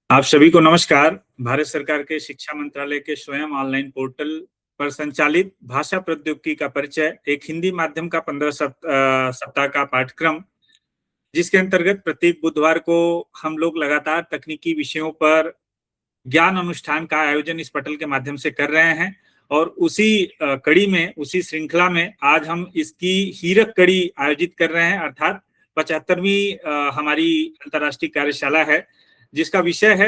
आप सभी को नमस्कार। भारत सरकार के शिक्षा मंत्रालय के स्वयं ऑनलाइन पोर्टल पर संचालित भाषा प्रौद्योगिकी का परिचय एक हिंदी माध्यम का 15 सप्ताह का पाठ्यक्रम, जिसके अंतर्गत प्रत्येक बुधवार को हम लोग लगातार तकनीकी विषयों पर ज्ञान अनुष्ठान का आयोजन इस पटल के माध्यम से कर रहे हैं। और उसी कड़ी में, उसी श्रृंखला में आज हम इसकी हीरक कड़ी आयोजित कर रहे हैं, अर्थात 75वीं हमारी अंतर्राष्ट्रीय कार्यशाला है, जिसका विषय है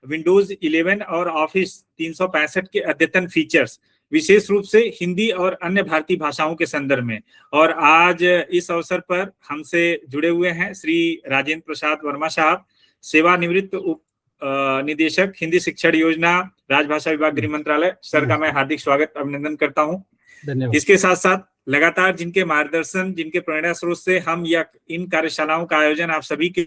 विंडोज 11 और ऑफिस 365 के अद्यतन फीचर्स, विशेष रूप से हिंदी और अन्य भारतीय भाषाओं के संदर्भ में। और आज इस अवसर पर हमसे जुड़े हुए हैं श्री राजेंद्र प्रसाद वर्मा साहब, सेवानिवृत्त उप निदेशक हिंदी शिक्षण योजना, राजभाषा विभाग, गृह मंत्रालय। सर का मैं हार्दिक स्वागत अभिनंदन करता हूं। धन्यवाद। इसके साथ साथ लगातार जिनके मार्गदर्शन, जिनके प्रेरणा स्रोत से हम इन कार्यशालाओं का आयोजन आप सभी के,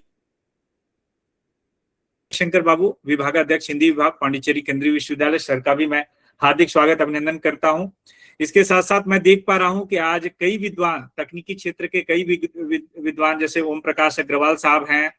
शंकर बाबू, विभागाध्यक्ष हिंदी विभाग, पांडिचेरी केंद्रीय विश्वविद्यालय, सर का भी मैं हार्दिक स्वागत अभिनंदन करता हूं। इसके साथ साथ मैं देख पा रहा हूं कि आज कई विद्वान, तकनीकी क्षेत्र के कई विद्वान, जैसे ओम प्रकाश अग्रवाल साहब हैं,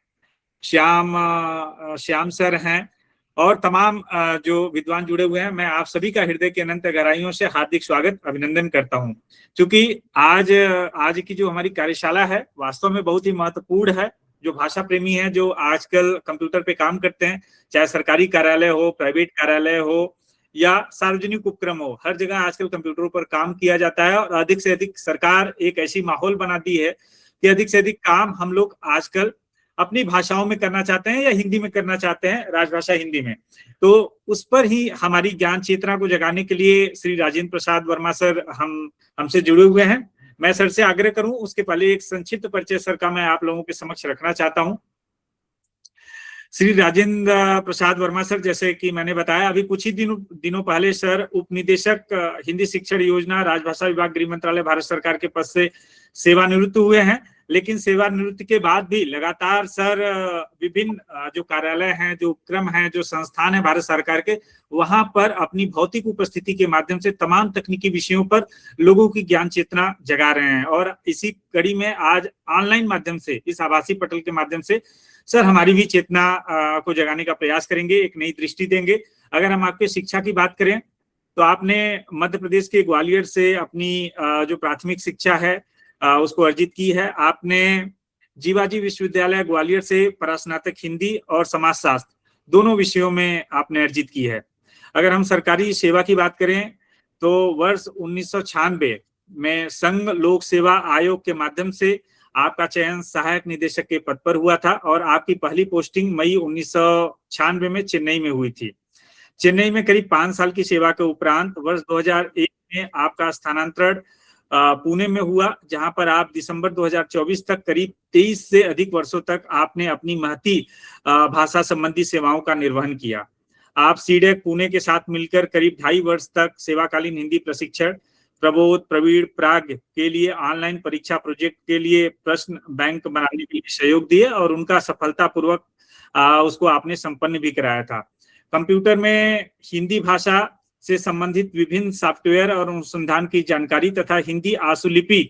श्याम सर हैं, और तमाम जो विद्वान जुड़े हुए हैं, मैं आप सभी का हृदय के अनंत गहराइयों से हार्दिक स्वागत अभिनंदन करता हूं। क्योंकि आज की जो हमारी कार्यशाला है वास्तव में बहुत ही महत्वपूर्ण है। जो भाषा प्रेमी हैं, जो आजकल कंप्यूटर पे काम करते हैं, चाहे सरकारी कार्यालय हो, प्राइवेट कार्यालय हो या सार्वजनिक उपक्रम हो, हर जगह आजकल कंप्यूटरों पर काम किया जाता है। और अधिक से अधिक सरकार एक ऐसी माहौल बना दी है कि अधिक से अधिक काम हम लोग आजकल अपनी भाषाओं में करना चाहते हैं या हिंदी में करना चाहते हैं, राजभाषा हिंदी में। तो उस पर ही हमारी ज्ञान चेतना को जगाने के लिए श्री राजेंद्र प्रसाद वर्मा सर हमसे जुड़े हुए हैं। मैं सर से आग्रह करूं, उसके पहले एक संक्षिप्त परिचय सर का मैं आप लोगों के समक्ष रखना चाहता हूं। श्री राजेंद्र प्रसाद वर्मा सर, जैसे कि मैंने बताया, अभी कुछ ही दिनों पहले सर उप निदेशक हिंदी शिक्षण योजना, राजभाषा विभाग, गृह मंत्रालय, भारत सरकार के पद से सेवानिवृत्त हुए हैं। लेकिन सेवानिवृत्ति के बाद भी लगातार सर विभिन्न जो कार्यालय हैं, जो उपक्रम हैं, जो संस्थान है भारत सरकार के, वहां पर अपनी भौतिक उपस्थिति के माध्यम से तमाम तकनीकी विषयों पर लोगों की ज्ञान चेतना जगा रहे हैं। और इसी कड़ी में आज ऑनलाइन माध्यम से, इस आभासी पटल के माध्यम से सर हमारी भी चेतना को जगाने का प्रयास करेंगे, एक नई दृष्टि देंगे। अगर हम आपके शिक्षा की बात करें तो आपने मध्य प्रदेश के ग्वालियर से अपनी जो प्राथमिक शिक्षा है उसको अर्जित की है। आपने जीवाजी विश्वविद्यालय ग्वालियर से परास्नातक हिंदी और समाजशास्त्र दोनों विषयों में आपने अर्जित की है। अगर हम सरकारी सेवा की बात करें तो वर्ष 1996 में संघ लोक सेवा आयोग के माध्यम से आपका चयन सहायक निदेशक के पद पर हुआ था और आपकी पहली पोस्टिंग मई 1996 में चेन्नई में हुई थी। चेन्नई में करीब 5 साल की सेवा के उपरांत वर्ष 2001 में आपका स्थानांतरण पुणे में हुआ, जहां पर आप दिसंबर 2024 तक करीब 23 से अधिक वर्षों तक आपने अपनी महती भाषा संबंधी सेवाओं का निर्वहन किया। आप सीडेक पुणे के साथ मिलकर करीब 2.5 वर्ष तक सेवाकालीन हिंदी प्रशिक्षण, प्रबोध, प्रवीण, प्राग के लिए ऑनलाइन परीक्षा प्रोजेक्ट के लिए प्रश्न बैंक बनाने के लिए सहयोग दिए और उनका सफलतापूर्वक उसको आपने संपन्न भी कराया था। कंप्यूटर में हिंदी भाषा से संबंधित विभिन्न सॉफ्टवेयर और अनुसंधान की जानकारी तथा हिंदी आशुलिपि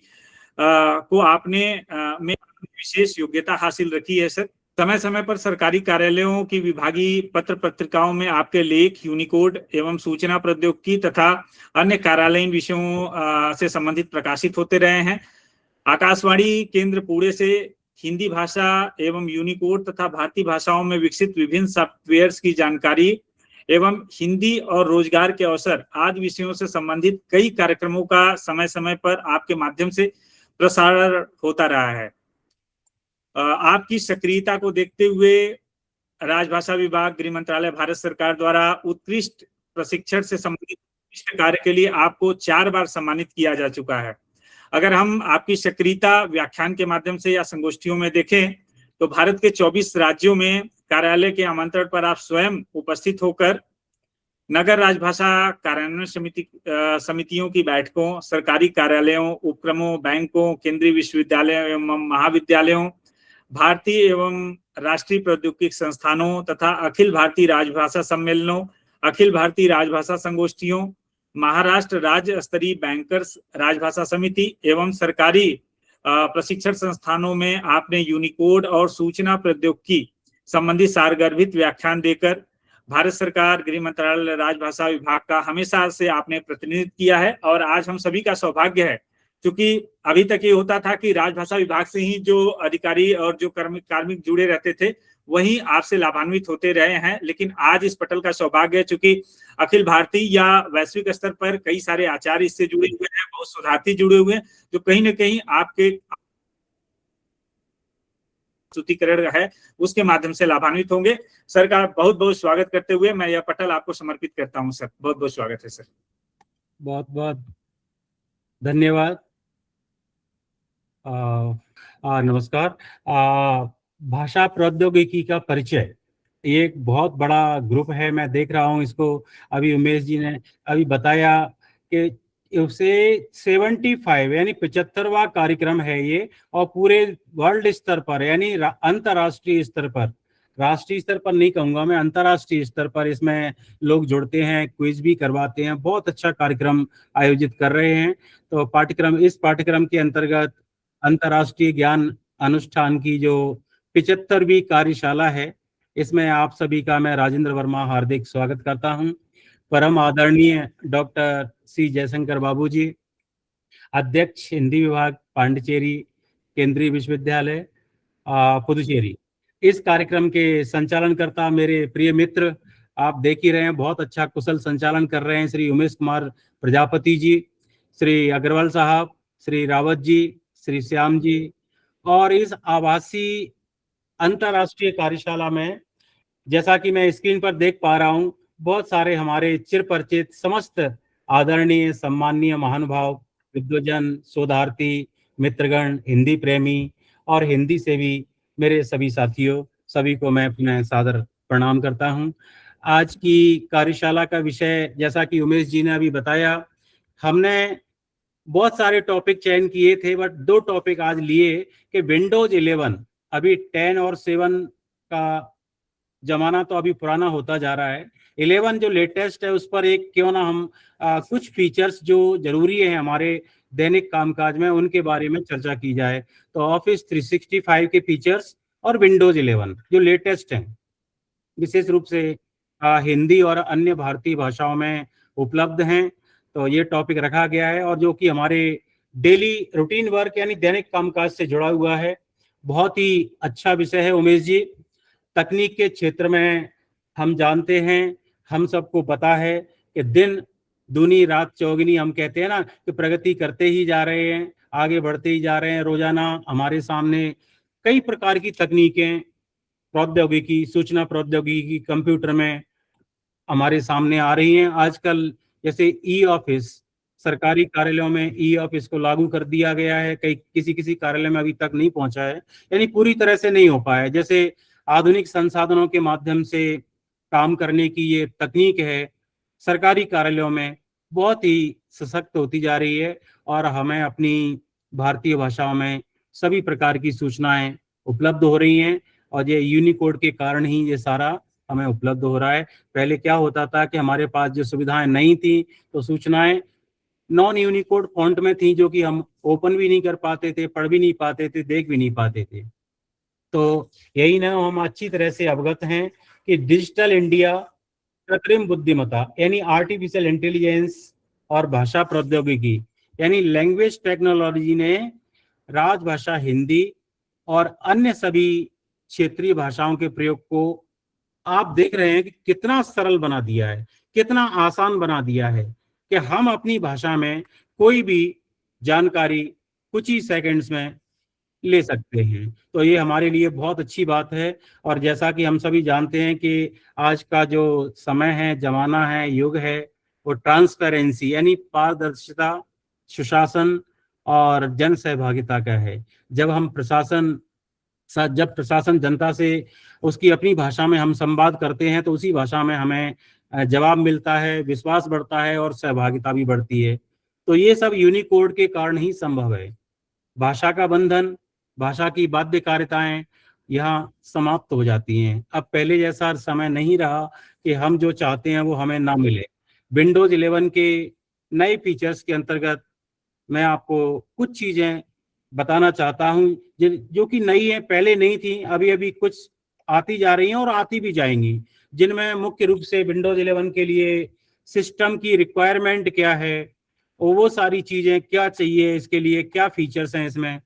को आपने में विशेष योग्यता हासिल रखी है सर। समय समय पर सरकारी कार्यालयों की विभागीय पत्र पत्रिकाओं में आपके लेख यूनिकोड एवं सूचना प्रौद्योगिकी तथा अन्य कार्यालयीन विषयों से संबंधित प्रकाशित होते रहे हैं। आकाशवाणी केंद्र पुणे से हिंदी भाषा एवं यूनिकोड तथा भारतीय भाषाओं में विकसित विभिन्न सॉफ्टवेयर की जानकारी एवं हिंदी और रोजगार के अवसर आदि विषयों से संबंधित कई कार्यक्रमों का समय समय पर आपके माध्यम से प्रसारण होता रहा है। आपकी सक्रियता को देखते हुए राजभाषा विभाग, गृह मंत्रालय, भारत सरकार द्वारा उत्कृष्ट प्रशिक्षण से संबंधित उत्कृष्ट कार्य के लिए आपको 4 बार सम्मानित किया जा चुका है। अगर हम आपकी सक्रियता व्याख्यान के माध्यम से या संगोष्ठियों में देखें तो भारत के 24 राज्यों में कार्यालय के आमंत्रण पर आप स्वयं उपस्थित होकर नगर राजभाषा कार्यान्वयन समितियों की बैठकों, सरकारी कार्यालयों, उपक्रमों, बैंकों, केंद्रीय विश्वविद्यालयों एवं महाविद्यालयों, भारतीय एवं राष्ट्रीय प्रौद्योगिकी संस्थानों तथा अखिल भारतीय राजभाषा सम्मेलनों, अखिल भारतीय राजभाषा संगोष्ठियों, महाराष्ट्र राज्य स्तरीय बैंकर्स राजभाषा समिति एवं सरकारी प्रशिक्षण संस्थानों में आपने यूनिकोड और सूचना प्रौद्योगिकी संबंधी सारगर्भित व्याख्यान देकर भारत सरकार गृह मंत्रालय राजभाषा विभाग का हमेशा से आपने प्रतिनिधित्व किया है। और आज हम सभी का सौभाग्य है, क्योंकि अभी तक ये होता था कि राजभाषा विभाग से ही जो अधिकारी और जो कार्मिक जुड़े रहते थे वही आपसे लाभान्वित होते रहे हैं। लेकिन आज इस पटल का सौभाग्य है, चूंकि अखिल भारतीय या वैश्विक स्तर पर कई सारे आचार्य इससे जुड़े हुए हैं, बहुत शोधार्थी जुड़े हुए हैं, जो कहीं ना कहीं आपके प्रस्तुतिकरण है उसके माध्यम से लाभान्वित होंगे। सर का बहुत बहुत स्वागत करते हुए मैं यह पटल आपको समर्पित करता हूं। सर बहुत बहुत स्वागत है। सर बहुत बहुत धन्यवाद। नमस्कार। भाषा प्रौद्योगिकी का परिचय ये एक बहुत बड़ा ग्रुप है। मैं देख रहा हूँ इसको, अभी उमेश जी ने अभी बताया कि उसे 75 यानी 75वां कार्यक्रम है ये, और पूरे वर्ल्ड स्तर पर यानी अंतर्राष्ट्रीय स्तर पर, राष्ट्रीय स्तर पर नहीं कहूंगा मैं, अंतर्राष्ट्रीय स्तर पर इसमें लोग जुड़ते हैं, क्विज भी करवाते हैं, बहुत अच्छा कार्यक्रम आयोजित कर रहे हैं। तो इस पाठ्यक्रम के अंतर्गत अंतर्राष्ट्रीय ज्ञान अनुष्ठान की जो 75वीं कार्यशाला है, इसमें आप सभी का मैं राजेंद्र वर्मा हार्दिक स्वागत करता हूं। परम आदरणीय डॉक्टर सी जयशंकर बाबू जी, अध्यक्ष हिंदी विभाग पांडिचेरी केंद्रीय विश्वविद्यालय पुदुचेरी, इस कार्यक्रम के संचालनकर्ता मेरे प्रिय मित्र, आप देख ही रहे हैं बहुत अच्छा कुशल संचालन कर रहे हैं, श्री उमेश कुमार प्रजापति जी, श्री अग्रवाल साहब, श्री रावत जी, श्री श्याम जी। और इस आभासी अंतर्राष्ट्रीय कार्यशाला में, जैसा कि मैं स्क्रीन पर देख पा रहा हूं, बहुत सारे हमारे चिरपरिचित समस्त आदरणीय सम्माननीय महानुभाव, विद्वजन, शोधार्थी, मित्रगण, हिंदी प्रेमी और हिंदी से भी मेरे सभी साथियों, सभी को मैं अपना सादर प्रणाम करता हूं। आज की कार्यशाला का विषय, जैसा कि उमेश जी ने अभी बताया, हमने बहुत सारे टॉपिक चयन किए थे, बट 2 टॉपिक आज लिए कि विंडोज 11, अभी 10 और 7 का जमाना तो अभी पुराना होता जा रहा है, 11 जो लेटेस्ट है उस पर एक क्यों ना हम कुछ फीचर्स जो जरूरी है हमारे दैनिक कामकाज में, उनके बारे में चर्चा की जाए। तो ऑफिस 365 के फीचर्स और विंडोज 11 जो लेटेस्ट हैं, विशेष रूप से हिंदी और अन्य भारतीय भाषाओं में उपलब्ध हैं, तो ये टॉपिक रखा गया है, और जो कि हमारे डेली रूटीन वर्क यानी दैनिक कामकाज से जुड़ा हुआ है। बहुत ही अच्छा विषय है उमेश जी। तकनीक के क्षेत्र में हम जानते हैं, हम सबको पता है कि दिन दूनी रात चौगुनी, हम कहते हैं ना कि प्रगति करते ही जा रहे हैं, आगे बढ़ते ही जा रहे हैं। रोजाना हमारे सामने कई प्रकार की तकनीकें, प्रौद्योगिकी, सूचना प्रौद्योगिकी, कंप्यूटर में हमारे सामने आ रही हैं। आजकल जैसे ई ऑफिस, सरकारी कार्यालयों में ई ऑफिस को लागू कर दिया गया है, कई किसी कार्यालय में अभी तक नहीं पहुंचा है, यानी पूरी तरह से नहीं हो पाया है। जैसे आधुनिक संसाधनों के माध्यम से काम करने की ये तकनीक है, सरकारी कार्यालयों में बहुत ही सशक्त होती जा रही है, और हमें अपनी भारतीय भाषाओं में सभी प्रकार की सूचनाएं उपलब्ध हो रही हैं, और ये यूनिकोड के कारण ही ये सारा हमें उपलब्ध हो रहा है। पहले क्या होता था कि हमारे पास जो सुविधाएं नहीं थी, तो सूचनाएं नॉन यूनिकोड फॉन्ट में थी, जो कि हम ओपन भी नहीं कर पाते थे, पढ़ भी नहीं पाते थे, देख भी नहीं पाते थे। तो यही ना, हम अच्छी तरह से अवगत हैं कि डिजिटल इंडिया, कृत्रिम बुद्धिमत्ता यानी आर्टिफिशियल इंटेलिजेंस और भाषा प्रौद्योगिकी यानी लैंग्वेज टेक्नोलॉजी ने राजभाषा हिंदी और अन्य सभी क्षेत्रीय भाषाओं के प्रयोग को, आप देख रहे हैं कि कितना सरल बना दिया है, कितना आसान बना दिया है कि हम अपनी भाषा में कोई भी जानकारी कुछ ही सेकंड्स में ले सकते हैं। तो ये हमारे लिए बहुत अच्छी बात है। और जैसा कि हम सभी जानते हैं कि आज का जो समय है, जमाना है, युग है, वो ट्रांसपेरेंसी यानी पारदर्शिता, सुशासन और जन सहभागिता का है। जब प्रशासन जनता से उसकी अपनी भाषा में हम संवाद करते हैं, तो उसी भाषा में हमें जवाब मिलता है, विश्वास बढ़ता है और सहभागिता भी बढ़ती है। तो ये सब यूनिकोड के कारण ही संभव है। भाषा का बंधन, भाषा की बाध्यकारिताएं यहाँ समाप्त हो जाती हैं। अब पहले जैसा समय नहीं रहा कि हम जो चाहते हैं वो हमें ना मिले। विंडोज 11 के नए फीचर्स के अंतर्गत मैं आपको कुछ चीजें बताना चाहता हूं, जो कि नई है, पहले नहीं थी, अभी अभी कुछ आती जा रही हैं और आती भी जाएंगी, जिनमें मुख्य रूप से विंडोज 11 के लिए सिस्टम की रिक्वायरमेंट क्या है, और वो सारी चीजें क्या चाहिए, इसके लिए क्या फीचर्स हैं इसमें।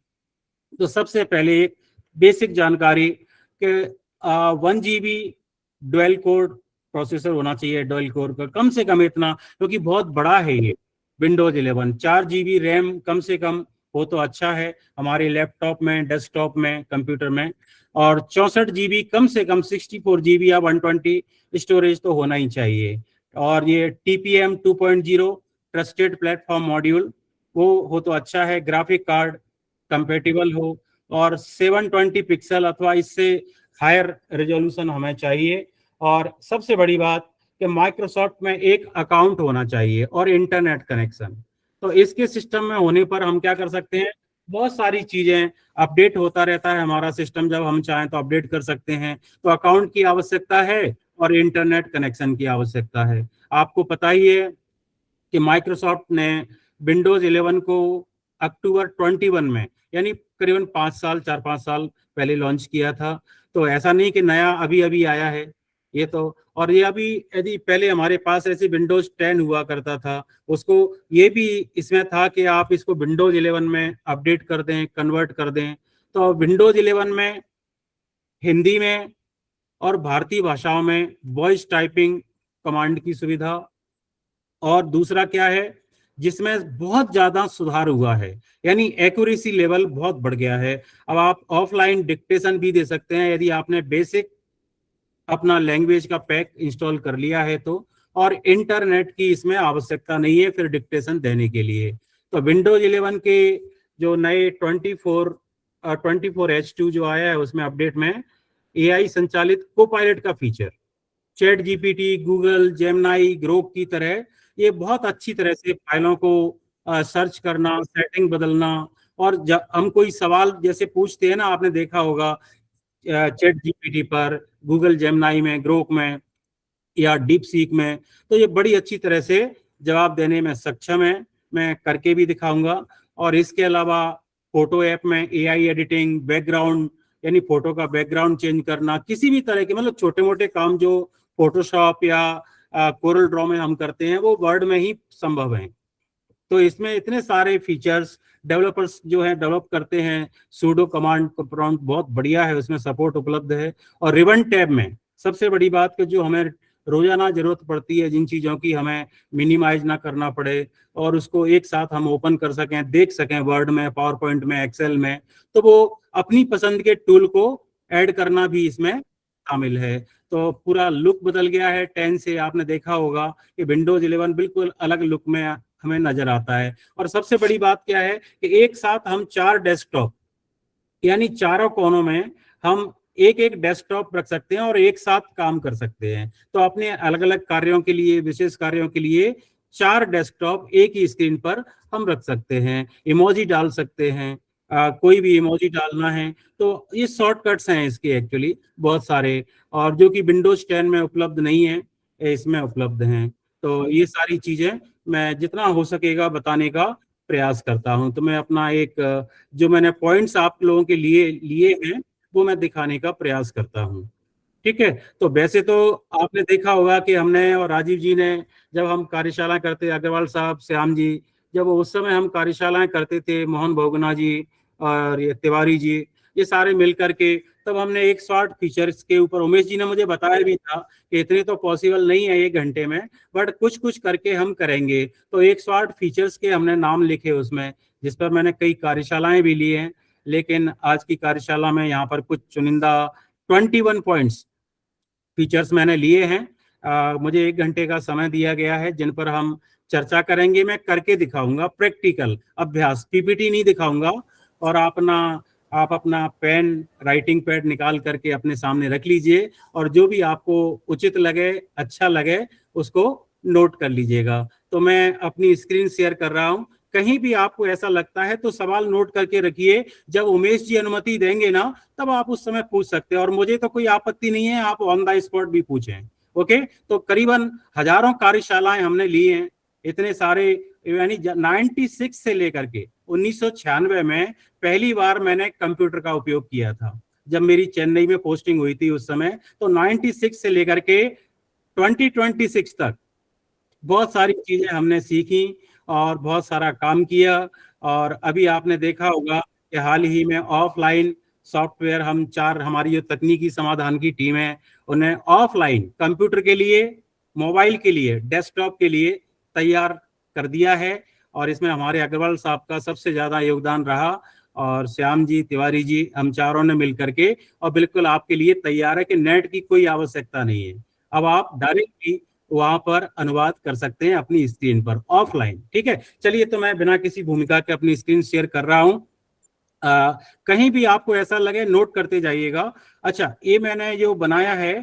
तो सबसे पहले एक बेसिक जानकारी कि 1 GB डुअल कोर प्रोसेसर होना चाहिए, डुअल कोर का कम से कम इतना, क्योंकि बहुत बड़ा है ये विंडोज 11। 4 GB रैम कम से कम हो तो अच्छा है हमारे लैपटॉप में, डेस्कटॉप में, कंप्यूटर में। और 64 GB कम से कम, 64 GB या 120 स्टोरेज तो होना ही चाहिए। और ये TPM 2.0 ट्रस्टेड प्लेटफॉर्म मॉड्यूल वो हो तो अच्छा है। ग्राफिक कार्ड कंपेटिबल हो, और 720 पिक्सल अथवा इससे हायर रेजोल्यूशन हमें चाहिए। और सबसे बड़ी बात कि माइक्रोसॉफ्ट में एक अकाउंट होना चाहिए और इंटरनेट कनेक्शन। तो इसके सिस्टम में होने पर हम क्या कर सकते हैं, बहुत सारी चीजें, अपडेट होता रहता है हमारा सिस्टम, जब हम चाहें तो अपडेट कर सकते हैं। तो अकाउंट की आवश्यकता है और इंटरनेट कनेक्शन की आवश्यकता है। आपको पता ही है कि माइक्रोसॉफ्ट ने विंडोज 11 को अक्टूबर 21 में, यानी करीबन 5 साल, 4-5 साल पहले लॉन्च किया था। तो ऐसा नहीं कि नया अभी अभी आया है ये तो। और ये अभी, यदि पहले हमारे पास ऐसे विंडोज 10 हुआ करता था, उसको ये भी इसमें था कि आप इसको विंडोज 11 में अपडेट कर दें, कन्वर्ट कर दें। तो विंडोज 11 में हिंदी में और भारतीय भाषाओं में वॉइस टाइपिंग कमांड की सुविधा, और दूसरा क्या है जिसमें बहुत ज्यादा सुधार हुआ है, यानी एक्यूरेसी लेवल बहुत बढ़ गया है। अब आप ऑफलाइन डिक्टेशन भी दे सकते हैं यदि आपने बेसिक अपना लैंग्वेज का पैक इंस्टॉल कर लिया है तो, और इंटरनेट की इसमें आवश्यकता नहीं है फिर डिक्टेशन देने के लिए। तो विंडोज 11 के जो नए 24H2 जो आया है उसमें अपडेट में AI संचालित को पायलट का feature, chat GPT, Google Gemini, Grok की तरह ये बहुत अच्छी तरह से फाइलों को सर्च करना, सेटिंग बदलना, और जब हम कोई सवाल जैसे पूछते हैं ना, आपने देखा होगा चैट जीपीटी पर, गूगल जेमिनाई में, ग्रोक में या डीप सीक में, तो ये बड़ी अच्छी तरह से जवाब देने में सक्षम है। मैं करके भी दिखाऊंगा। और इसके अलावा फोटो ऐप में AI एडिटिंग, बैकग्राउंड, यानी फोटो का बैकग्राउंड चेंज करना, किसी भी तरह के मतलब छोटे मोटे काम जो फोटोशॉप या कोरल ड्रॉ में हम करते हैं वो वर्ड में ही संभव है। तो इसमें इतने सारे फीचर्स, डेवलपर्स जो हैं डेवलप करते हैं, सूडो कमांड प्रॉम्प्ट बहुत बढ़िया है, उसमें सपोर्ट उपलब्ध है। और रिबन टैब में सबसे बड़ी बात कि जो हमें रोजाना जरूरत पड़ती है जिन चीजों की, हमें मिनिमाइज ना करना पड़े और उसको एक साथ हम ओपन कर सकें, देख सकें वर्ड में, पावर पॉइंट में, एक्सेल में, तो वो अपनी पसंद के टूल को ऐड करना भी इसमें शामिल है। तो पूरा लुक बदल गया है 10 से। आपने देखा होगा कि विंडोज 11 बिल्कुल अलग लुक में हमें नजर आता है। और सबसे बड़ी बात क्या है कि एक साथ हम 4 डेस्कटॉप, यानी चारों कोनों में हम एक एक डेस्कटॉप रख सकते हैं और एक साथ काम कर सकते हैं। तो अपने अलग अलग कार्यों के लिए, विशेष कार्यों के लिए 4 डेस्कटॉप एक ही स्क्रीन पर हम रख सकते हैं। इमोजी डाल सकते हैं, कोई भी इमोजी डालना है तो ये शॉर्टकट्स हैं इसके एक्चुअली बहुत सारे, और जो कि विंडोज 10 में उपलब्ध नहीं है, इसमें उपलब्ध हैं। तो ये सारी चीजें मैं जितना हो सकेगा बताने का प्रयास करता हूं। तो मैं अपना एक जो मैंने पॉइंट्स आप लोगों के लिए लिए हैं वो मैं दिखाने का प्रयास करता हूं। ठीक है। तो वैसे तो आपने देखा होगा कि हमने और राजीव जी ने, जब हम कार्यशाला करते, अग्रवाल साहब, श्याम जी, जब उस समय हम कार्यशालाएं करते थे, मोहन भोगना जी और ये तिवारी जी, ये सारे मिलकर के, तब हमने 160 फीचर्स के ऊपर, उमेश जी ने मुझे बताया भी था कि इतने तो पॉसिबल नहीं है 1 घंटे में, बट कुछ कुछ करके हम करेंगे। तो 160 फीचर्स के हमने नाम लिखे उसमें, जिस पर मैंने कई कार्यशालाएं भी ली हैं। लेकिन आज की कार्यशाला में यहाँ पर कुछ चुनिंदा 21 पॉइंट्स फीचर्स मैंने लिए हैं। मुझे 1 घंटे का समय दिया गया है जिन पर हम चर्चा करेंगे। मैं करके दिखाऊंगा, प्रैक्टिकल अभ्यास, पीपीटी नहीं दिखाऊंगा। और आप अपना पेन, राइटिंग पैड निकाल करके अपने सामने रख लीजिए और जो भी आपको उचित लगे, अच्छा लगे, उसको नोट कर लीजिएगा। तो मैं अपनी स्क्रीन शेयर कर रहा हूँ। कहीं भी आपको ऐसा लगता है तो सवाल नोट करके रखिए, जब उमेश जी अनुमति देंगे ना तब आप उस समय पूछ सकते हैं, और मुझे तो कोई आपत्ति नहीं है, आप ऑन द स्पॉट भी पूछें। ओके। तो करीबन हजारों कार्यशालाएं हमने ली हैं, इतने सारे, यानी 96 से लेकर के 1996 में पहली बार मैंने कंप्यूटर का उपयोग किया था। जब मेरी चेन्नई में पोस्टिंग हुई थी उस समय, तो 96 से लेकर के 2026 तक बहुत सारी चीजें हमने सीखी और बहुत सारा काम किया। और अभी आपने देखा होगा कि हाल ही में ऑफलाइन सॉफ्टवेयर हम चार, हमारी जो तकनीकी समाधान की टीम है, उन्हें ऑफलाइन कंप्यूटर के लिए, मोबाइल के लिए, डेस्कटॉप के लिए तैयार कर दिया है। और इसमें हमारे अग्रवाल साहब का सबसे ज्यादा योगदान रहा, और श्याम जी, तिवारी जी, हम चारों ने मिलकर के, और बिल्कुल आपके लिए तैयार है कि नेट की कोई आवश्यकता नहीं है। अब आप डायरेक्टली वहां पर अनुवाद कर सकते हैं अपनी स्क्रीन पर ऑफलाइन। ठीक है, चलिए, तो मैं बिना किसी भूमिका के अपनी स्क्रीन शेयर कर रहा हूं। कहीं भी आपको ऐसा लगे नोट करते जाइएगा। अच्छा, ये मैंने जो बनाया है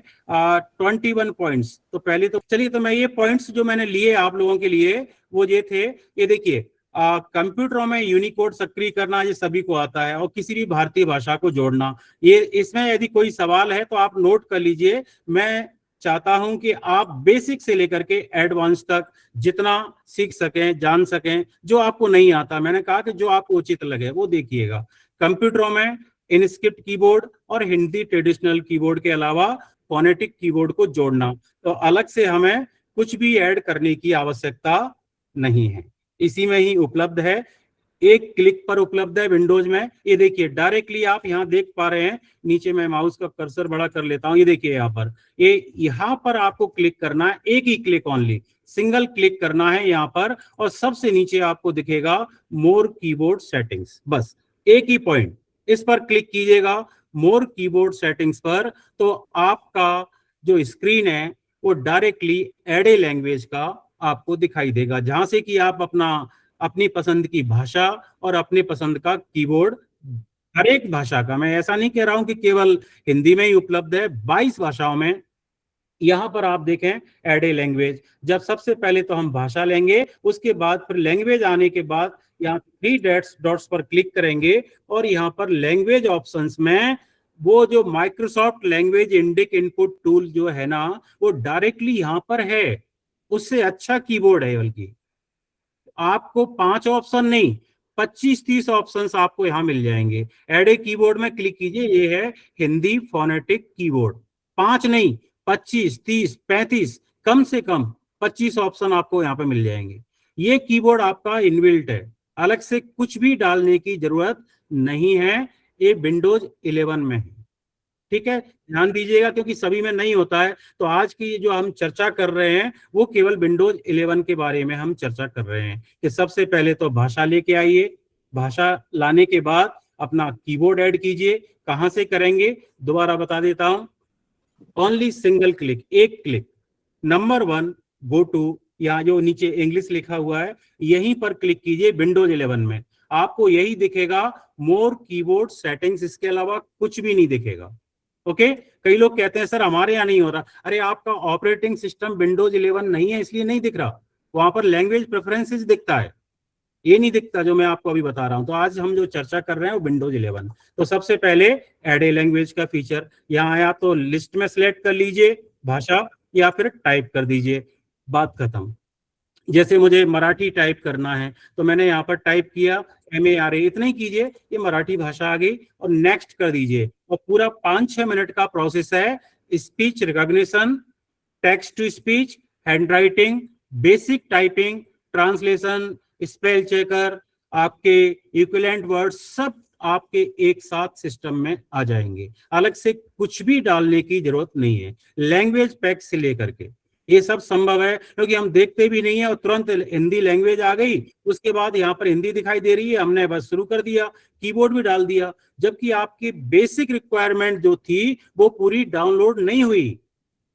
21 पॉइंट्स, तो पहले तो चलिए, तो मैं ये पॉइंट्स जो मैंने लिए आप लोगों के लिए वो ये थे। ये देखिए, कंप्यूटरों में यूनिकोड सक्रिय करना ये सभी को आता है, और किसी भी भारतीय भाषा को जोड़ना। ये इसमें यदि कोई सवाल है तो आप नोट कर लीजिए। मैं चाहता हूं कि आप बेसिक से लेकर के एडवांस तक जितना सीख सकें, जान सकें। जो आपको नहीं आता, मैंने कहा कि जो आपको उचित लगे वो देखिएगा। कंप्यूटरों में इनस्क्रिप्ट कीबोर्ड और हिंदी ट्रेडिशनल कीबोर्ड के अलावा फोनेटिक कीबोर्ड को जोड़ना, तो अलग से हमें कुछ भी ऐड करने की आवश्यकता नहीं है, इसी में ही उपलब्ध है, एक क्लिक पर उपलब्ध है विंडोज में। ये देखिए, डायरेक्टली आप यहाँ देख पा रहे हैं, नीचे मैं माउस का कर्सर बड़ा कर लेता हूँ। ये देखिए, यहाँ पर यहाँ पर आपको क्लिक करना है, एक ही क्लिक ओनली, सिंगल क्लिक करना है यहाँ पर, और सबसे नीचे आपको दिखेगा मोर कीबोर्ड सेटिंग्स। बस एक ही पॉइंट, इस पर क्लिक कीजिएगा, मोर कीबोर्ड सेटिंग्स पर, तो आपका जो स्क्रीन है वो डायरेक्टली एडे लैंग्वेज का आपको दिखाई देगा, जहां से कि आप अपनी पसंद की भाषा और अपने पसंद का कीबोर्ड, हर एक भाषा का, मैं ऐसा नहीं कह रहा हूं कि केवल हिंदी में ही उपलब्ध है, 22 भाषाओं में। यहां पर आप देखें ऐड ए लैंग्वेज, जब सबसे पहले तो हम भाषा लेंगे, उसके बाद फिर लैंग्वेज आने के बाद यहाँ 3 डॉट्स पर क्लिक करेंगे, और यहाँ पर लैंग्वेज ऑप्शंस में वो जो Microsoft language Indic input tool जो है ना, वो डायरेक्टली यहाँ पर है, उससे अच्छा कीबोर्ड है। बल्कि आपको 5 ऑप्शन नहीं, 25-30 ऑप्शंस आपको यहां मिल जाएंगे। एड ए कीबोर्ड में क्लिक कीजिए, ये है हिंदी फोनेटिक कीबोर्ड। 5 नहीं, 25, 30, 35, कम से कम 25 ऑप्शन आपको यहाँ पे मिल जाएंगे। ये कीबोर्ड आपका इनबिल्ट है, अलग से कुछ भी डालने की जरूरत नहीं है, ये विंडोज 11 में है। ठीक है, ध्यान दीजिएगा, क्योंकि सभी में नहीं होता है। तो आज की जो हम चर्चा कर रहे हैं वो केवल विंडोज 11 के बारे में हम चर्चा कर रहे हैं, कि सबसे पहले तो भाषा लेके आइए, भाषा लाने के बाद अपना कीबोर्ड ऐड कीजिए। कहां से करेंगे, दोबारा बता देता हूं, ओनली सिंगल क्लिक, एक क्लिक, नंबर 1 गो टू, यहाँ जो नीचे इंग्लिश लिखा हुआ है यहीं पर क्लिक कीजिए। विंडोज 11 में आपको यही दिखेगा, मोर कीबोर्ड सेटिंग्स, इसके अलावा कुछ भी नहीं दिखेगा। ओके, कई लोग कहते हैं सर हमारे यहाँ नहीं हो रहा। अरे आपका ऑपरेटिंग सिस्टम विंडोज 11 नहीं है, इसलिए नहीं दिख रहा, वहां पर लैंग्वेज प्रेफरेंसेस दिखता है, ये नहीं दिखता जो मैं आपको अभी बता रहा हूं। तो आज हम जो चर्चा कर रहे हैं वो विंडोज 11। तो सबसे पहले एड ए लैंग्वेज का फीचर यहाँ आया, तो लिस्ट में सिलेक्ट कर लीजिए भाषा, या फिर टाइप कर दीजिए, बात खत्म। जैसे मुझे मराठी टाइप करना है तो मैंने यहाँ पर टाइप किया MARA, इतना ही कीजिए, ये मराठी भाषा आ गई, और नेक्स्ट कर दीजिए। और पूरा 5-6 मिनट का प्रोसेस है, speech recognition, text to speech, handwriting, basic typing, translation, spell checker, आपके इक्विवेलेंट वर्ड्स, सब आपके एक साथ सिस्टम में आ जाएंगे, अलग से कुछ भी डालने की जरूरत नहीं है। लैंग्वेज पैक से लेकर के ये सब संभव है, क्योंकि हम देखते भी नहीं है, और तुरंत हिंदी लैंग्वेज आ गई, उसके बाद यहाँ पर हिंदी दिखाई दे रही है, हमने बस शुरू कर दिया, कीबोर्ड भी डाल दिया, जबकि आपकी बेसिक रिक्वायरमेंट जो थी वो पूरी डाउनलोड नहीं हुई।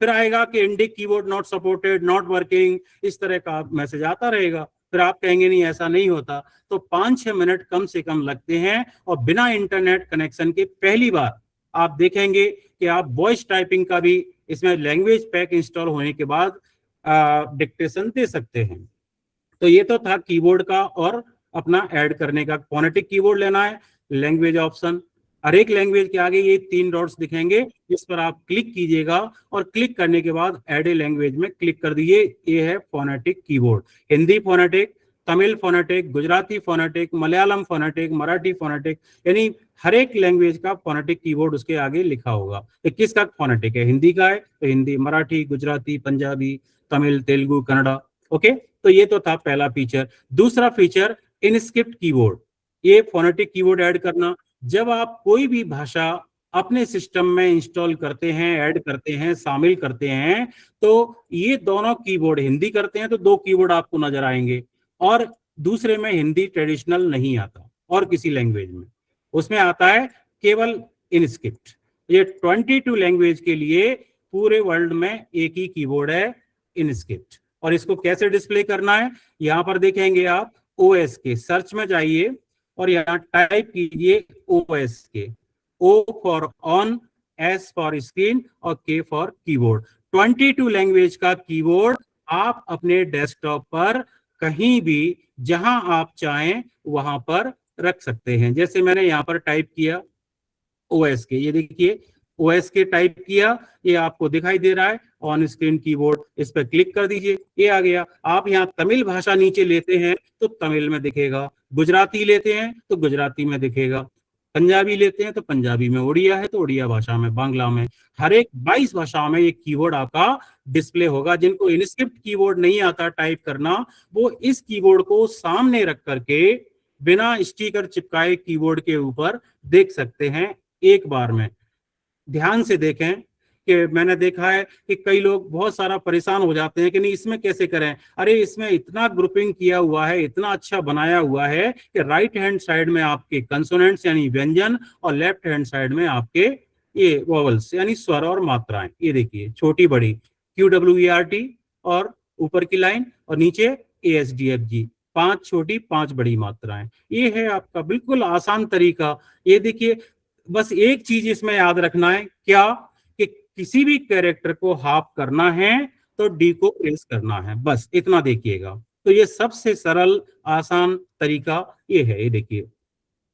फिर आएगा कि Indic keyboard not supported, not working, इस तरह का मैसेज आता रहेगा, फिर आप कहेंगे नहीं ऐसा नहीं होता। तो 5-6 मिनट कम से कम लगते हैं, और बिना इंटरनेट कनेक्शन के पहली बार आप देखेंगे कि आप वॉइस टाइपिंग का भी इसमें लैंग्वेज पैक इंस्टॉल होने के बाद डिक्टेशन दे सकते हैं। तो ये तो था कीबोर्ड का और अपना ऐड करने का। फोनेटिक कीबोर्ड लेना है, लैंग्वेज ऑप्शन, हर एक लैंग्वेज के आगे ये 3 डॉट्स दिखेंगे, इस पर आप क्लिक कीजिएगा, और क्लिक करने के बाद ऐड ए लैंग्वेज में क्लिक कर दीजिए। ये है phonetic keyboard, Hindi phonetic, Tamil phonetic, Gujarati phonetic, Malayalam phonetic, Marathi phonetic, यानी हर एक लैंग्वेज का फोनेटिक कीबोर्ड उसके आगे लिखा होगा। तो किसका फोनेटिक है? हिंदी का है तो हिंदी, मराठी, गुजराती, पंजाबी, तमिल, तेलुगु, कन्नड़ा। ओके, तो ये तो था पहला फीचर। दूसरा फीचर इनस्क्रिप्ट कीबोर्ड, ये फोनेटिक कीबोर्ड ऐड करना। जब आप कोई भी भाषा अपने सिस्टम में इंस्टॉल करते हैं, ऐड करते हैं, शामिल करते हैं, तो ये दोनों कीबोर्ड, हिंदी करते हैं तो दो कीबोर्ड आपको नजर आएंगे, और दूसरे में हिंदी ट्रेडिशनल नहीं आता, और किसी लैंग्वेज में उसमें आता है केवल इनस्क्रिप्ट। ये 22 लैंग्वेज के लिए पूरे वर्ल्ड में एक ही कीबोर्ड है, इनस्क्रिप्ट। और इसको कैसे डिस्प्ले करना है, यहां पर देखेंगे आप, ओएस के सर्च में जाइए और यहाँ टाइप कीजिए ओएस के, O for on, S for screen और K फॉर कीबोर्ड। 22 लैंग्वेज का कीबोर्ड आप अपने डेस्कटॉप पर कहीं भी जहां आप चाहें वहां पर रख सकते हैं। जैसे मैंने यहाँ पर टाइप किया OS के, ये देखिए OS के टाइप किया, ये आपको दिखाई दे रहा है ऑन स्क्रीन कीबोर्ड, इस पर क्लिक कर दीजिए, ये आ गया। आप यहाँ तमिल भाषा नीचे लेते हैं तो तमिल में दिखेगा, गुजराती लेते हैं तो गुजराती में दिखेगा, पंजाबी लेते हैं तो पंजाबी में, उड़िया है तो उड़िया भाषा में, बांग्ला में, हर एक 22 भाषाओं में ये कीबोर्ड आपका डिस्प्ले होगा। जिनको इनस्क्रिप्ट कीबोर्ड नहीं आता टाइप करना, वो इस कीबोर्ड को सामने रख करके बिना स्टिकर चिपकाए कीबोर्ड के ऊपर देख सकते हैं एक बार में। ध्यान से देखें कि मैंने देखा है कि कई लोग बहुत सारा परेशान हो जाते हैं कि नहीं इसमें कैसे करें, अरे इसमें इतना ग्रुपिंग किया हुआ है, इतना अच्छा बनाया हुआ है कि राइट हैंड साइड में आपके कंसोनेंट्स यानी व्यंजन और लेफ्ट हैंड साइड में आपके ये वोवल्स यानी स्वर और मात्राएं, ये देखिए छोटी बड़ी QWERT और ऊपर की लाइन और नीचे ASDFG, 5 छोटी 5 बड़ी मात्राएं। ये है आपका बिल्कुल आसान तरीका। ये देखिए, बस एक चीज इसमें याद रखना है, क्या कि किसी भी कैरेक्टर को हाफ करना है तो डी को प्रेस करना है, बस इतना देखिएगा। तो ये सबसे सरल आसान तरीका ये है। ये देखिए,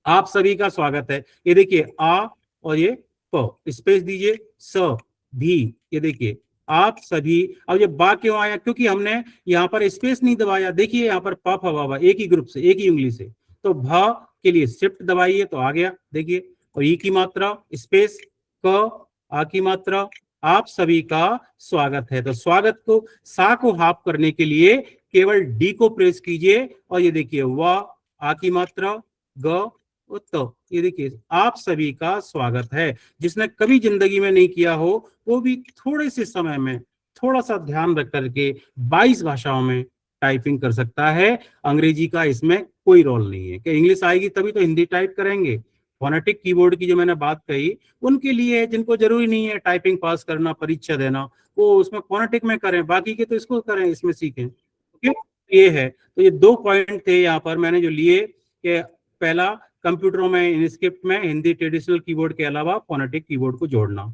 आप सभी का स्वागत है। ये देखिए आ और ये प, स्पेस दीजिए, स भी, ये देखिए आप सभी। अब ये बा क्यों आया? क्योंकि हमने यहाँ पर स्पेस नहीं दबाया। देखिए यहाँ पर प फ व एक ही ग्रुप से, एक ही उंगली से, तो भ के लिए शिफ्ट दबाइए तो आ गया, देखिए। और ई की मात्रा स्पेस, क, आ की मात्रा। आप सभी का स्वागत है। तो स्वागत को, सा को हाफ करने के लिए केवल डी को प्रेस कीजिए और ये देखिए वाह, आ की मात्रा, ग, तो ये देखिए आप सभी का स्वागत है। जिसने कभी जिंदगी में नहीं किया हो वो भी थोड़े से समय में थोड़ा सा ध्यान रख करके 22 भाषाओं में टाइपिंग कर सकता है। अंग्रेजी का इसमें कोई रोल नहीं है कि इंग्लिश आएगी तभी तो हिंदी टाइप करेंगे। फोनेटिक कीबोर्ड की जो मैंने बात कही उनके लिए है जिनको जरूरी नहीं है टाइपिंग पास करना, परीक्षा देना, वो उसमें फोनेटिक में करें, बाकी के तो इसको करें, इसमें सीखें। ओके, ये है। तो ये 2 पॉइंट थे यहाँ पर मैंने जो लिए कि पहला, कंप्यूटरों में इनस्क्रिप्ट में हिंदी ट्रेडिशनल कीबोर्ड के अलावा फोनेटिक कीबोर्ड को जोड़ना।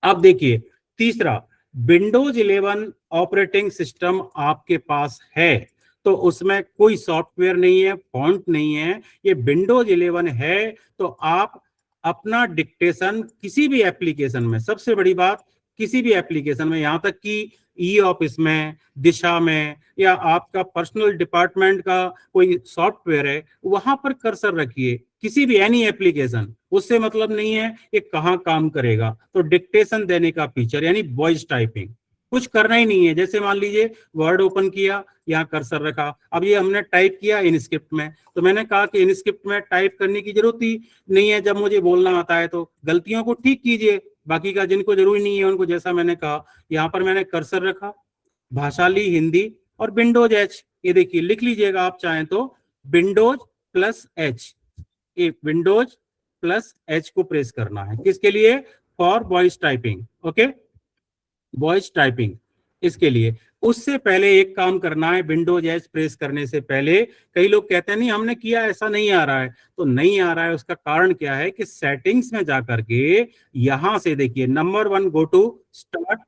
अब देखिए तीसरा, विंडोज 11 ऑपरेटिंग सिस्टम आपके पास है तो उसमें कोई सॉफ्टवेयर नहीं है, फॉन्ट नहीं है, ये विंडोज 11 है तो आप अपना डिक्टेशन किसी भी एप्लीकेशन में, सबसे बड़ी बात, किसी भी एप्लीकेशन में, यहाँ तक कि ई ऑफिस में, दिशा में, या आपका पर्सनल डिपार्टमेंट का कोई सॉफ्टवेयर है वहां पर कर्सर रखिए, किसी भी एनी एप्लीकेशन, उससे मतलब नहीं है कि कहाँ काम करेगा। तो डिक्टेशन देने का फीचर यानी वॉइस टाइपिंग, कुछ करना ही नहीं है। जैसे मान लीजिए वर्ड ओपन किया, यहाँ कर्सर रखा, अब ये हमने टाइप किया इनस्क्रिप्ट में, तो मैंने कहा कि इनस्क्रिप्ट में टाइप करने की जरूरत ही नहीं है, जब मुझे बोलना आता है तो गलतियों को ठीक कीजिए, बाकी का जिनको जरूरी नहीं है उनको, जैसा मैंने कहा, यहाँ पर मैंने कर्सर रखा, भाषा ली हिंदी और विंडोज एच, ये देखिए लिख लीजिएगा आप चाहें तो, विंडोज प्लस एच, ये विंडोज प्लस एच को प्रेस करना है, किसके लिए? For voice typing. Okay, voice typing इसके लिए। उससे पहले एक काम करना है, विंडोज एच प्रेस करने से पहले, कई लोग कहते हैं नहीं हमने किया, ऐसा नहीं आ रहा है, तो नहीं आ रहा है उसका कारण क्या है कि सेटिंग्स में जाकर के यहां से देखिए, number 1 go to start,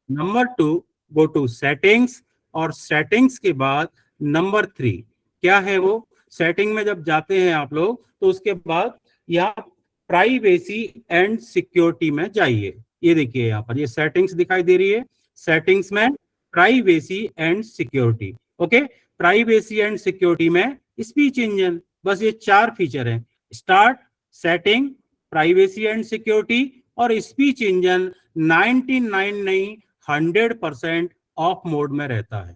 number 2 go to settings, और सेटिंग्स के बाद नंबर 3 क्या है वो, सेटिंग में जब जाते हैं आप लोग तो उसके बाद यहाँ प्राइवेसी एंड सिक्योरिटी में जाइए। ये देखिए यहाँ पर ये सेटिंग्स दिखाई दे रही है, सेटिंग्स में privacy and security. Okay, privacy and security में स्पीच इंजन, बस ये 4 फीचर हैं, start, setting, privacy and security और स्पीच इंजन 99 नहीं 100% ऑफ मोड में रहता है।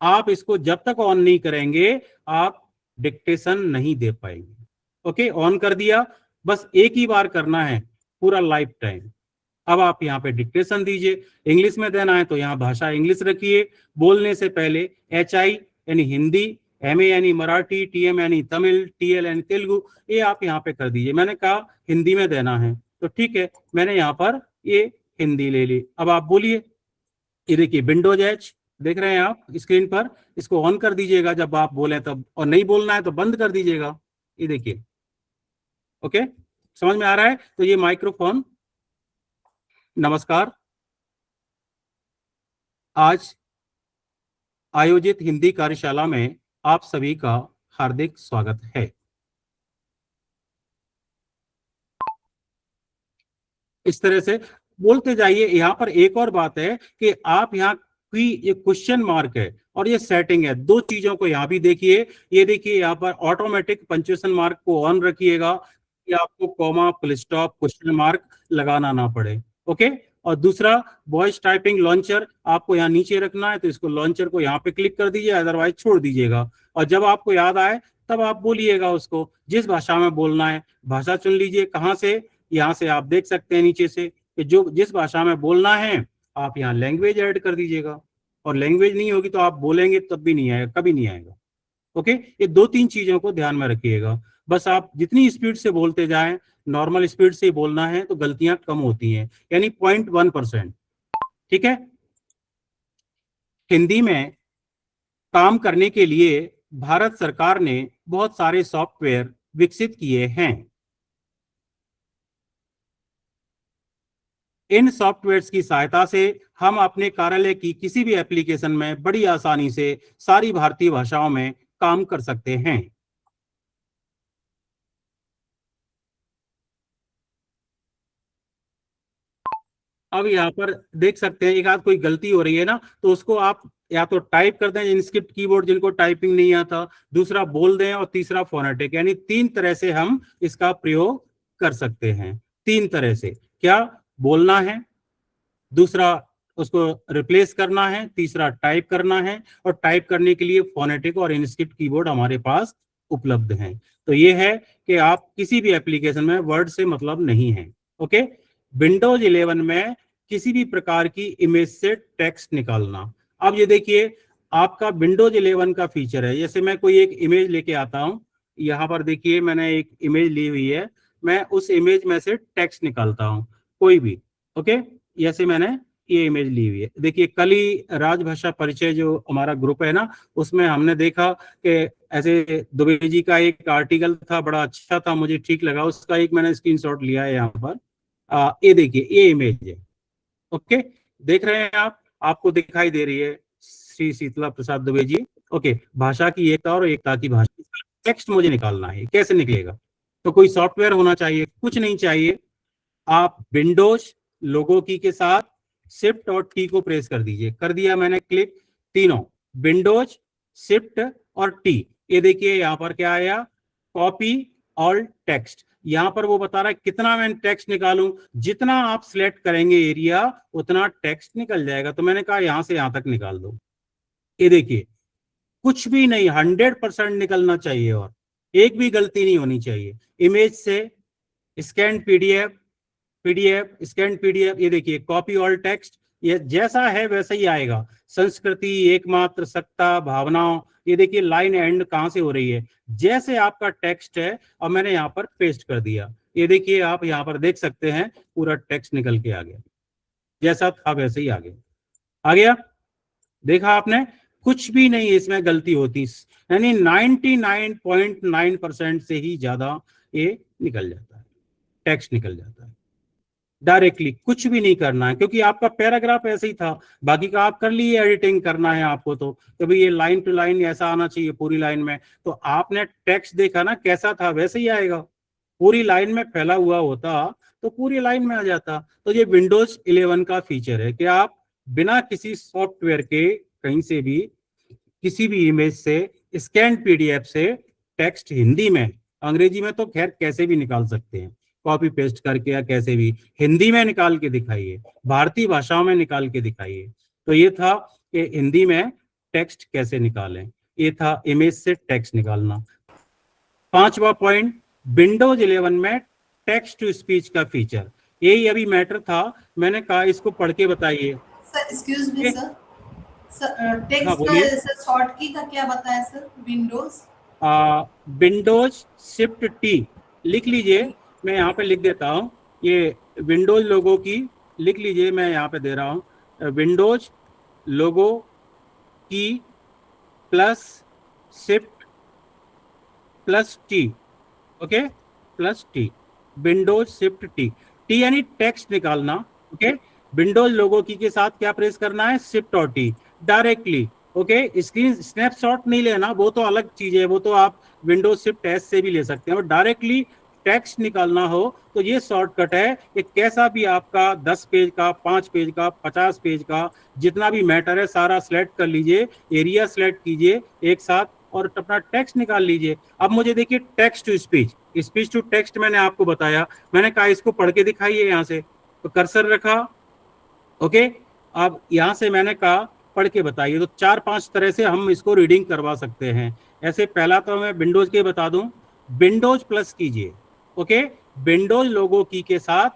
आप इसको जब तक ऑन नहीं करेंगे आप डिक्टेशन नहीं दे पाएंगे। ओके, ऑन कर दिया, बस एक ही बार करना है पूरा लाइफ टाइम। अब आप यहाँ पे डिक्टेशन दीजिए, इंग्लिश में देना है तो यहाँ भाषा इंग्लिश रखिए, बोलने से पहले HI यानी हिंदी, MA यानी मराठी, TM यानी तमिल, TL यानी तेलुगु, ये आप यहाँ पे कर दीजिए। मैंने कहा हिंदी में देना है तो ठीक है, मैंने यहाँ पर ये हिंदी ले ली। अब आप बोलिए, ये देखिए विंडोज एच देख रहे हैं आप स्क्रीन पर, इसको ऑन कर दीजिएगा जब आप बोले तब, और नहीं बोलना है तो बंद कर दीजिएगा। ये देखिए, ओके, समझ में आ रहा है? तो ये माइक्रोफोन। नमस्कार, आज आयोजित हिंदी कार्यशाला में आप सभी का हार्दिक स्वागत है। इस तरह से बोलते जाइए। यहाँ पर एक और बात है कि आप यहाँ की ये क्वेश्चन मार्क है और ये सेटिंग है, दो चीजों को यहाँ भी देखिए। ये देखिए यहाँ पर ऑटोमेटिक पंक्चुएशन मार्क को ऑन रखिएगा कि आपको comma, full stop, question mark लगाना ना पड़े। ओके, और दूसरा वॉइस टाइपिंग लॉन्चर आपको यहाँ नीचे रखना है तो इसको लॉन्चर को यहाँ पे क्लिक कर दीजिए, अदरवाइज छोड़ दीजिएगा। और जब आपको याद आए तब आप बोलिएगा उसको, जिस भाषा में बोलना है भाषा चुन लीजिए। कहाँ से? यहाँ से आप देख सकते हैं नीचे से कि जो जिस भाषा में बोलना है आप यहाँ लैंग्वेज ऐड कर दीजिएगा, और लैंग्वेज नहीं होगी तो आप बोलेंगे तब भी नहीं आएगा, कभी नहीं आएगा। ओके, ये दो तीन चीजों को ध्यान में रखिएगा। बस आप जितनी स्पीड से बोलते जाएं, नॉर्मल स्पीड से बोलना है तो गलतियां कम होती हैं, यानी 0.1%। ठीक है, हिंदी में काम करने के लिए भारत सरकार ने बहुत सारे सॉफ्टवेयर विकसित किए हैं। इन सॉफ्टवेयर्स की सहायता से हम अपने कार्यालय की किसी भी एप्लीकेशन में बड़ी आसानी से सारी भारतीय भाषाओं में काम कर सकते हैं। अब यहाँ पर देख सकते हैं एक आध कोई गलती हो रही है ना, तो उसको आप या तो टाइप कर दें इंस्क्रिप्ट कीबोर्ड जिनको टाइपिंग नहीं आता, दूसरा बोल दें, और तीसरा फोनेटिक, यानी तीन तरह से हम इसका प्रयोग कर सकते हैं। तीन तरह से, क्या बोलना है, दूसरा उसको रिप्लेस करना है, तीसरा टाइप करना है, और टाइप करने के लिए फोनेटिक और इंस्क्रिप्ट कीबोर्ड हमारे पास उपलब्ध हैं। तो ये है कि आप किसी भी एप्लीकेशन में वर्ड से मतलब नहीं है। ओके, विंडोज 11 में किसी भी प्रकार की इमेज से टेक्स्ट निकालना। अब ये देखिए आपका विंडोज 11 का फीचर है, जैसे मैं कोई एक इमेज लेके आता हूं, यहाँ पर देखिए मैंने एक इमेज ली हुई है, मैं उस इमेज में से टेक्स्ट निकालता हूं कोई भी। ओके, जैसे मैंने ये इमेज ली हुई है, देखिए कल ही राजभाषा परिचय जो हमारा ग्रुप है ना, उसमें हमने देखा कि ऐसे दुबे जी का एक आर्टिकल था, बड़ा अच्छा था, मुझे ठीक लगा, उसका एक मैंने स्क्रीनशॉट लिया है यहाँ पर। ये देखिए ये इमेज है। ओके, देख रहे हैं आप, आपको दिखाई दे रही है श्री शीतला प्रसाद दुबे जी। ओके, भाषा की एकता और एकता की भाषा, टेक्स्ट मुझे निकालना है, कैसे निकलेगा? तो कोई सॉफ्टवेयर होना चाहिए, कुछ नहीं चाहिए, आप विंडोज लोगो की के साथ शिफ्ट और टी को प्रेस कर दीजिए। कर दिया मैंने क्लिक, तीनों विंडोज, शिफ्ट और टी, ये देखिए यहाँ पर क्या आया, कॉपी ऑल टेक्स्ट। यहाँ पर वो बता रहा है कितना मैं टेक्स्ट निकालूं, जितना आप सिलेक्ट करेंगे एरिया उतना टेक्स्ट निकल जाएगा। तो मैंने कहा यहां से यहां तक निकाल दो। ये देखिए कुछ भी नहीं, 100% निकलना चाहिए और एक भी गलती नहीं होनी चाहिए। इमेज से scan PDF, PDF scan PDF, ये देखिए कॉपी ऑल टेक्स्ट, ये जैसा है वैसा ही आएगा। संस्कृति, एकमात्र सत्ता, भावनाओं, ये देखिए लाइन एंड कहां से हो रही है, जैसे आपका टेक्स्ट है, और मैंने यहाँ पर पेस्ट कर दिया। ये देखिए आप यहाँ पर देख सकते हैं पूरा टेक्स्ट निकल के आ गया, जैसा था वैसे ही आ गया। देखा आपने, कुछ भी नहीं इसमें गलती होती, यानी 99.9% से ही ज्यादा ये निकल जाता है, टेक्स्ट निकल जाता है डायरेक्टली, कुछ भी नहीं करना है, क्योंकि आपका पैराग्राफ ऐसे ही था, बाकी का आप कर लिए, एडिटिंग करना है आपको तो भाई ये लाइन टू लाइन ऐसा आना चाहिए पूरी लाइन में। तो आपने टेक्स्ट देखा ना कैसा था वैसे ही आएगा, पूरी लाइन में फैला हुआ होता तो पूरी लाइन में आ जाता। तो ये विंडोज 11 का फीचर है कि आप बिना किसी सॉफ्टवेयर के कहीं से भी किसी भी इमेज से स्कैन पीडीएफ से टेक्स्ट हिंदी में अंग्रेजी में तो खैर कैसे भी निकाल सकते हैं, कॉपी पेस्ट करके या कैसे भी। हिंदी में निकाल के दिखाइए, भारतीय भाषाओं में निकाल के दिखाइए। तो ये था कि हिंदी में टेक्स्ट कैसे निकालें, ये था इमेज से टेक्स्ट निकालना। पांचवा पॉइंट, विंडोज 11 में टेक्स्ट टू स्पीच का फीचर, यही अभी मैटर था, मैंने कहा इसको पढ़ के बताइए। सर एक्सक्यूज मी सर, हाँ टेक्स्ट बोलिए। का शॉर्ट की का क्या बताया sir? Windows Windows shift T लिख लीजिए, मैं यहाँ पे लिख देता हूँ, ये विंडोज लोगो की लिख लीजिए, मैं यहाँ पे दे रहा हूँ, विंडोज लोगो की plus shift plus T, okay, plus T, Windows shift T, T यानी टेक्स्ट निकालना, ओके। विंडोज लोगो की के साथ क्या प्रेस करना है, शिफ्ट और T directly, okay. Screen snapshot नहीं लेना, वो तो अलग चीज है, वो तो आप विंडोज शिफ्ट एस से भी ले सकते हैं, और डायरेक्टली टेक्स्ट निकालना हो तो ये शॉर्टकट है कि कैसा भी आपका 10 पेज का, 5 पेज का, 50 पेज का जितना भी मैटर है सारा सिलेक्ट कर लीजिए, एरिया सिलेक्ट कीजिए एक साथ और अपना टेक्स्ट निकाल लीजिए। अब मुझे देखिए text to speech, speech to text मैंने आपको बताया, मैंने कहा इसको पढ़ के दिखाइए, यहाँ से तो कर्सर रखा, ओके। अब यहाँ से मैंने कहा पढ़ के बताइए, तो 4-5 तरह से हम इसको रीडिंग करवा सकते हैं। ऐसे पहला तो मैं विंडोज के बता दूं, विंडोज प्लस कीजिए, ओके, विंडोज लोगो की के साथ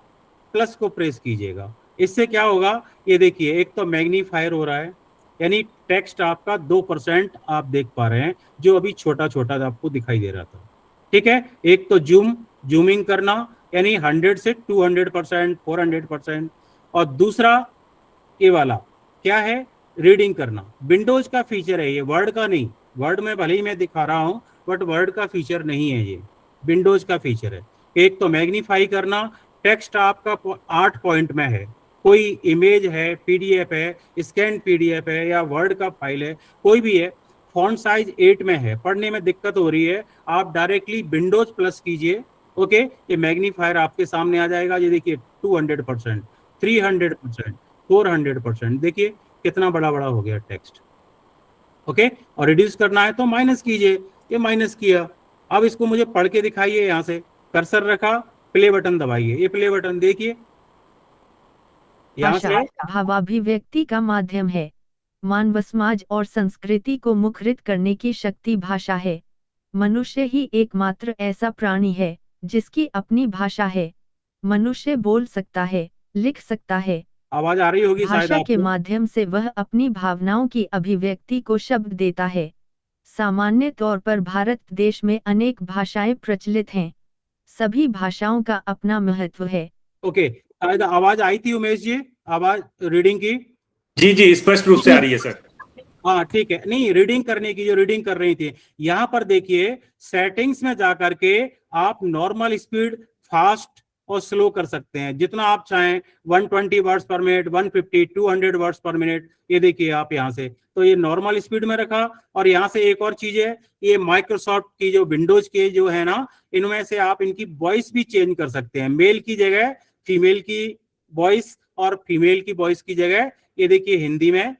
प्लस को प्रेस कीजिएगा, इससे क्या होगा, ये देखिए एक तो मैग्नीफायर हो रहा है, यानी टेक्स्ट आपका 2% आप देख पा रहे हैं, जो अभी छोटा छोटा आपको दिखाई दे रहा था, ठीक है। एक तो जूमिंग करना, यानी 100 से 200%, 400%, और दूसरा ये वाला क्या है, रीडिंग करना। विंडोज का फीचर है ये, वर्ड का नहीं, वर्ड में भले ही मैं दिखा रहा हूं बट वर्ड का फीचर नहीं है ये, विंडोज का फीचर है। एक तो मैग्नीफाई करना, टेक्स्ट आपका 8 पॉइंट में है, कोई इमेज है, पीडीएफ है, स्कैन पीडीएफ है या वर्ड का फाइल है, कोई भी है, फॉन्ट साइज 8 में है, पढ़ने में दिक्कत हो रही है, आप डायरेक्टली विंडोज प्लस कीजिए, ओके। ये मैग्नीफायर आपके सामने आ जाएगा, ये देखिए 200%, 300%, 400%, देखिए कितना बड़ा बड़ा हो गया टेक्स्ट, ओके। और रिड्यूस करना है तो माइनस कीजिए, ये माइनस किया। अब इसको मुझे पढ़ के दिखाइए, यहाँ से कर्सर रखा, प्ले बटन दबाइए, ये प्ले बटन देखिए, यहाँ से भावाभिव्यक्ति का माध्यम है, मानव समाज और संस्कृति को मुखरित करने की शक्ति भाषा है। मनुष्य ही एकमात्र ऐसा प्राणी है जिसकी अपनी भाषा है। मनुष्य बोल सकता है, लिख सकता है, आवाज आ रही होगी शायद भाषा के आपको, माध्यम से वह अपनी भावनाओं की अभिव्यक्ति को शब्द देता है। सामान्य तौर पर भारत देश में अनेक भाषाएं प्रचलित हैं। सभी भाषाओं का अपना महत्व है। ओके। शायद आवाज आई थी उमेश जी, आवाज रीडिंग की? जी जी, स्पष्ट रूप से आ रही है सर। हाँ ठीक है, नहीं रीडिंग करने की, जो रीडिंग कर रही थी, यहाँ पर देखिए सेटिंग्स में जाकर के आप नॉर्मल स्पीड, फास्ट और स्लो कर सकते हैं, जितना आप चाहें, 120 वर्ड्स पर मिनट, 150, 200 वर्ड्स पर मिनट, ये देखिए आप यहाँ से, तो ये नॉर्मल स्पीड में रखा। और यहाँ से एक और चीज है, ये माइक्रोसॉफ्ट की जो विंडोज के जो है ना, इनमें से आप इनकी वॉइस भी चेंज कर सकते हैं, मेल की जगह फीमेल की वॉइस और फीमेल की वॉइस की जगह, ये देखिए हिंदी में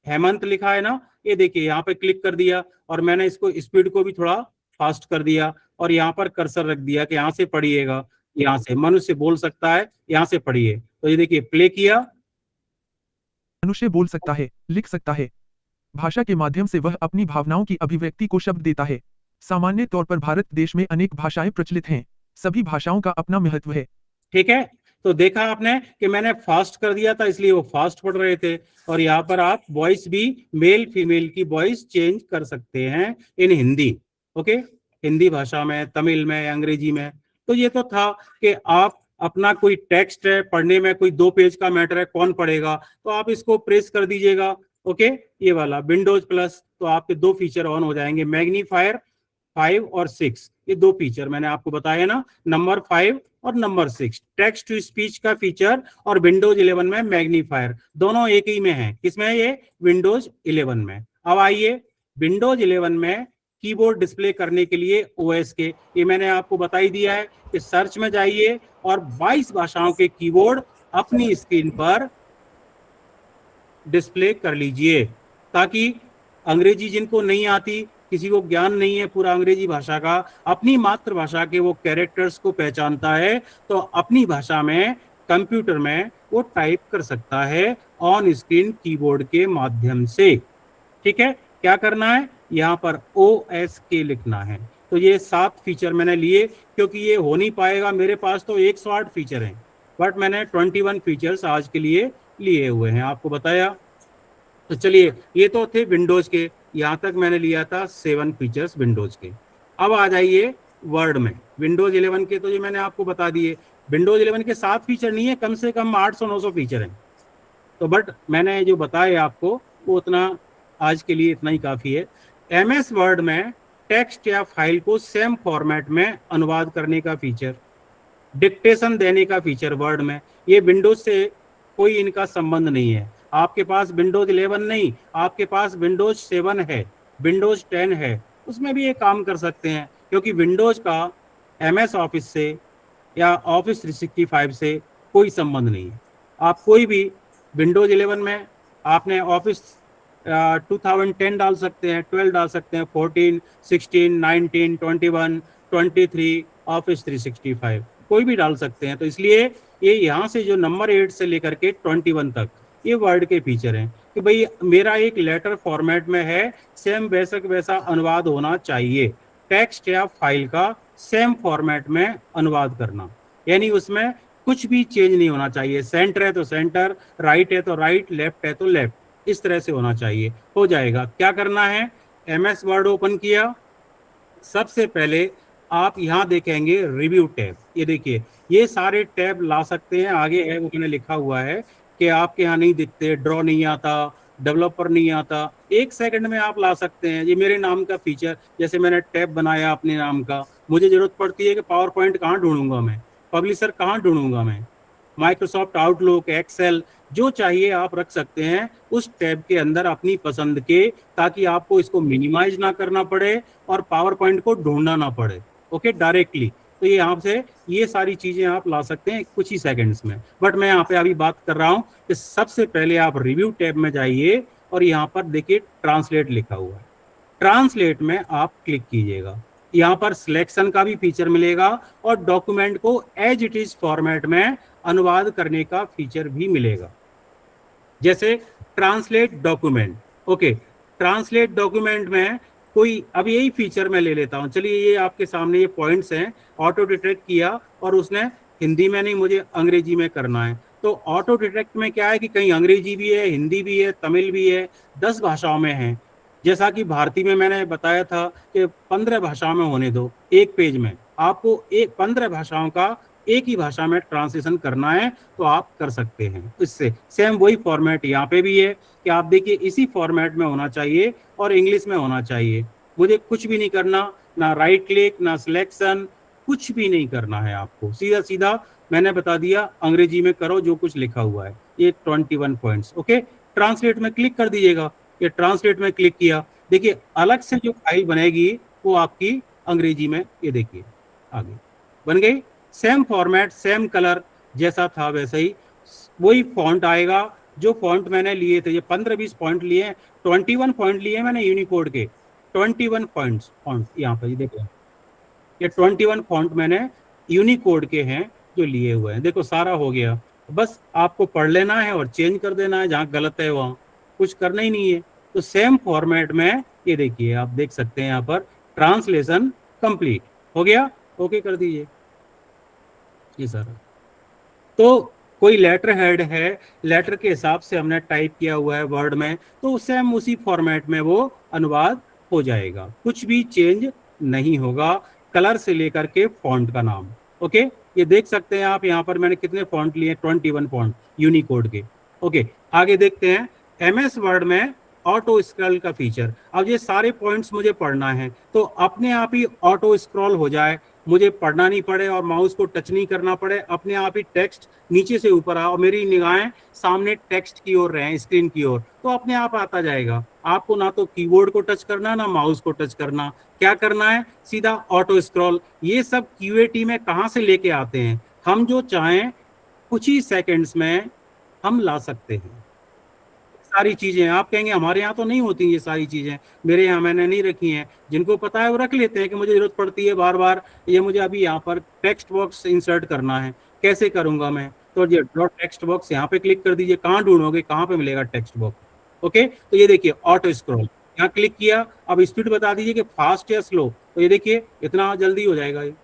हेमंत लिखा है ना, ये देखिए यहाँ पे क्लिक कर दिया और मैंने इसको स्पीड को भी थोड़ा फास्ट कर दिया और यहाँ पर कर्सर रख दिया कि यहाँ से पढ़िएगा, यहाँ से मनुष्य बोल सकता है, यहाँ से पढ़िए, तो ये देखिए प्ले किया। मनुष्य बोल सकता है, लिख सकता है, भाषा के माध्यम से वह अपनी भावनाओं की अभिव्यक्ति को शब्द देता है। सामान्य तौर पर भारत देश में अनेक भाषाएं प्रचलित हैं, सभी भाषाओं का अपना महत्व है। ठीक है, तो देखा आपने कि मैंने फास्ट कर दिया था इसलिए वो फास्ट पढ़ रहे थे, और यहाँ पर आप वॉइस भी मेल फीमेल की वॉइस चेंज कर सकते हैं इन हिंदी, ओके, हिंदी भाषा में, तमिल में, अंग्रेजी में। तो ये तो था कि आप अपना कोई टेक्स्ट है पढ़ने में, कोई 2 पेज का मैटर है, कौन पढ़ेगा, तो आप इसको प्रेस कर दीजिएगा, ओके, ये वाला विंडोज प्लस, तो आपके 2 फीचर ऑन हो जाएंगे, मैग्नीफायर 5 और 6, ये 2 फीचर मैंने आपको बताया ना, नंबर 5 और नंबर 6, टेक्स्ट टू स्पीच का फीचर और विंडोज 11 में मैग्नीफायर, दोनों एक ही में है। किसमें? ये विंडोज 11 में। अब आइए विंडोज 11 में कीबोर्ड डिस्प्ले करने के लिए ओएस के, ये मैंने आपको बता ही दिया है कि सर्च में जाइए और 22 भाषाओं के कीबोर्ड अपनी स्क्रीन पर डिस्प्ले कर लीजिए, ताकि अंग्रेजी जिनको नहीं आती किसी को ज्ञान नहीं है पूरा अंग्रेजी भाषा का, अपनी मातृभाषा के वो कैरेक्टर्स को पहचानता है, तो अपनी भाषा में कंप्यूटर में वो टाइप कर सकता है ऑन स्क्रीन कीबोर्ड के माध्यम से। ठीक है, क्या करना है, यहाँ पर OSK लिखना है। तो ये 7 फीचर मैंने लिए, क्योंकि ये हो नहीं पाएगा, मेरे पास तो 108 फीचर हैं, बट मैंने 21 फीचर्स आज के लिए लिए हुए हैं, आपको बताया। तो चलिए, ये तो थे विंडोज के, यहाँ तक मैंने लिया था 7 फीचर्स विंडोज के। अब आ जाइए वर्ड में। विंडोज 11 के तो ये मैंने आपको बता दिए, विंडोज 11 के 7 फीचर नहीं है, कम से कम 800-900 फीचर हैं। तो बट मैंने जो बताया आपको वो उतना आज के लिए इतना ही काफ़ी है। MS वर्ड में टेक्स्ट या फाइल को सेम फॉर्मेट में अनुवाद करने का फीचर, डिक्टेशन देने का फीचर वर्ड में, ये विंडोज से कोई इनका संबंध नहीं है। आपके पास विंडोज 11 नहीं, आपके पास विंडोज 7 है, विंडोज 10 है, उसमें भी ये काम कर सकते हैं, क्योंकि विंडोज का MS ऑफिस से या ऑफिस 365 से कोई संबंध नहीं है। आप कोई भी विंडोज 11 में आपने ऑफिस 2010 डाल सकते हैं, 12 डाल सकते हैं, 14, 16, 19, 21, 23, ऑफिस 365 कोई भी डाल सकते हैं। तो इसलिए ये यहाँ से जो नंबर 8 से लेकर के 21 तक ये वर्ड के फीचर हैं कि भाई मेरा एक लेटर फॉर्मेट में है, सेम वैसा अनुवाद होना चाहिए, टेक्स्ट या फाइल का सेम फॉर्मेट में अनुवाद करना, यानी उसमें कुछ भी चेंज नहीं होना चाहिए, सेंटर है तो सेंटर, राइट है तो राइट, लेफ्ट है तो लेफ्ट, इस तरह से होना चाहिए। हो जाएगा। क्या करना है, MS वर्ड ओपन किया, सबसे पहले आप यहाँ देखेंगे रिव्यू टैब। ये देखिए, ये सारे टैब ला सकते हैं, आगे है वो मैंने लिखा हुआ है कि आपके यहाँ नहीं दिखते, ड्रॉ नहीं आता, डेवलपर नहीं आता, 1 सेकंड में आप ला सकते हैं। ये मेरे नाम का फीचर, जैसे मैंने टैब बनाया अपने नाम का, मुझे जरूरत पड़ती है कि पावर पॉइंट कहाँ ढूंढूंगा मैं, पब्लिशर कहाँ ढूंढूंगा मैं, माइक्रोसॉफ्ट आउटलुक, एक्सेल, जो चाहिए आप रख सकते हैं उस टैब के अंदर अपनी पसंद के, ताकि आपको इसको मिनिमाइज ना करना पड़े और पावर पॉइंट को ढूंढना ना पड़े। Okay, directly. तो ये यहाँ से ये सारी चीजें आप ला सकते हैं कुछ ही सेकंड्स में। बट मैं यहाँ पे अभी बात कर रहा हूँ कि सबसे पहले आप रिव्यू टैब में जाइए और यहाँ पर देखिए ट्रांसलेट लिखा हुआ है, ट्रांसलेट में आप क्लिक कीजिएगा। यहाँ पर सिलेक्शन का भी फीचर मिलेगा और डॉक्यूमेंट को एज इट इज फॉर्मेट में अनुवाद करने का फीचर भी मिलेगा, जैसे translate document. Okay, translate document में कोई, अब यही फीचर मैं ले लेता हूं। चलिए, ये आपके सामने ये पॉइंट्स हैं, ऑटो डिटेक्ट किया और उसने हिंदी में नहीं, मुझे अंग्रेजी में करना है। तो ऑटो डिटेक्ट में क्या है कि कहीं अंग्रेजी भी है, हिंदी भी है, तमिल भी है, 10 भाषाओं में है। जैसा कि भारती में मैंने बताया था कि 15 भाषाओं में होने दो, एक पेज में आपको 15 भाषाओं का एक ही भाषा में ट्रांसलेशन करना है तो आप कर सकते हैं। इससे सेम वही फॉर्मेट यहाँ पे भी है कि आप देखिए इसी फॉर्मेट में होना चाहिए और इंग्लिश में होना चाहिए। मुझे कुछ भी नहीं करना, ना राइट क्लिक, ना सिलेक्शन, कुछ भी नहीं करना है आपको, सीधा सीधा मैंने बता दिया अंग्रेजी में करो जो कुछ लिखा हुआ है। ये 21 पॉइंट्स। ओके, ट्रांसलेट में क्लिक कर दीजिएगा। ये ट्रांसलेट में क्लिक किया, देखिए अलग से जो फाइल बनेगी वो आपकी अंग्रेजी में, ये देखिए आगे बन गई, सेम फॉर्मेट, सेम कलर, जैसा था वैसे ही वही फॉन्ट आएगा जो फॉन्ट मैंने लिए थे। ये 15-20 पॉइंट लिए, 21 पॉइंट लिए मैंने यूनिकोड के, 21 पॉइंट्स फॉन्ट यहाँ पर देखो, ये 21 फॉन्ट मैंने यूनिकोड के हैं जो लिए हुए हैं। देखो सारा हो गया, बस आपको पढ़ लेना है और चेंज कर देना है जहाँ गलत है वहाँ, कुछ करना ही नहीं है। तो सेम फॉर्मेट में ये देखिए आप देख सकते हैं यहाँ पर ट्रांसलेशन कंप्लीट हो गया। ओके कर दीजिए ये सर। तो कोई लेटर हेड है, लेटर के हिसाब से हमने टाइप किया हुआ है वर्ड में, तो सेम उसी फॉर्मेट में वो अनुवाद हो जाएगा, कुछ भी चेंज नहीं होगा, कलर से लेकर के फॉन्ट का नाम। ओके, ये देख सकते हैं आप यहाँ पर मैंने कितने फॉन्ट लिए, 21 फॉन्ट यूनिकोड के। ओके, आगे देखते हैं MS वर्ड में ऑटो स्क्रॉल का फीचर। अब ये सारे पॉइंट्स मुझे पढ़ना है तो अपने आप ही ऑटो स्क्रॉल हो जाए, मुझे पढ़ना नहीं पड़े और माउस को टच नहीं करना पड़े, अपने आप ही टेक्स्ट नीचे से ऊपर आओ, मेरी निगाहें सामने टेक्स्ट की ओर रहें, स्क्रीन की ओर, तो अपने आप आता जाएगा। आपको ना तो कीबोर्ड को टच करना, ना माउस को टच करना, क्या करना है सीधा ऑटो स्क्रॉल। ये सब QAT में कहाँ से लेके आते हैं, हम जो चाहें कुछ ही सेकंड्स में हम ला सकते हैं। सारी चीजें, आप कहेंगे हमारे यहाँ तो नहीं होती ये सारी चीजें, मेरे यहाँ मैंने नहीं रखी हैं। जिनको पता है वो रख लेते हैं कि मुझे जरूरत पड़ती है बार बार, ये मुझे अभी यहाँ पर टेक्स्ट बॉक्स इंसर्ट करना है, कैसे करूंगा मैं? तो ये डॉट टेक्स्ट बॉक्स यहाँ पे क्लिक कर दीजिए। कहाँ ढूंढोगे, कहाँ पे मिलेगा टेक्स्ट बॉक्स? ओके, तो ये देखिए ऑटो स्क्रॉल, यहाँ क्लिक किया। अब स्पीड बता दीजिए कि फास्ट या स्लो, तो ये देखिए इतना जल्दी हो जाएगा, ये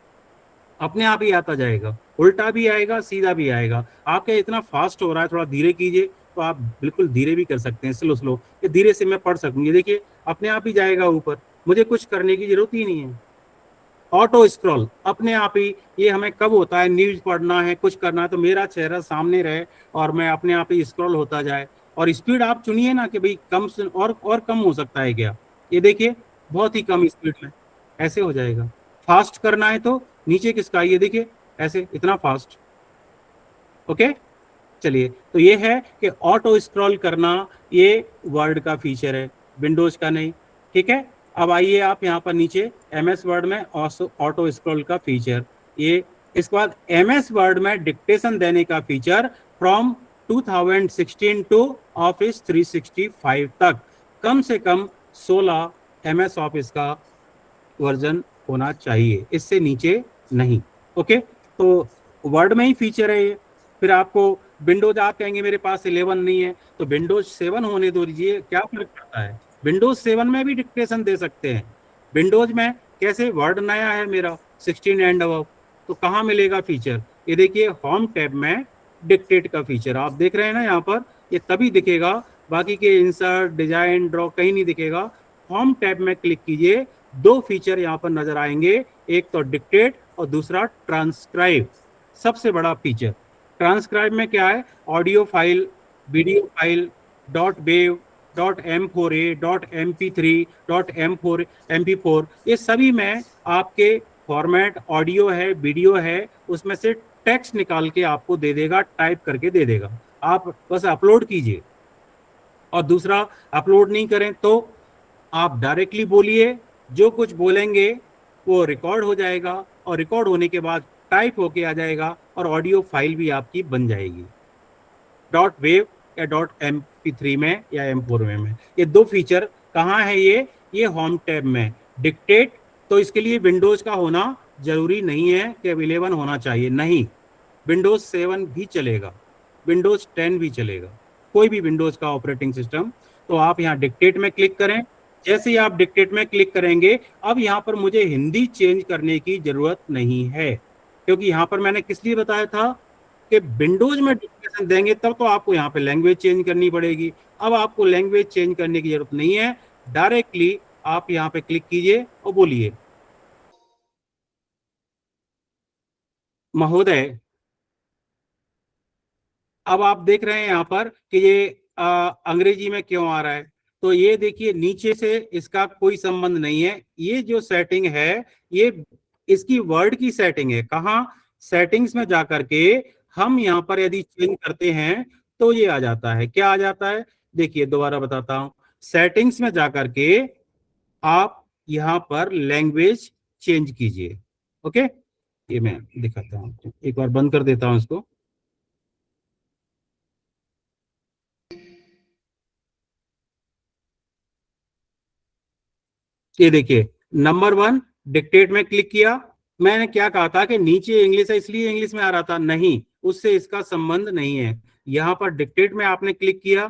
अपने आप ही आता जाएगा, उल्टा भी आएगा सीधा भी आएगा। आपका इतना फास्ट हो रहा है, थोड़ा धीरे कीजिए, तो आप बिल्कुल धीरे भी कर सकते हैं, स्लो स्लो, ये धीरे से मैं पढ़ सकूंगी। देखिए अपने आप ही जाएगा ऊपर, मुझे कुछ करने की जरूरत ही नहीं है। ऑटो स्क्रॉल अपने आप ही, ये हमें कब होता है, न्यूज पढ़ना है, कुछ करना है, तो मेरा चेहरा सामने रहे और मैं अपने आप ही स्क्रॉल होता जाए। और स्पीड आप चुनिए ना कि भाई कम से और कम हो सकता है क्या? ये देखिए बहुत ही कम स्पीड में ऐसे हो जाएगा। फास्ट करना है तो नीचे किसका, ये देखिए ऐसे इतना फास्ट। ओके, चलिए, तो ये है कि ऑटो स्क्रॉल करना ये वर्ड का फीचर है, विंडोज का नहीं। ठीक है, अब आइए आप यहाँ पर नीचे एमएस वर्ड में ऑटो स्क्रॉल का फीचर, ये इसके बाद एमएस वर्ड में डिक्टेशन देने का फीचर फ्रॉम 2016 टू ऑफिस 365 तक कम से कम 16 एमएस ऑफिस का वर्जन होना चाहिए, इससे नीचे नहीं। ओके, तो वर्ड में ही फीचर है ये। फिर आपको विंडोज, आप कहेंगे मेरे पास 11 नहीं है, तो विंडोज 7 होने दो दीजिए, क्या फर्क पड़ता है? विंडोज 7 में भी डिक्टेशन दे सकते हैं। विंडोज में कैसे, वर्ड नया है मेरा 16 एंड अबव, तो कहाँ मिलेगा फीचर? ये देखिए होम टैब में डिक्टेट का फीचर आप देख रहे हैं ना यहाँ पर, ये तभी दिखेगा, बाकी के इंसर्ट डिजाइन ड्रॉ कहीं नहीं दिखेगा। होम टैब में क्लिक कीजिए, दो फीचर यहाँ पर नजर आएंगे, एक तो डिक्टेट और दूसरा ट्रांसक्राइब। सबसे बड़ा फीचर ट्रांसक्राइब में क्या है, audio file, video file, dot wave, dot M4A, dot MP3, dot MP4, ये सभी में आपके फॉर्मेट ऑडियो है, वीडियो है, उसमें से टेक्स्ट निकाल के आपको दे देगा, टाइप करके दे देगा, आप बस अपलोड कीजिए। और दूसरा, अपलोड नहीं करें तो आप डायरेक्टली बोलिए, जो कुछ बोलेंगे वो रिकॉर्ड हो जाएगा, और रिकॉर्ड होने के बाद टाइप होके आ जाएगा और ऑडियो फाइल भी आपकी बन जाएगी, डॉट वेव या डॉट MP3 में या M4 में। ये दो फीचर कहाँ है? ये होम टैब में। डिक्टेट तो इसके लिए विंडोज का होना जरूरी नहीं है कि 11 होना चाहिए, नहीं, विंडोज 7 भी चलेगा, विंडोज 10 भी चलेगा, कोई भी विंडोज का ऑपरेटिंग सिस्टम। तो आप यहाँ डिक्टेट में क्लिक करें, जैसे ही आप डिक्टेट में क्लिक करेंगे, अब यहाँ पर मुझे हिंदी चेंज करने की जरूरत नहीं है, क्योंकि यहाँ पर मैंने किस लिए बताया था कि विंडोज में डिक्टेशन देंगे तब तो आपको यहाँ पे लैंग्वेज चेंज करनी पड़ेगी। अब आपको लैंग्वेज चेंज करने की जरूरत नहीं है, डायरेक्टली आप यहाँ पे क्लिक कीजिए और बोलिए, महोदय। अब आप देख रहे हैं यहाँ पर कि ये अंग्रेजी में क्यों आ रहा है, तो ये देखिए नीचे से इसका कोई संबंध नहीं है, ये जो सेटिंग है ये इसकी वर्ड की सेटिंग है। कहाँ? सेटिंग्स में जाकर के हम यहाँ पर यदि चेंज करते हैं तो ये आ जाता है, क्या आ जाता है? देखिए दोबारा बताता हूं, सेटिंग्स में जाकर के आप यहाँ पर लैंग्वेज चेंज कीजिए। ओके, ये मैं दिखाता हूँ, एक बार बंद कर देता हूं इसको। ये देखिए नंबर 1 डिक्टेट में क्लिक किया, मैंने क्या कहा था कि नीचे इंग्लिश है इसलिए इंग्लिश में आ रहा था, नहीं, उससे इसका संबंध नहीं है। यहाँ पर डिक्टेट में आपने क्लिक किया,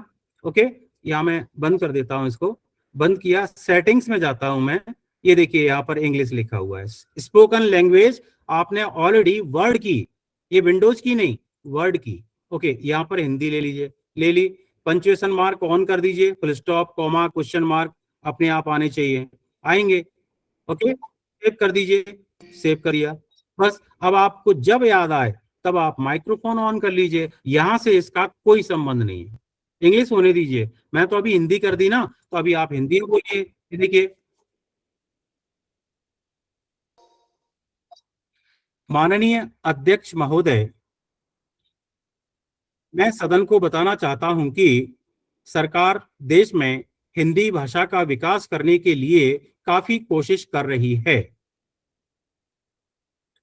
ओके, यहाँ मैं बंद कर देता हूं इसको, बंद किया, सेटिंग्स में जाता हूं मैं, ये देखिए यहाँ पर इंग्लिश लिखा हुआ है, स्पोकन लैंग्वेज आपने ऑलरेडी वर्ड की, ये विंडोज की नहीं, वर्ड की। ओके, यहाँ पर हिंदी ले लीजिए, ले ली, पंक्चुएशन मार्क ऑन कर दीजिए, full stop, comma, question mark अपने आप आने चाहिए, आएंगे। ओके, सेव कर दीजिए, सेव कर दिया, बस। अब आपको जब याद आए तब आप माइक्रोफोन ऑन कर लीजिए, यहां से इसका कोई संबंध नहीं है, इंग्लिश होने दीजिए, मैं तो अभी हिंदी कर दी ना, तो अभी आप हिंदी में बोलिए। देखिए, माननीय अध्यक्ष महोदय, मैं सदन को बताना चाहता हूं कि सरकार देश में हिंदी भाषा का विकास करने के लिए काफी कोशिश कर रही है।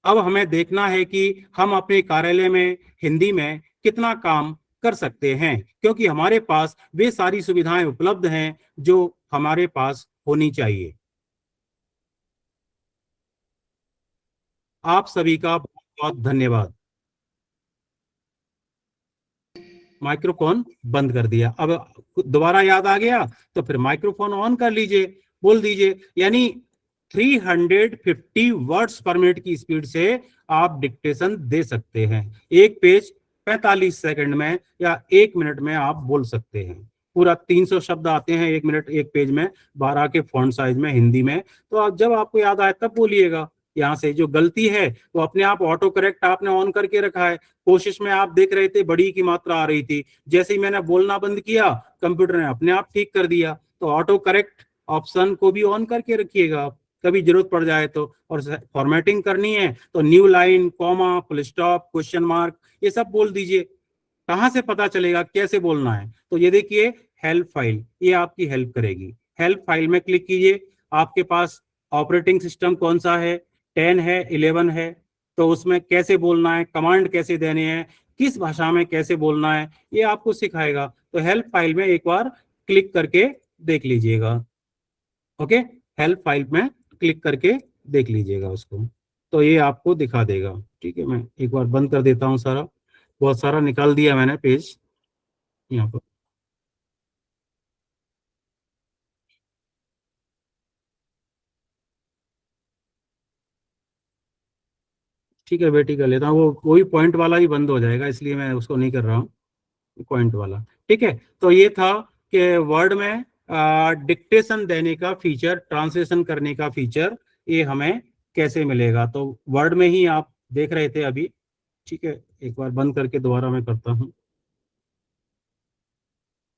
अब हमें देखना है कि हम अपने कार्यालय में हिंदी में कितना काम कर सकते हैं, क्योंकि हमारे पास वे सारी सुविधाएं उपलब्ध हैं जो हमारे पास होनी चाहिए। आप सभी का बहुत बहुत धन्यवाद। माइक्रोफोन बंद कर दिया। अब दोबारा याद आ गया तो फिर माइक्रोफोन ऑन कर लीजिए, बोल दीजिए। यानी 350 वर्ड्स पर मिनट की स्पीड से आप डिक्टेशन दे सकते हैं। एक पेज 45 सेकंड में या 1 मिनट में आप बोल सकते हैं। पूरा 300 शब्द आते हैं 1 मिनट एक पेज में, 12 के फॉन्ट साइज में हिंदी में। तो आप जब आपको याद आए तब बोलिएगा। यहाँ से जो गलती है वो अपने आप ऑटो करेक्ट आपने ऑन करके रखा है। कोशिश में आप देख रहे थे बड़ी की मात्रा आ रही थी, जैसे ही मैंने बोलना बंद किया कंप्यूटर ने अपने आप ठीक कर दिया। तो ऑटो करेक्ट ऑप्शन को भी ऑन करके रखिएगा आप, कभी जरूरत पड़ जाए तो। और फॉर्मेटिंग करनी है तो new line, comma, full stop, question mark, ये सब बोल दीजिए। कहाँ से पता चलेगा कैसे बोलना है? तो ये देखिए हेल्प फाइल, ये आपकी हेल्प करेगी। हेल्प फाइल में क्लिक कीजिए। आपके पास ऑपरेटिंग सिस्टम कौन सा है? 10 है, 11 है। तो उसमें कैसे बोलना है, कमांड कैसे देने हैं, किस भाषा में कैसे बोलना है, ये आपको सिखाएगा। तो हेल्प फाइल में एक बार क्लिक करके देख लीजिएगा। ओके, हेल्प फाइल में क्लिक करके देख लीजिएगा उसको, तो ये आपको दिखा देगा। ठीक है, मैं एक बार बंद कर देता हूँ सारा, बहुत सारा निकाल दिया मैंने पेज यहाँ पर। ठीक है बेटी, कर लेता हूँ। वो वही पॉइंट वाला ही बंद हो जाएगा, इसलिए मैं उसको नहीं कर रहा हूँ, पॉइंट वाला। ठीक है, तो ये था कि वर्ड में डिक्टेशन देने का फीचर, ट्रांसलेशन करने का फीचर, ये हमें कैसे मिलेगा। तो वर्ड में ही आप देख रहे थे अभी। ठीक है, एक बार बंद करके दोबारा मैं करता हूँ।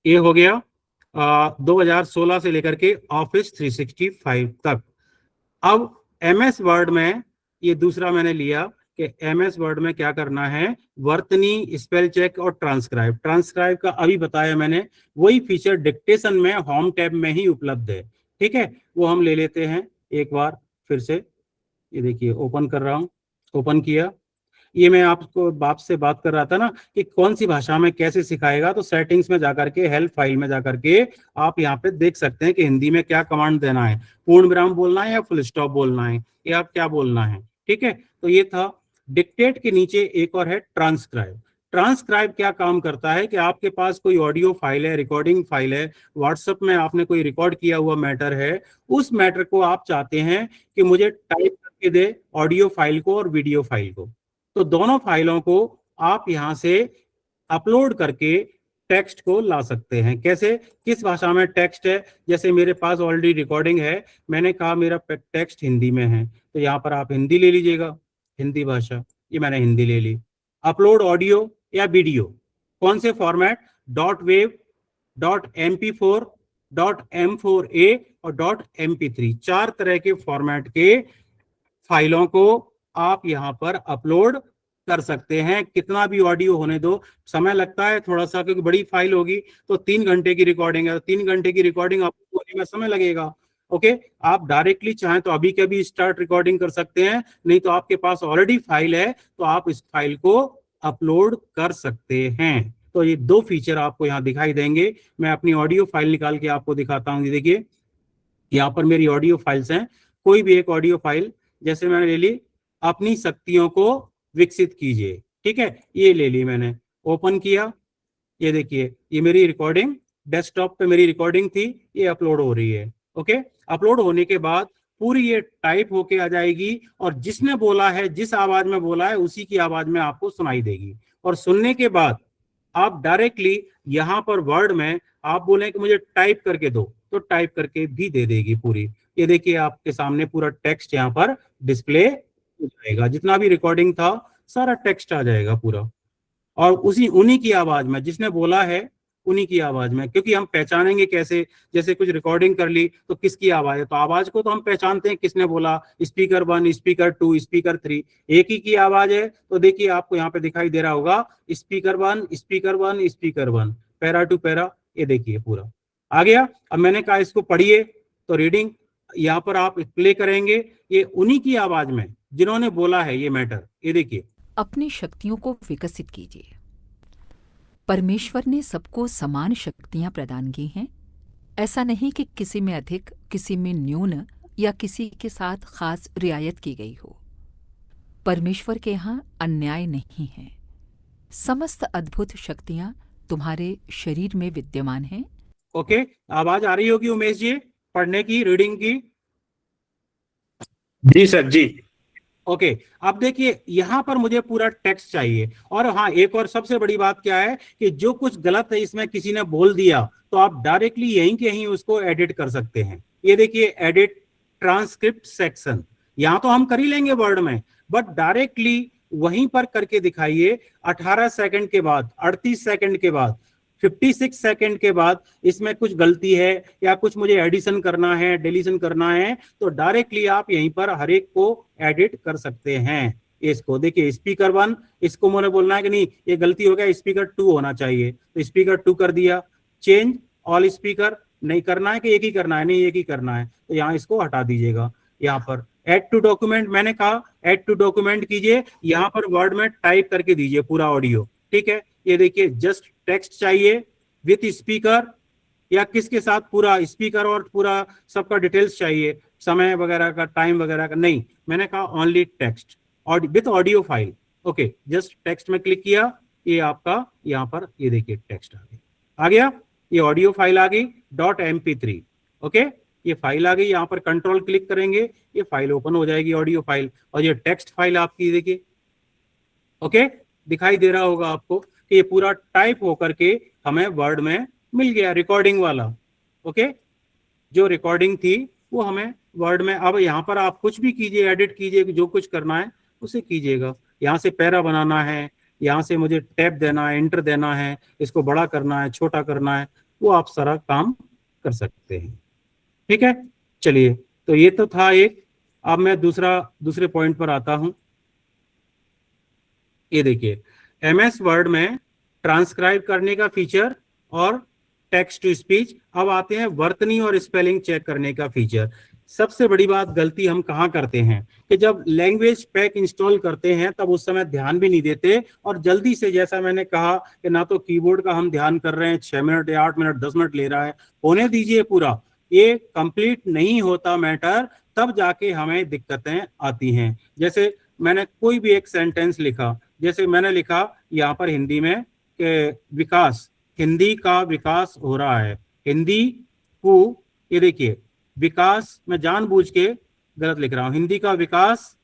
ये हो गया 2016 से लेकर के ऑफिस 365 तक। अब एमएस वर्ड में ये दूसरा मैंने लिया कि एमएस वर्ड में क्या करना है, वर्तनी, स्पेल चेक और ट्रांसक्राइब। ट्रांसक्राइब का अभी बताया मैंने, वही फीचर डिक्टेशन में होम टैब में ही उपलब्ध है। ठीक है, वो हम ले लेते हैं एक बार फिर से। ये देखिए ओपन कर रहा हूँ, ओपन किया। ये मैं आपको बाप से बात कर रहा था ना कि कौन सी भाषा में कैसे सिखाएगा। तो सेटिंग्स में जाकर के, हेल्प फाइल में जाकर के आप यहाँ पे देख सकते हैं कि हिंदी में क्या कमांड देना है, पूर्ण विराम बोलना है या फुल स्टॉप बोलना है, या आप क्या बोलना है। ठीक है, तो ये था डिक्टेट के नीचे एक और है ट्रांसक्राइब। ट्रांसक्राइब क्या काम करता है कि आपके पास कोई ऑडियो फाइल है, रिकॉर्डिंग फाइल है, व्हाट्सएप में आपने कोई रिकॉर्ड किया हुआ मैटर है, उस मैटर को आप चाहते हैं कि मुझे टाइप करके दे, ऑडियो फाइल को और वीडियो फाइल को। तो दोनों फाइलों को आप यहां से अपलोड करके टेक्स्ट को ला सकते हैं। कैसे, किस भाषा में टेक्स्ट है? जैसे मेरे पास ऑलरेडी रिकॉर्डिंग है, मैंने कहा मेरा टेक्स्ट हिंदी में है, तो यहाँ पर आप हिंदी ले लीजिएगा, हिंदी भाषा, ये मैंने हिंदी ले ली। अपलोड ऑडियो या वीडियो, कौन से फॉर्मेट? .wav, .mp4, .m4a और .mp3, 4 तरह के फॉर्मेट के फाइलों को आप यहाँ पर अपलोड कर सकते हैं। कितना भी ऑडियो होने दो, समय लगता है थोड़ा सा, क्योंकि बड़ी फाइल होगी। तो 3 घंटे की रिकॉर्डिंग है, 3 घंटे की रिकॉर्डिंग आपको होने में समय लगेगा। ओके, आप डायरेक्टली चाहें तो अभी के अभी स्टार्ट रिकॉर्डिंग कर सकते हैं, नहीं तो आपके पास ऑलरेडी फाइल है तो आप इस फाइल को अपलोड कर सकते हैं। तो ये 2 फीचर आपको यहाँ दिखाई देंगे। मैं अपनी ऑडियो फाइल निकाल के आपको दिखाता हूँ। देखिए यहाँ पर मेरी ऑडियो फाइल्स हैं, कोई भी एक ऑडियो फाइल जैसे मैंने ले ली, अपनी शक्तियों को विकसित कीजिए। ठीक है, ये ले ली मैंने, ओपन किया। ये देखिए ये मेरी रिकॉर्डिंग, डेस्कटॉप पे मेरी रिकॉर्डिंग थी, ये अपलोड हो रही है। ओके, अपलोड होने के बाद पूरी ये टाइप होके आ जाएगी, और जिसने बोला है, जिस आवाज में बोला है, उसी की आवाज में आपको सुनाई देगी। और सुनने के बाद आप डायरेक्टली यहाँ पर वर्ड में आप बोले कि मुझे टाइप करके दो, तो टाइप करके भी दे देगी पूरी। ये देखिए आपके सामने पूरा टेक्स्ट यहाँ पर डिस्प्ले हो जाएगा, जितना भी रिकॉर्डिंग था सारा टेक्स्ट आ जाएगा पूरा, और उन्हीं की आवाज में, जिसने बोला है उन्हीं की आवाज में। क्योंकि हम पहचानेंगे कैसे, जैसे कुछ रिकॉर्डिंग कर ली तो किसकी आवाज है, तो आवाज को तो हम पहचानते हैं किसने बोला, स्पीकर 1, स्पीकर 2, स्पीकर 3, एक ही की आवाज है। तो देखिए आपको यहाँ पे दिखाई दे रहा होगा speaker 1, speaker 1, speaker 1, para two para, ये देखिए पूरा आ गया। अब मैंने कहा इसको पढ़िए, तो रीडिंग यहाँ पर आप प्ले करेंगे, ये उन्हीं की आवाज में जिन्होंने बोला है ये मैटर। ये देखिए, अपनी शक्तियों को विकसित कीजिए। परमेश्वर ने सबको समान शक्तियां प्रदान की हैं। ऐसा नहीं कि किसी में अधिक, किसी में न्यून या किसी के साथ खास रियायत की गई हो। परमेश्वर के यहाँ अन्याय नहीं है। समस्त अद्भुत शक्तियां तुम्हारे शरीर में विद्यमान हैं। ओके, आवाज आ रही होगी उमेश जी पढ़ने की, रीडिंग की? जी सर जी। ओके, अब देखिए यहाँ पर मुझे पूरा टेक्स्ट चाहिए। और हाँ, एक और सबसे बड़ी बात क्या है कि जो कुछ गलत है इसमें किसी ने बोल दिया तो आप डायरेक्टली यहीं के यहीं उसको एडिट कर सकते हैं। ये देखिए एडिट ट्रांसक्रिप्ट सेक्शन, यहाँ तो हम कर ही लेंगे वर्ड में, बट डायरेक्टली वहीं पर करके दिखाइए। 18 सेकंड के बाद, 38 सेकंड के बाद, 56 सेकंड के बाद इसमें कुछ गलती है या कुछ मुझे एडिशन करना है, डिलीशन करना है, तो डायरेक्टली आप यहीं पर हर एक को एडिट कर सकते हैं। इसको देखिए स्पीकर 1, इसको मुझे बोलना है कि नहीं ये गलती हो गया, स्पीकर 2 होना चाहिए, तो स्पीकर 2 कर दिया। चेंज ऑल स्पीकर नहीं करना है कि एक ही करना है, नहीं एक ही करना है, तो यहाँ इसको हटा दीजिएगा। यहाँ पर ऐड टू डॉक्यूमेंट, मैंने कहा ऐड टू डॉक्यूमेंट कीजिए, यहाँ पर वर्ड में टाइप करके दीजिए पूरा ऑडियो, ठीक है। ये देखिए जस्ट टेक्स्ट चाहिए विथ स्पीकर या किसके साथ, पूरा स्पीकर और पूरा सबका डिटेल्स चाहिए, समय वगैरह का, टाइम वगैरह का नहीं, मैंने कहा ओनली टेक्स्ट और with audio file. Okay, just text में क्लिक किया, ये आपका यहाँ पर ये देखिए टेक्स्ट आ गया, ये ऑडियो फाइल आ गई .mp3। ओके, ये फाइल आ गई, यहाँ पर कंट्रोल क्लिक करेंगे ये फाइल ओपन हो जाएगी, ऑडियो फाइल, और ये टेक्स्ट फाइल आपकी देखिए। ओके, दिखाई दे रहा होगा आपको कि ये पूरा टाइप होकर के हमें वर्ड में मिल गया, रिकॉर्डिंग वाला। ओके, जो रिकॉर्डिंग थी वो हमें वर्ड में। अब यहाँ पर आप कुछ भी कीजिए, एडिट कीजिए, जो कुछ करना है उसे कीजिएगा। यहाँ से पैरा बनाना है, यहाँ से मुझे टैब देना है, एंटर देना है, इसको बड़ा करना है, छोटा करना है, वो आप सारा काम कर सकते हैं, ठीक है। चलिए, तो ये तो था एक। अब मैं दूसरे पॉइंट पर आता हूं। ये देखिए MS वर्ड में ट्रांसक्राइब करने का फीचर और टेक्स्ट टू स्पीच। अब आते हैं वर्तनी और स्पेलिंग चेक करने का फीचर। सबसे बड़ी बात, गलती हम कहाँ करते हैं कि जब लैंग्वेज पैक इंस्टॉल करते हैं तब उस समय ध्यान भी नहीं देते, और जल्दी से, जैसा मैंने कहा कि ना तो कीबोर्ड का हम ध्यान कर रहे हैं, 6 मिनट या 8 मिनट 10 मिनट ले रहा है, होने दीजिए पूरा। ये कंप्लीट नहीं होता मैटर, तब जाके हमें दिक्कतें आती हैं। जैसे मैंने कोई भी एक सेंटेंस लिखा, जैसे मैंने लिखा यहाँ पर हिंदी में कि विकास, हिंदी का विकास हो रहा है, हिंदी को, ये देखिए विकास मैं जानबूझ के गलत लिख रहा हूं, हिंदी का विकास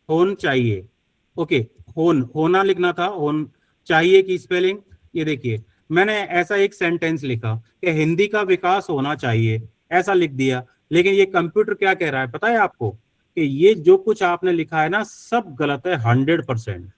होना चाहिए। ओके, होना लिखना था, होन चाहिए की स्पेलिंग, ये देखिए मैंने ऐसा एक सेंटेंस लिखा कि हिंदी का विकास होना चाहिए, ऐसा लिख दिया, लेकिन ये कंप्यूटर क्या कह रहा है पता है आपको कि ये जो कुछ आपने लिखा है ना सब गलत है 100%।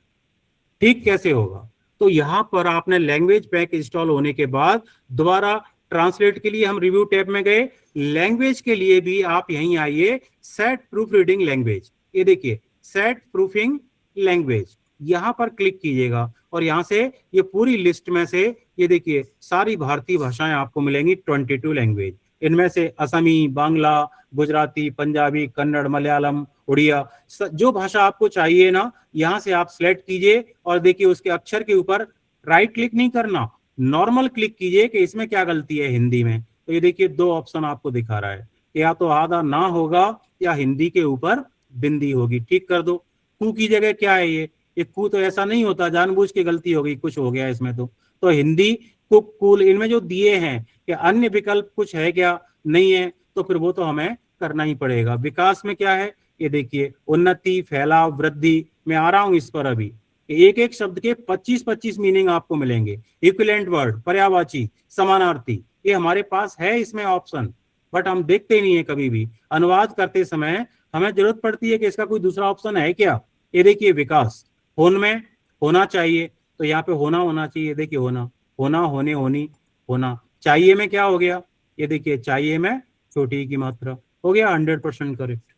ठीक कैसे होगा? तो यहाँ पर आपने लैंग्वेज पैक इंस्टॉल होने के बाद दोबारा ट्रांसलेट के लिए हम रिव्यू टैब में गए, लैंग्वेज के लिए भी आप यहीं आइए, सेट प्रूफ रीडिंग लैंग्वेज, ये देखिए सेट प्रूफिंग लैंग्वेज, यहाँ पर क्लिक कीजिएगा और यहाँ से ये पूरी लिस्ट में से ये देखिए सारी भारतीय भाषाएं आपको मिलेंगी, 22 लैंग्वेज। इनमें से असमी, बांग्ला, गुजराती, पंजाबी, कन्नड़, मलयालम, उड़िया, जो भाषा आपको चाहिए ना यहाँ से आप सिलेक्ट कीजिए और देखिए उसके अक्षर के ऊपर राइट क्लिक नहीं करना, नॉर्मल क्लिक कीजिए कि इसमें क्या गलती है हिंदी में। तो ये देखिए 2 ऑप्शन आपको दिखा रहा है, या तो आधा ना होगा या हिंदी के ऊपर बिंदी होगी, ठीक कर दो। कू की जगह क्या है ये कू तो ऐसा नहीं होता, जानबूझ के गलती हो गई, कुछ हो गया इसमें। तो हिंदी, कुक, कूल, इनमें जो दिए हैं कि अन्य विकल्प कुछ है क्या, नहीं है, तो फिर वो तो हमें करना ही पड़ेगा। विकास में क्या है ये देखिए, उन्नति, फैलाव, वृद्धि, मैं आ रहा हूं इस पर अभी। एक एक शब्द के 25-25 मीनिंग आपको मिलेंगे। इक्विवेलेंट वर्ड, पर्यायवाची, समानार्थी, ये हमारे पास है इसमें ऑप्शन, बट हम देखते नहीं है कभी भी। अनुवाद करते समय हमें जरूरत पड़ती है कि इसका कोई दूसरा ऑप्शन है क्या। ये देखिए विकास, होन में होना चाहिए, तो यहाँ पे होना चाहिए, देखिए होना, होने, होनी, होना। चाहिए में क्या हो गया, ये देखिए चाहिए में छोटी की मात्रा हो गया, 100% करेक्ट।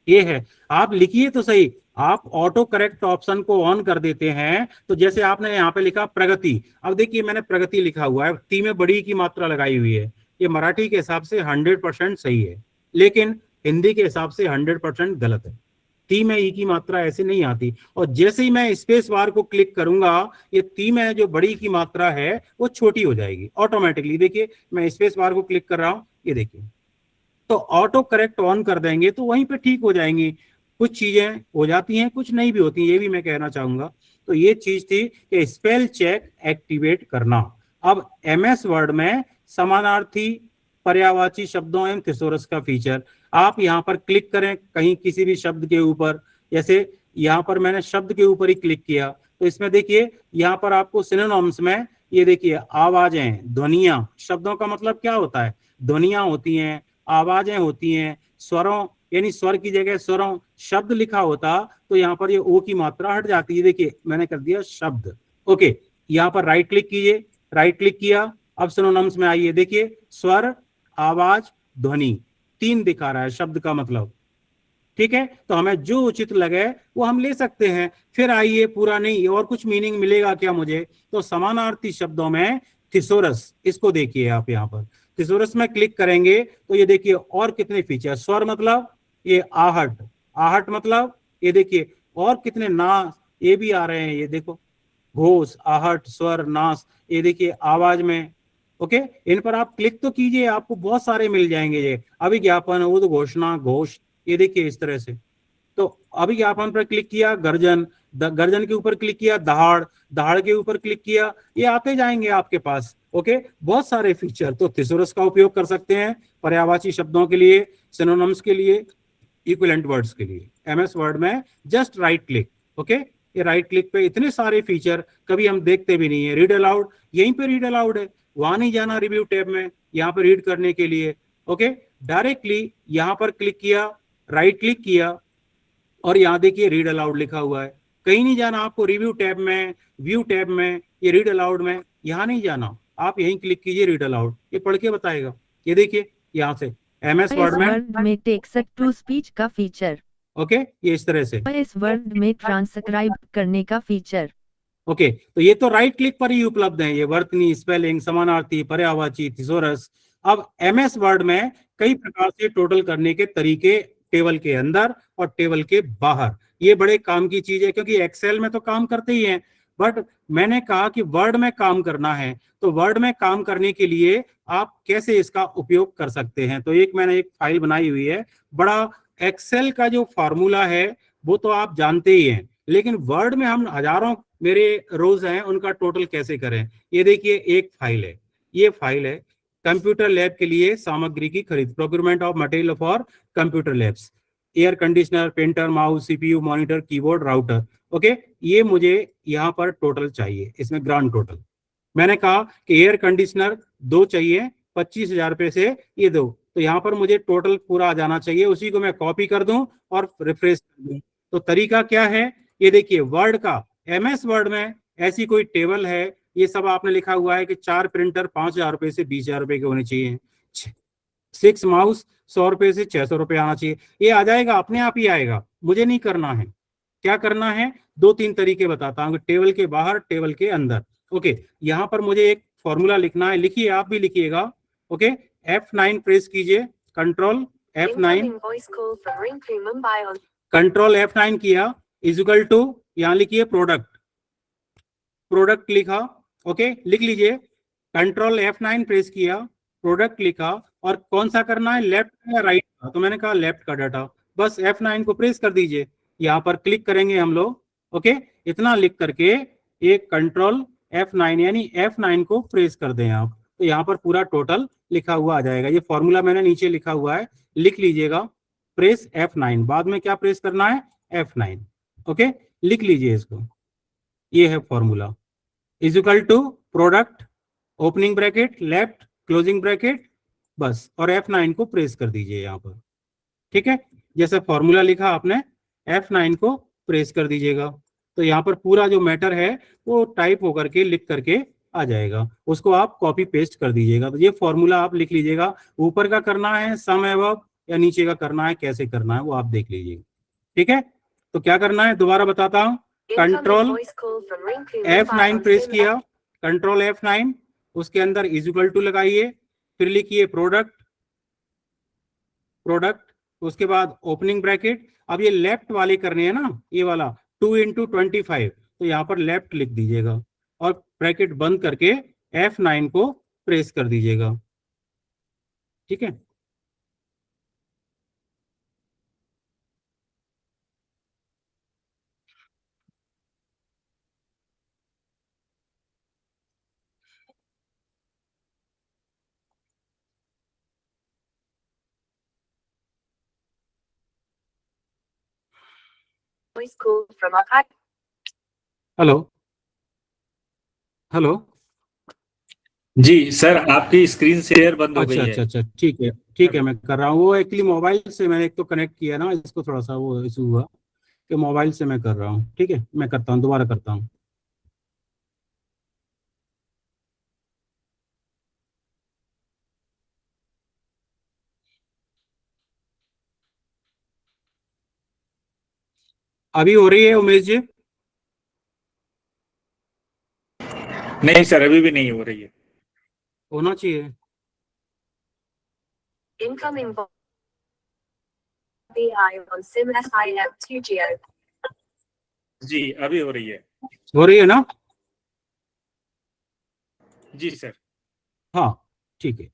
ये है, आप लिखिए तो सही, आप ऑटो करेक्ट ऑप्शन को ऑन कर देते हैं। तो जैसे आपने यहाँ पे लिखा प्रगति, अब देखिए मैंने प्रगति लिखा हुआ है, ती में बड़ी की मात्रा लगाई हुई है, ये मराठी के हिसाब से 100% सही है, लेकिन हिंदी के हिसाब से 100% गलत है। ती में ई की मात्रा ऐसे नहीं आती। और जैसे ही मैं स्पेस बार को क्लिक करूंगा, ये ती में जो बड़ी की मात्रा है वो छोटी हो जाएगी ऑटोमेटिकली। देखिए मैं स्पेस बार को क्लिक कर रहा हूँ, ये देखिए, तो ऑटो करेक्ट ऑन कर देंगे तो वहीं पे ठीक हो जाएंगी। कुछ चीजें हो जाती हैं, कुछ नहीं भी होती, ये भी मैं कहना चाहूंगा। तो ये चीज थी कि स्पेल चेक एक्टिवेट करना। अब एमएस वर्ड में समानार्थी, पर्यायवाची शब्दों एवं थिसोरस का फीचर, आप यहाँ पर क्लिक करें कहीं किसी भी शब्द के ऊपर, जैसे यहाँ पर मैंने शब्द के ऊपर ही क्लिक किया तो इसमें देखिए यहाँ पर आपको सिनोनिम्स में ये देखिए आवाजें, ध्वनियां, शब्दों का मतलब क्या होता है, ध्वनियां होती हैं, आवाजें होती हैं, स्वरों यानी स्वर की जगह स्वरों, शब्द लिखा होता तो यहाँ पर ये ओ की मात्रा हट जाती है। देखिए मैंने कर दिया शब्द। ओके, यहाँ पर राइट क्लिक कीजिए, राइट क्लिक किया, अब सिनोनिम्स में आइए, देखिए स्वर, आवाज, ध्वनि, 3 दिखा रहा है शब्द का मतलब। ठीक है, तो हमें जो उचित लगे वो हम ले सकते हैं। फिर आइए, पूरा नहीं और कुछ मीनिंग मिलेगा क्या मुझे, तो समानार्थी शब्दों में थिसोरस, इसको देखिए आप यहाँ पर थिसोरस में क्लिक करेंगे तो ये देखिए और कितने फीचर, स्वर मतलब ये आहट, आहट मतलब ये देखिए और कितने नास ये भी आ रहे हैं, ये देखो घोष, आहट, स्वर, नास, ये देखिए आवाज में। ओके, इन पर आप क्लिक तो कीजिए, आपको बहुत सारे मिल जाएंगे। ये अभिज्ञापन, उद्घोषणा, घोष, ये देखिए इस तरह से। तो अभिज्ञापन पर क्लिक किया, गर्जन, गर्जन के ऊपर क्लिक किया, दहाड़, दहाड़ के ऊपर क्लिक किया, ये आते जाएंगे आपके पास। ओके, बहुत सारे फीचर। तो थिसोरस का उपयोग कर सकते हैं पर्यायवाची शब्दों के लिए, सिनोनिम्स के लिए, इक्विवेलेंट वर्ड्स के लिए। एमएस वर्ड में जस्ट राइट क्लिक। ओके, ये राइट क्लिक पे इतने सारे फीचर कभी हम देखते भी नहीं है। रीड अलाउड, यहीं पे रीड अलाउड है, वहां नहीं जाना रिव्यू टैब में, यहाँ पर रीड करने के लिए। ओके, डायरेक्टली यहाँ पर क्लिक किया, राइट क्लिक किया और यहाँ देखिए रीड अलाउड लिखा हुआ है, कहीं नहीं जाना आपको रिव्यू टैब में, व्यू टैब में, ये रीड अलाउड में यहाँ नहीं जाना, आप यहीं क्लिक कीजिए रीड अलाउड, ये पढ़ के बताएगा। ये देखिए यहाँ से एमएस वर्ड में टेक्स्ट टू स्पीच का फीचर। ओके, ये इस तरह से इस वर्ड में ट्रांसक्राइब करने का फीचर। ओके, तो ये तो राइट क्लिक पर ही उपलब्ध है, ये वर्तनी, स्पेलिंग, समानार्थी, पर्यायवाची, थिसोरस। अब एमएस वर्ड में कई प्रकार से टोटल करने के तरीके, टेबल के अंदर और टेबल के बाहर, ये बड़े काम की चीज है, क्योंकि एक्सेल में तो काम करते ही हैं, बट मैंने कहा कि वर्ड में काम करना है, तो वर्ड में काम करने के लिए आप कैसे इसका उपयोग कर सकते हैं। तो मैंने एक फाइल बनाई हुई है, बड़ा एक्सेल का जो फॉर्मूला है वो तो आप जानते ही हैं, लेकिन वर्ड में हम हजारों मेरे रोज हैं, उनका टोटल कैसे करें। ये देखिए एक फाइल है, ये फाइल है कंप्यूटर लैब के लिए सामग्री की खरीद, procurement of material for computer labs, air conditioner, printer, mouse, CPU, monitor, keyboard, router. Okay, ये मुझे यहाँ पर टोटल चाहिए, इसमें ग्रांड टोटल। मैंने कहा कि एयर कंडीशनर 2 चाहिए, 25,000 रुपए से ये 2, तो यहाँ पर मुझे टोटल पूरा आ जाना चाहिए, उसी को मैं कॉपी कर दूं और रिफ्रेश कर दूं। तो तरीका क्या है, ये देखिए वर्ड का, एमएस वर्ड में ऐसी कोई टेबल है, ये सब आपने लिखा हुआ है कि 4 प्रिंटर 5,000 रुपए से 20,000 रुपए के होने चाहिए, 6 माउस 100 रुपए से 600 रुपए आना चाहिए। ये आ जाएगा, अपने आप ही आएगा, मुझे नहीं करना है। क्या करना है, 2-3 तरीके बताता हूँ, टेबल के बाहर, टेबल के अंदर। ओके, यहाँ पर मुझे एक फॉर्मूला लिखना है, लिखिए, आप भी लिखिएगा। ओके, F9 प्रेस कीजिए, कंट्रोल F9 किया, इक्वल टू, यहाँ लिखिए प्रोडक्ट, प्रोडक्ट लिखा। ओके, लिख लीजिए, कंट्रोल F9 प्रेस किया, प्रोडक्ट लिखा, और कौन सा करना है, लेफ्ट या राइट का, तो मैंने कहा लेफ्ट का डाटा, बस F9 को प्रेस कर दीजिए, यहाँ पर क्लिक करेंगे हम लोग। ओके, इतना लिख करके एक कंट्रोल F9 यानी F9 को प्रेस कर दें आप, तो यहाँ पर पूरा टोटल लिखा हुआ आ जाएगा। ये फॉर्मूला मैंने नीचे लिखा हुआ है, लिख लीजिएगा, प्रेस F9, बाद में क्या प्रेस करना है, F9। ओके, लिख लीजिए इसको, ये है formula, is equal to product, opening bracket, left, closing bracket, बस, और F9 को प्रेस कर दीजिए यहाँ पर। ठीक है, जैसे फॉर्मूला लिखा आपने, F9 को प्रेस कर दीजिएगा, तो यहाँ पर पूरा जो मैटर है वो टाइप होकर के, लिख करके आ जाएगा, उसको आप कॉपी पेस्ट कर दीजिएगा। तो ये फॉर्मूला आप लिख लीजिएगा, ऊपर का करना है सम एबव या नीचे का करना है, कैसे करना है वो आप देख लीजिएगा। ठीक है, तो क्या करना है, दोबारा बताता हूँ, कंट्रोल F9 प्रेस किया, कंट्रोल F9, उसके अंदर इज इक्वल टू लगाइए, फिर लिखिए प्रोडक्ट, प्रोडक्ट, उसके बाद ओपनिंग ब्रैकेट। अब ये लेफ्ट वाले करने हैं ना, ये वाला 2 इंटू 25, तो यहाँ पर लेफ्ट लिख दीजिएगा और ब्रैकेट बंद करके F9 को प्रेस कर दीजिएगा। ठीक है, हेलो हेलो। जी सर, आपकी स्क्रीन शेयर बंद हो अच्छा गई है। अच्छा अच्छा, ठीक है ठीक है, मैं कर रहा हूँ। वो एक्चुअली मोबाइल से मैंने एक तो कनेक्ट किया ना, इसको थोड़ा सा वो इशू हुआ कि मोबाइल से मैं कर रहा हूँ। ठीक है, मैं करता हूँ, दोबारा करता हूँ। अभी हो रही है उमेश जी? नहीं सर, अभी भी नहीं हो रही है। होना चाहिए। Incoming BI on SIM SIM2GO. जी अभी हो रही है। हो रही है ना? जी सर। हाँ ठीक है,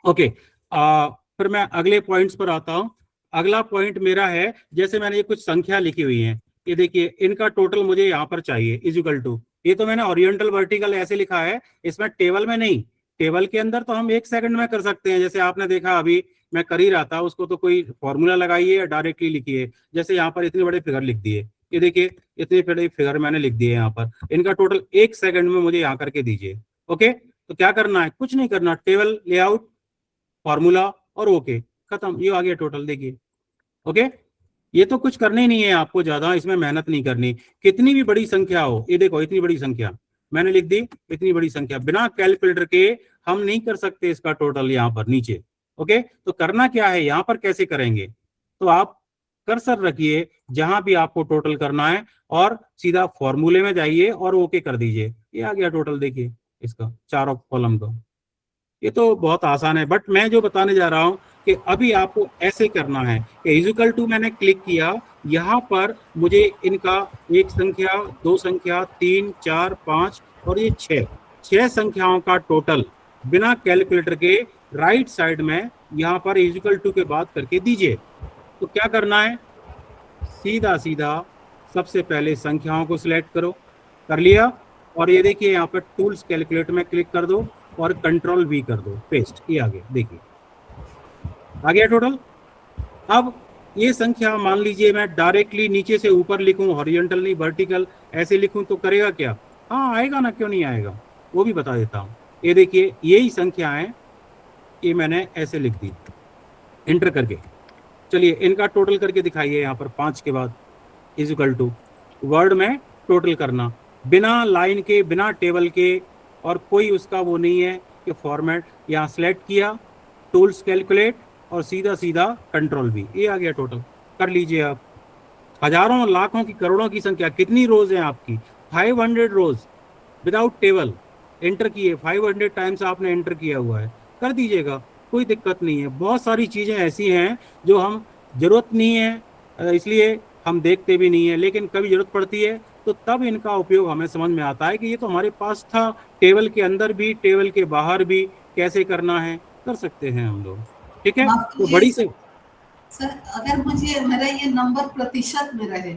ओके। फिर मैं अगले पॉइंट्स पर आता हूँ। अगला पॉइंट मेरा है, जैसे मैंने ये कुछ संख्या लिखी हुई है, ये देखिए, इनका टोटल मुझे यहाँ पर चाहिए इज इक्वल टू, ये तो मैंने ओरिएंटल वर्टिकल ऐसे लिखा है, इसमें टेबल में नहीं। टेबल के अंदर तो हम 1 सेकंड में कर सकते हैं, जैसे आपने देखा अभी मैं कर ही रहा था, उसको तो कोई फॉर्मूला लगाइए या डायरेक्टली लिखिए। जैसे यहाँ पर इतने बड़े फिगर लिख दिए, ये देखिए इतने बड़े फिगर मैंने लिख दिए यहाँ पर, इनका टोटल 1 सेकंड में मुझे यहाँ करके दीजिए। ओके, तो क्या करना है, कुछ नहीं करना, टेबल लेआउट, फॉर्मूला और ओके, खत्म, ये आ गया टोटल। देखिए ओके, ये तो कुछ करना ही नहीं है आपको, ज्यादा इसमें मेहनत नहीं करनी। कितनी भी बड़ी संख्या हो, ये देखो इतनी बड़ी संख्या मैंने लिख दी, इतनी बड़ी संख्या बिना कैलकुलेटर के हम नहीं कर सकते इसका टोटल यहाँ पर नीचे। ओके, तो करना क्या है, यहाँ पर कैसे करेंगे, तो आप कर्सर रखिए जहां भी आपको टोटल करना है और सीधा फॉर्मूले में जाइए और ओके कर दीजिए, ये आ गया टोटल। देखिए इसका चारों कॉलम का, ये तो बहुत आसान है। बट मैं जो बताने जा रहा हूं कि अभी आपको ऐसे करना है कि इक्वल टू मैंने क्लिक किया, यहाँ पर मुझे इनका एक संख्या, दो संख्या, 3 4 5 और ये 6 संख्याओं का टोटल बिना कैलकुलेटर के राइट साइड में यहाँ पर इक्वल टू के बाद करके दीजिए। तो क्या करना है, सीधा सीधा सबसे पहले संख्याओं को सिलेक्ट करो, कर लिया, और ये देखिए यहाँ पर टूल्स कैलकुलेट में क्लिक कर दो और कंट्रोल V कर दो, पेस्ट, ये आ गया। देखिए आ गया टोटल। अब ये संख्या मान लीजिए मैं डायरेक्टली नीचे से ऊपर लिखूं, हॉरिजॉन्टल नहीं वर्टिकल, ऐसे लिखूं तो करेगा क्या? हाँ आएगा ना, क्यों नहीं आएगा, वो भी बता देता हूँ। ये देखिए यही संख्या है, ये मैंने ऐसे लिख दी एंटर करके। चलिए इनका टोटल करके दिखाइए, यहाँ पर 5 के बाद इज इक्वल टू वर्ड में टोटल करना, बिना लाइन के, बिना टेबल के, और कोई उसका वो नहीं है कि फॉर्मेट। यहाँ सेलेक्ट किया, टूल्स कैलकुलेट और सीधा सीधा कंट्रोल V, ये आ गया टोटल। कर लीजिए आप। हजारों लाखों की करोड़ों की संख्या, कितनी रोज है आपकी? 500 रोज विदाउट टेबल एंटर किए, 500 टाइम्स आपने एंटर किया हुआ है, कर दीजिएगा, कोई दिक्कत नहीं है। बहुत सारी चीजें ऐसी हैं जो हम जरूरत नहीं है इसलिए हम देखते भी नहीं है, लेकिन कभी जरूरत पड़ती है तो तब इनका उपयोग हमें समझ में आता है कि ये तो हमारे पास था। टेबल के अंदर भी, टेबल के बाहर भी कैसे करना है, कर सकते हैं हम लोग। ठीक है, तो बड़ी से सर, अगर मुझे मेरा ये नंबर प्रतिशत में रहे,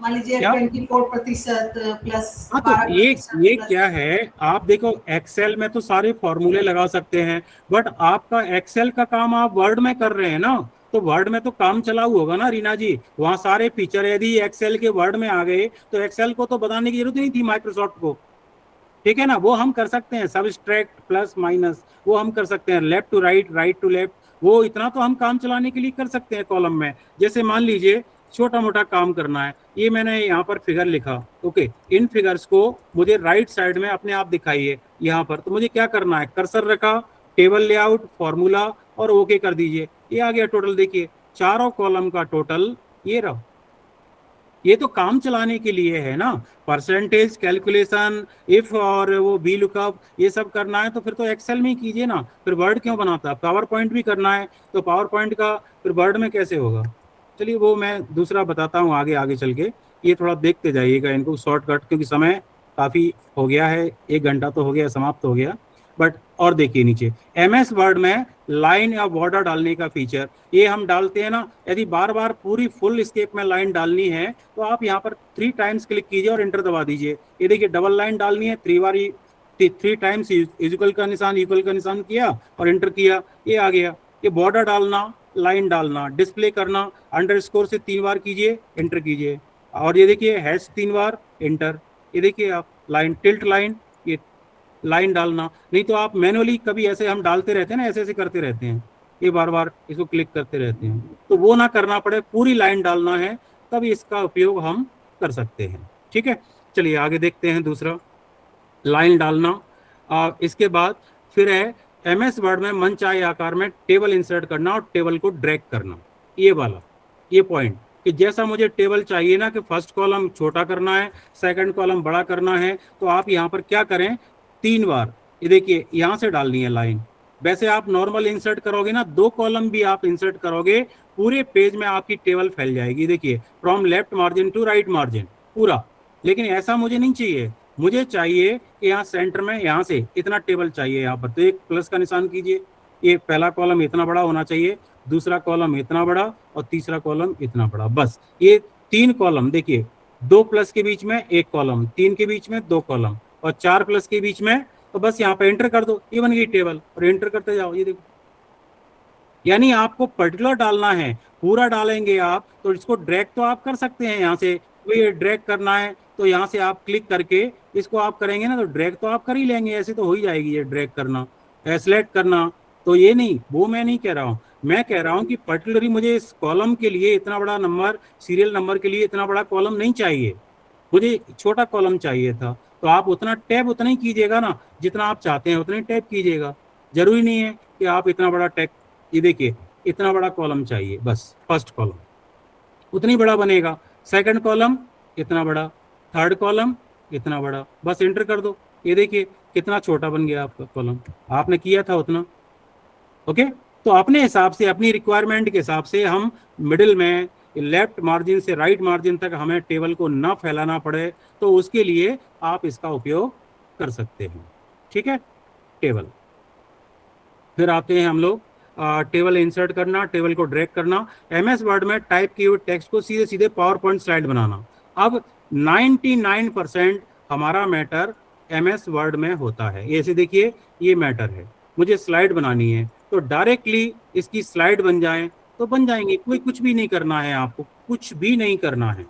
मान लीजिए क्या? 24% प्लस हाँ, तो ये क्या है, आप देखो एक्सेल में तो सारे फॉर्मूले लगा सकते हैं, बट आपका एक्सेल का काम आप वर्ड में कर रहे हैं ना, तो वर्ड में तो काम चलाऊ होगा ना रीना जी, वहां सारे फीचर यदि एक्सेल के वर्ड में आ गए तो एक्सेल को तो बताने की जरूरत नहीं थी माइक्रोसॉफ्ट को। ठीक है ना, वो हम कर सकते हैं, सबस्ट्रैक्ट प्लस माइनस वो हम कर सकते हैं, left to right, right to left, वो इतना तो हम काम चलाने के लिए कर सकते हैं कॉलम में। जैसे मान लीजिए छोटा मोटा काम करना है, ये मैंने यहाँ पर फिगर लिखा, ओके, इन फिगर्स को मुझे राइट साइड में अपने आप दिखाइए यहाँ पर, तो मुझे क्या करना है, कर्सर रखा, टेबल लेआउट, फॉर्मूला और ओके कर दीजिए, ये आ गया टोटल। देखिए चारों कॉलम का टोटल ये रहा, ये तो काम चलाने के लिए है ना, परसेंटेज कैलकुलेशन, इफ और वो वी लुकअप, ये सब करना है तो फिर तो एक्सेल में ही कीजिए ना, फिर वर्ड क्यों बनाता है? पावर पॉइंट भी करना है तो पावर पॉइंट का फिर वर्ड में कैसे होगा? चलिए वो मैं दूसरा बताता हूँ आगे आगे चल के, ये थोड़ा देखते जाइएगा इनको शॉर्टकट, क्योंकि समय काफ़ी हो गया है, 1 घंटा तो हो गया, समाप्त हो गया। बट और देखिए नीचे MS वर्ड में लाइन या बॉर्डर डालने का फीचर, ये हम डालते हैं ना, यदि बार बार पूरी फुल स्केप में लाइन डालनी है तो आप यहाँ पर 3 टाइम्स क्लिक कीजिए और एंटर दबा दीजिए। ये देखिए डबल लाइन डालनी है, 3 टाइम्स इक्वल का निशान किया और एंटर किया, ये आ गया। ये बॉर्डर डालना, लाइन डालना, डिस्प्ले करना, अंडरस्कोर से 3 बार कीजिए, एंटर कीजिए, और ये देखिए हैश 3 बार, एंटर। ये देखिए आप लाइन, टिल्ट लाइन, ये लाइन डालना, नहीं तो आप मैनुअली कभी ऐसे हम डालते रहते हैं ना, ऐसे ऐसे करते रहते हैं, ये बार बार इसको क्लिक करते रहते हैं, तो वो ना करना पड़े, पूरी लाइन डालना है, तब इसका उपयोग हम कर सकते हैं। ठीक है, चलिए आगे देखते हैं दूसरा, लाइन डालना। इसके बाद फिर है MS वर्ड में मनचाहे आकार में टेबल इंसर्ट करना और टेबल को ड्रैग करना, ये वाला, ये पॉइंट, कि जैसा मुझे टेबल चाहिए ना कि फर्स्ट कॉलम छोटा करना है, सेकंड कॉलम बड़ा करना है, तो आप यहाँ पर क्या करें, 3 बार, ये देखिए यहाँ से डालनी है लाइन। वैसे आप नॉर्मल इंसर्ट करोगे ना, 2 कॉलम भी आप इंसर्ट करोगे, पूरे पेज में आपकी टेबल फैल जाएगी। देखिए from left margin to right margin पूरा, लेकिन ऐसा मुझे नहीं चाहिए, मुझे चाहिए कि यहाँ सेंटर में यहाँ से इतना टेबल चाहिए यहाँ पर, तो एक प्लस का निशान कीजिए, ये पहला कॉलम इतना बड़ा होना चाहिए, दूसरा कॉलम इतना बड़ा और तीसरा कॉलम इतना बड़ा, बस ये 3 कॉलम। देखिए 2 प्लस के बीच में 1 कॉलम, 3 के बीच में 2 कॉलम और 4 प्लस के बीच में, तो बस यहाँ पे एंटर कर दो, ये बन गई टेबल, और एंटर करते जाओ, ये देखो। यानी आपको पर्टिकुलर डालना है, पूरा डालेंगे आप तो इसको ड्रैग तो आप कर सकते हैं यहाँ से, तो ये ड्रैग करना है तो यहाँ से आप क्लिक करके इसको आप करेंगे ना, तो ड्रैग तो आप कर ही लेंगे, ऐसे तो हो ही जाएगी ये ड्रैग करना, सेलेक्ट करना, तो ये नहीं, वो मैं नहीं कह रहा हूँ, मैं कह रहा हूँ कि पर्टिकुलरली मुझे इस कॉलम के लिए इतना बड़ा नंबर, सीरियल नंबर के लिए इतना बड़ा कॉलम नहीं चाहिए, मुझे छोटा कॉलम चाहिए था, तो आप उतना टैब उतना ही कीजिएगा ना, जितना आप चाहते हैं उतना ही टैब कीजिएगा, जरूरी नहीं है कि आप इतना बड़ा टैग, ये देखिए इतना बड़ा कॉलम चाहिए, बस फर्स्ट कॉलम उतनी बड़ा बनेगा, सेकंड कॉलम इतना बड़ा, थर्ड कॉलम इतना बड़ा, बस एंटर कर दो, ये देखिए कितना छोटा बन गया आपका कॉलम, आपने किया था उतना। ओके, तो अपने हिसाब से, अपनी रिक्वायरमेंट के हिसाब से हम मिडिल में लेफ्ट मार्जिन से राइट मार्जिन तक हमें टेबल को ना फैलाना पड़े, तो उसके लिए आप इसका उपयोग कर सकते हैं। ठीक है, टेबल। फिर आते हैं हम लोग टेबल इंसर्ट करना, टेबल को ड्रैग करना, MS वर्ड में टाइप किए हुए टेक्स्ट को सीधे सीधे पावर पॉइंट स्लाइड बनाना। अब 99% हमारा मैटर MS वर्ड में होता है, ऐसे देखिए ये मैटर है, मुझे स्लाइड बनानी है तो डायरेक्टली इसकी स्लाइड बन जाए तो बन जाएंगे, कोई कुछ भी नहीं करना है, आपको कुछ भी नहीं करना है,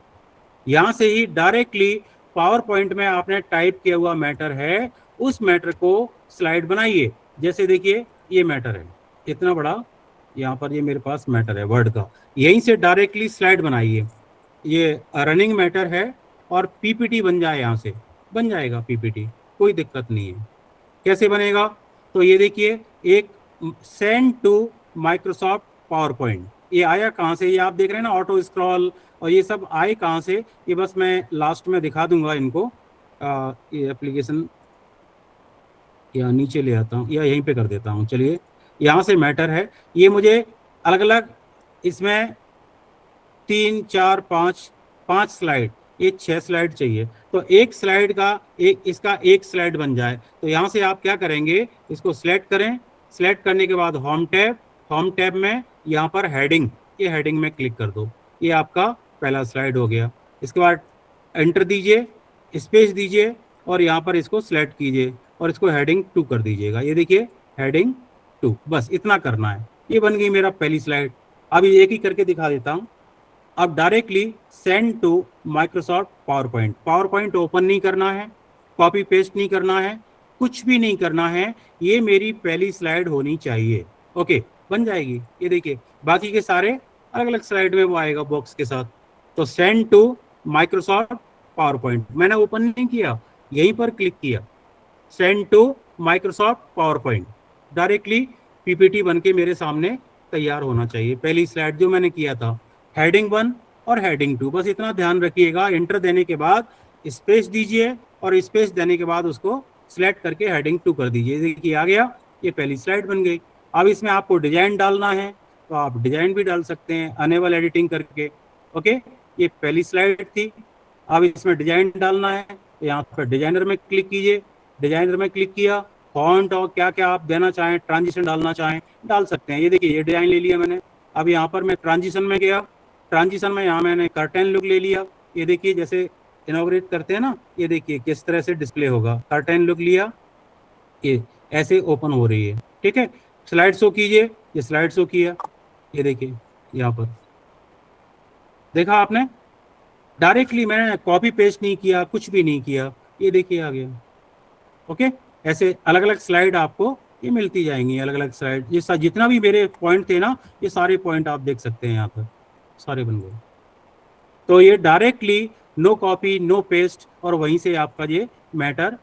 यहाँ से ही डायरेक्टली पावर पॉइंट में आपने टाइप किया हुआ मैटर है, उस मैटर को स्लाइड बनाइए। जैसे देखिए ये मैटर है इतना बड़ा, यहाँ पर ये मेरे पास मैटर है वर्ड का, यहीं से डायरेक्टली स्लाइड बनाइए, ये रनिंग मैटर है और PPT बन जाए, यहाँ से बन जाएगा PPT, कोई दिक्कत नहीं है। कैसे बनेगा, तो ये देखिए एक send to Microsoft PowerPoint, ये आया कहाँ से, ये आप देख रहे हैं ना ऑटो स्क्रॉल और ये सब आए कहाँ से, ये बस मैं लास्ट में दिखा दूंगा इनको, ये एप्लीकेशन या नीचे ले आता हूँ या यहीं पे कर देता हूँ। चलिए यहाँ से मैटर है, ये मुझे अलग अलग इसमें 3 4 5 स्लाइड, ये 6 स्लाइड चाहिए, तो एक स्लाइड का इसका एक स्लाइड बन जाए, तो यहाँ से आप क्या करेंगे, इसको सिलेक्ट करें, सिलेक्ट करने के बाद होम टैब में यहाँ पर हेडिंग, ये हेडिंग में क्लिक कर दो, ये आपका पहला स्लाइड हो गया। इसके बाद एंटर दीजिए, स्पेस दीजिए और यहाँ पर इसको सिलेक्ट कीजिए और इसको हेडिंग 2 कर दीजिएगा, ये देखिए हेडिंग 2, बस इतना करना है, ये बन गई मेरा पहली स्लाइड। अब एक ही करके दिखा देता हूँ। अब directly send to Microsoft PowerPoint open नहीं करना है, कॉपी पेस्ट नहीं करना है, कुछ भी नहीं करना है, ये मेरी पहली स्लाइड होनी चाहिए। ओके, बन जाएगी, ये देखिए बाकी के सारे अलग अलग स्लाइड में वो आएगा बॉक्स के साथ। तो send to Microsoft PowerPoint मैंने ओपन नहीं किया, यहीं पर क्लिक किया, send to Microsoft PowerPoint, directly PPT बन के मेरे सामने तैयार होना चाहिए। पहली स्लाइड जो मैंने किया था, हेडिंग 1 और हेडिंग 2, बस इतना ध्यान रखिएगा। एंटर देने के बाद स्पेस दीजिए और स्पेस देने के बाद उसको सिलेक्ट करके हेडिंग 2 कर दीजिए। देखिए आ गया, ये पहली स्लाइड बन गई। अब इसमें आपको डिजाइन डालना है तो आप डिजाइन भी डाल सकते हैं अनेबल एडिटिंग करके। ओके, ये पहली स्लाइड थी। अब इसमें डिजाइन डालना है तो यहाँ पर डिजाइनर में क्लिक कीजिए। डिजाइनर में क्लिक किया, फॉन्ट और क्या क्या आप देना चाहें, ट्रांजिशन डालना चाहें डाल सकते हैं। ये देखिए ये डिजाइन ले लिया मैंने। अब यहाँ पर मैं ट्रांजिशन में गया, ट्रांजिशन में यहाँ मैंने कर्टेन लुक ले लिया। ये देखिए जैसे इनॉग्रेट करते हैं ना, ये देखिए किस तरह से डिस्प्ले होगा। कर्टेन लुक लिया, ये ऐसे ओपन हो रही है। ठीक है, स्लाइड शो कीजिए, ये स्लाइड शो किया। ये देखिए यहाँ पर देखा आपने, डायरेक्टली मैंने कॉपी पेस्ट नहीं किया, कुछ भी नहीं किया। ये देखिए आ गया। ओके, ऐसे अलग अलग स्लाइड आपको ये मिलती जाएंगी, अलग अलग स्लाइड। ये जितना भी मेरे पॉइंट थे ना, ये सारे पॉइंट आप देख सकते हैं यहाँ पर, सारे बन गए। तो ये directly no copy no paste, और वहीं से आपका ये मैटर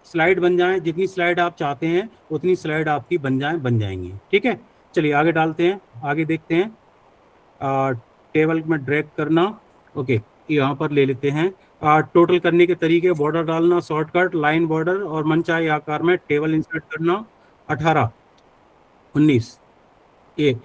स्लाइड बन जाए। जितनी स्लाइड आप चाहते हैं उतनी स्लाइड आपकी बन जाएंगी। ठीक है, चलिए आगे डालते हैं, आगे देखते हैं। टेबल में ड्रैग करना, ओके यहाँ पर ले लेते हैं। टोटल करने के तरीके, बॉर्डर डालना, शॉर्टकट, लाइन बॉर्डर और मनचाहे आकार में टेबल इंसर्ट करना। 18, 19, ये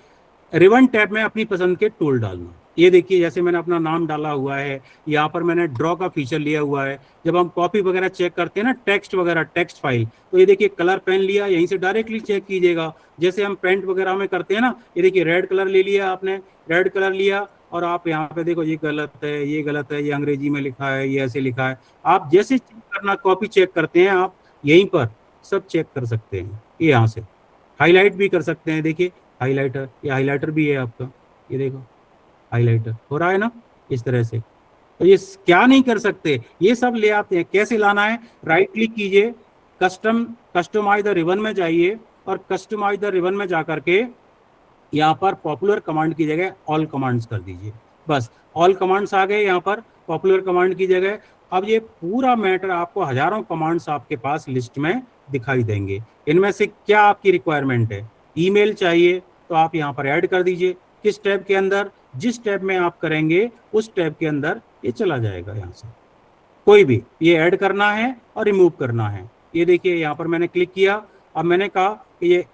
रिबन टैब में अपनी पसंद के टूल डालना। ये देखिए जैसे मैंने अपना नाम डाला हुआ है, यहाँ पर मैंने ड्रॉ का फीचर लिया हुआ है। जब हम कॉपी वगैरह चेक करते हैं ना, टेक्स्ट वगैरह, टेक्स्ट फाइल, तो ये देखिए कलर पेन लिया, यहीं से डायरेक्टली चेक कीजिएगा। जैसे हम पेंट वगैरह में करते हैं ना, ये देखिए रेड कलर ले लिया आपने, रेड कलर लिया और आप यहाँ पे देखो ये गलत है, ये गलत है, ये अंग्रेजी में लिखा है, ये ऐसे लिखा है। आप जैसे चेक करना, कॉपी चेक करते हैं, आप यहीं पर सब चेक कर सकते हैं। ये यहाँ से हाईलाइट भी कर सकते हैं। देखिए हाईलाइटर, ये हाईलाइटर भी है आपका, ये देखो हाईलाइटर हो रहा है ना इस तरह से। तो ये क्या नहीं कर सकते, ये सब ले आते हैं। कैसे लाना है, राइट क्लिक कीजिए, कस्टमाइज द रिबन में जाइए और कस्टमाइज द रिबन में जाकर के यहाँ पर पॉपुलर कमांड की जगह ऑल कमांड्स कर दीजिए। बस ऑल कमांड्स आ गए यहाँ पर पॉपुलर कमांड की जगह। अब ये पूरा मैटर आपको हजारों कमांड्स आपके पास लिस्ट में दिखाई देंगे। इनमें से क्या आपकी रिक्वायरमेंट है, ईमेल चाहिए तो आप यहाँ पर ऐड कर दीजिए। किस टैब के अंदर, जिस टैब में आप करेंगे उस टैब के अंदर ये चला जाएगा। यहाँ से कोई भी ये ऐड करना है और रिमूव करना है। ये देखिए यहाँ पर मैंने क्लिक किया। अब मैंने कहा कि ये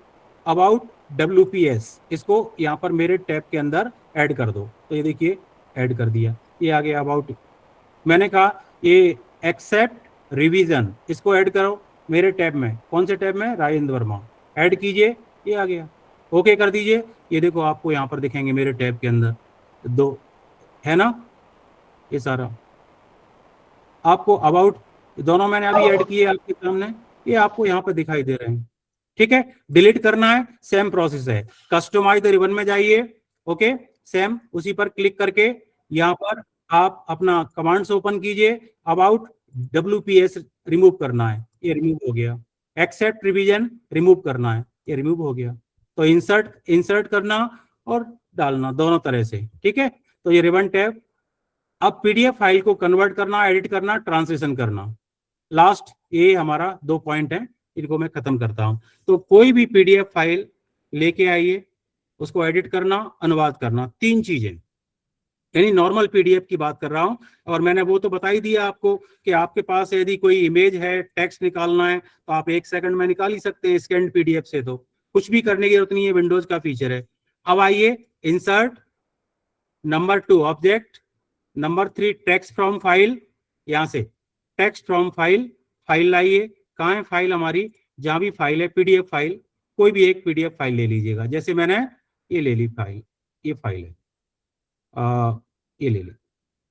अबाउट WPS, इसको यहाँ पर मेरे टैब के अंदर ऐड कर दो, तो ये देखिए ऐड कर दिया। ये आ गया अबाउट। मैंने कहा ये एक्सेप्ट रिवीजन, इसको ऐड करो मेरे टैब में। कौन से टैब में, राजेंद्र वर्मा, ऐड कीजिए। ये आ गया, ओके कर दीजिए। ये देखो आपको यहाँ पर दिखेंगे मेरे टैब के अंदर दो है ना, ये सारा आपको अबाउट दोनों मैंने अभी ऐड किए आपके सामने, ये आपको यहाँ पर दिखाई दे रहे हैं। ठीक है, डिलीट करना है, सेम प्रोसेस है। कस्टमाइज द रिबन में जाइए, ओके सेम उसी पर क्लिक करके यहाँ पर आप अपना कमांड्स ओपन कीजिए। अबाउट WPS रिमूव करना है, ये रिमूव हो गया। एक्सेप्ट रिवीजन रिमूव करना है, ये रिमूव हो गया। तो इंसर्ट करना और डालना दोनों तरह से। ठीक है, तो ये रिबन टैब। अब PDF फाइल को कन्वर्ट करना, एडिट करना, ट्रांसलेशन करना। लास्ट ये हमारा 2 पॉइंट है, इनको मैं खत्म करता हूं। तो कोई भी PDF फाइल लेके आइए, उसको एडिट करना, अनुवाद करना, 3 चीजें। यानी नॉर्मल PDF की बात कर रहा हूं। और मैंने वो तो बता ही दिया आपको कि आपके पास यदि कोई इमेज है, टेक्स्ट निकालना है तो आप 1 सेकंड में निकाल ही सकते हैं स्कैन PDF से, तो कुछ भी करने की जरूरत नहीं है, विंडोज का फीचर है। अब आइए insert, number 2 object, number 3 text from file. यहाँ से टेक्स्ट फ्रॉम फाइल, फाइल लाइए। कहाँ है फाइल हमारी, जहां भी फाइल है PDF फाइल, कोई भी एक PDF फाइल ले लीजिएगा। जैसे मैंने ये ले ली फाइल, ये फाइल है, ये ले ली,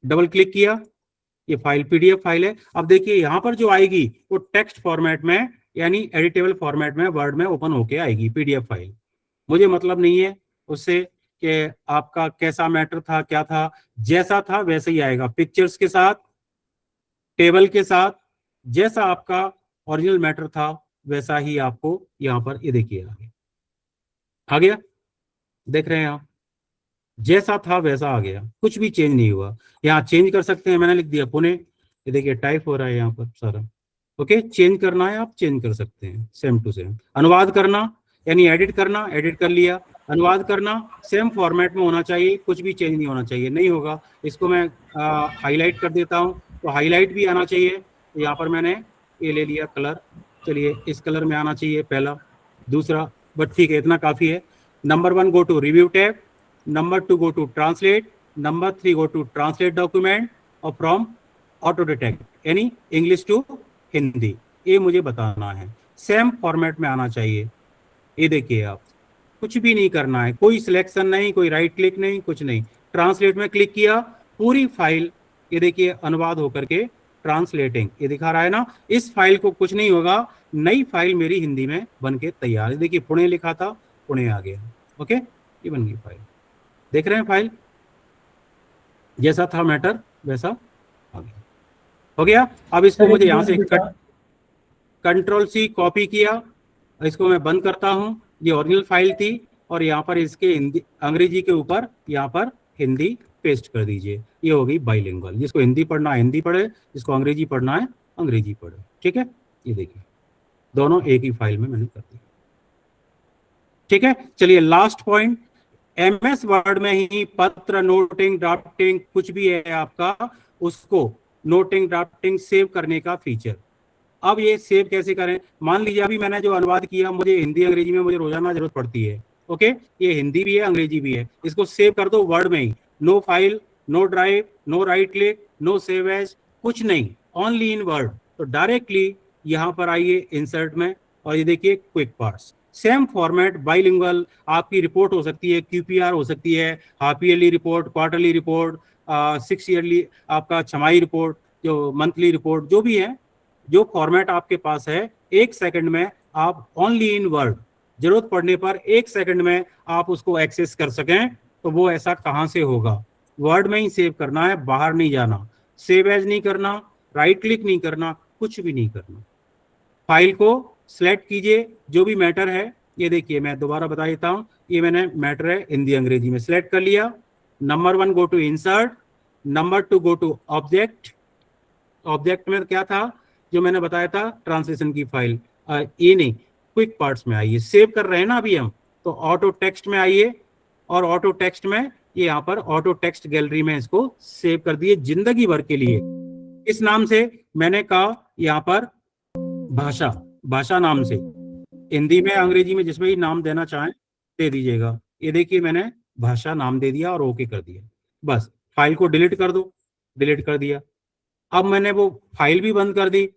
डबल क्लिक किया, ये फाइल PDF फाइल है। अब देखिए यहाँ पर जो आएगी वो टेक्स्ट फॉर्मेट में, यानी एडिटेबल फॉर्मेट में, वर्ड में ओपन होके आएगी PDF फाइल। मुझे मतलब नहीं है उससे कि आपका कैसा मैटर था, क्या था, जैसा था वैसे ही आएगा, पिक्चर्स के साथ, टेबल के साथ, जैसा आपका ओरिजिनल मैटर था वैसा ही आपको यहाँ पर ये देखिए आ गया। देख रहे हैं आप, जैसा था वैसा आ गया, कुछ भी चेंज नहीं हुआ। यहाँ चेंज कर सकते हैं, मैंने लिख दिया पुणे, ये देखिए टाइप हो रहा है यहाँ पर सारा। ओके, चेंज करना है आप चेंज कर सकते हैं, सेम टू सेम। अनुवाद करना यानी एडिट करना, एडिट कर लिया, अनुवाद करना सेम फॉर्मेट में होना चाहिए, कुछ भी चेंज नहीं होना चाहिए, नहीं होगा। इसको मैं हाईलाइट कर देता हूँ, तो हाईलाइट भी आना चाहिए। तो यहाँ पर मैंने ये ले लिया कलर, चलिए इस कलर में आना चाहिए पहला, दूसरा, बट ठीक है इतना काफ़ी है। Number 1 go to review tab, number 2 go to translate, number 3 go to translate document और फ्रॉम ऑटो डिटेक्ट यानी इंग्लिश टू हिंदी, ये मुझे बताना है। सेम फॉर्मेट में आना चाहिए। ये देखिए आप, कुछ भी नहीं करना है, कोई सिलेक्शन नहीं, कोई राइट क्लिक नहीं, कुछ नहीं। ट्रांसलेट में क्लिक किया, पूरी फाइल ये देखिए अनुवाद होकर के ट्रांसलेटिंग ये दिखा रहा है ना। इस फाइल को कुछ नहीं होगा, नई फाइल मेरी हिंदी में बन के तैयार है। देखिए पुणे लिखा था, पुणे आ गया। ओके, ये बन गई फाइल, देख रहे हैं फाइल, जैसा था मैटर वैसा आ गया, हो गया। अब इसको मुझे यहाँ से कंट्रोल सी कॉपी किया, इसको मैं बंद करता हूँ। ये ओरिजिनल फाइल थी और यहाँ पर इसके हिंदी अंग्रेजी के ऊपर यहाँ पर हिंदी पेस्ट कर दीजिए। ये हो गई बाइलिंगुअल, जिसको हिंदी पढ़ना है हिंदी पढ़े, जिसको अंग्रेजी पढ़ना है अंग्रेजी पढ़े। ठीक है, ये देखिए दोनों एक ही फाइल में मैंने कर दिया। ठीक है, चलिए लास्ट पॉइंट, MS वर्ड में ही पत्र, नोटिंग, ड्राफ्टिंग कुछ भी है आपका, उसको नोटिंग ड्राफ्टिंग सेव करने का फीचर। अब ये सेव कैसे करें? मान लीजिए अभी मैंने जो अनुवाद किया, मुझे हिंदी अंग्रेजी में मुझे रोजाना जरूरत पड़ती है। ओके, ये हिंदी भी है अंग्रेजी भी है, इसको सेव कर दो वर्ड में ही। No file, no drive, no right click, no save as, कुछ नहीं, ओनली इन वर्ड। तो डायरेक्टली यहाँ पर आइए इंसर्ट में और ये देखिए quick parts, same format, bilingual. आपकी रिपोर्ट हो सकती है, QPR हो सकती है, half yearly report, quarterly report, 6 yearly आपका छमाही रिपोर्ट, जो मंथली रिपोर्ट, जो भी है, जो फॉर्मेट आपके पास है, 1 सेकंड में आप ओनली इन वर्ड, जरूरत पड़ने पर 1 सेकंड में आप उसको एक्सेस कर सकें। तो वो ऐसा कहाँ से होगा? वर्ड में ही सेव करना है, बाहर नहीं जाना, सेव एज नहीं करना, राइट क्लिक नहीं करना, कुछ भी नहीं करना। फाइल को सिलेक्ट कीजिए, जो भी मैटर है, ये देखिए मैं दोबारा बता देता हूँ, ये मैंने मैटर है हिंदी अंग्रेजी में सिलेक्ट कर लिया। Number 1 go to insert, number 2 go to object. Object में क्या था जो मैंने बताया था, ट्रांसलेशन की फाइल। ये नहीं, क्विक पार्ट्स में आइए, सेव कर रहे हैं ना अभी हम, तो ऑटो टेक्स्ट में आइए और ऑटो टेक्स्ट में ये यहाँ पर ऑटो टेक्स्ट गैलरी में इसको सेव कर दिए जिंदगी भर के लिए। इस नाम से मैंने कहा, यहाँ पर भाषा, भाषा नाम से, हिंदी में अंग्रेजी में जिसमें भी नाम देना चाहें दे दीजिएगा। ये देखिए मैंने भाषा नाम दे दिया और ओके कर दिया। बस फाइल को डिलीट कर दो, डिलीट कर दिया। अब मैंने वो फाइल भी बंद कर दी।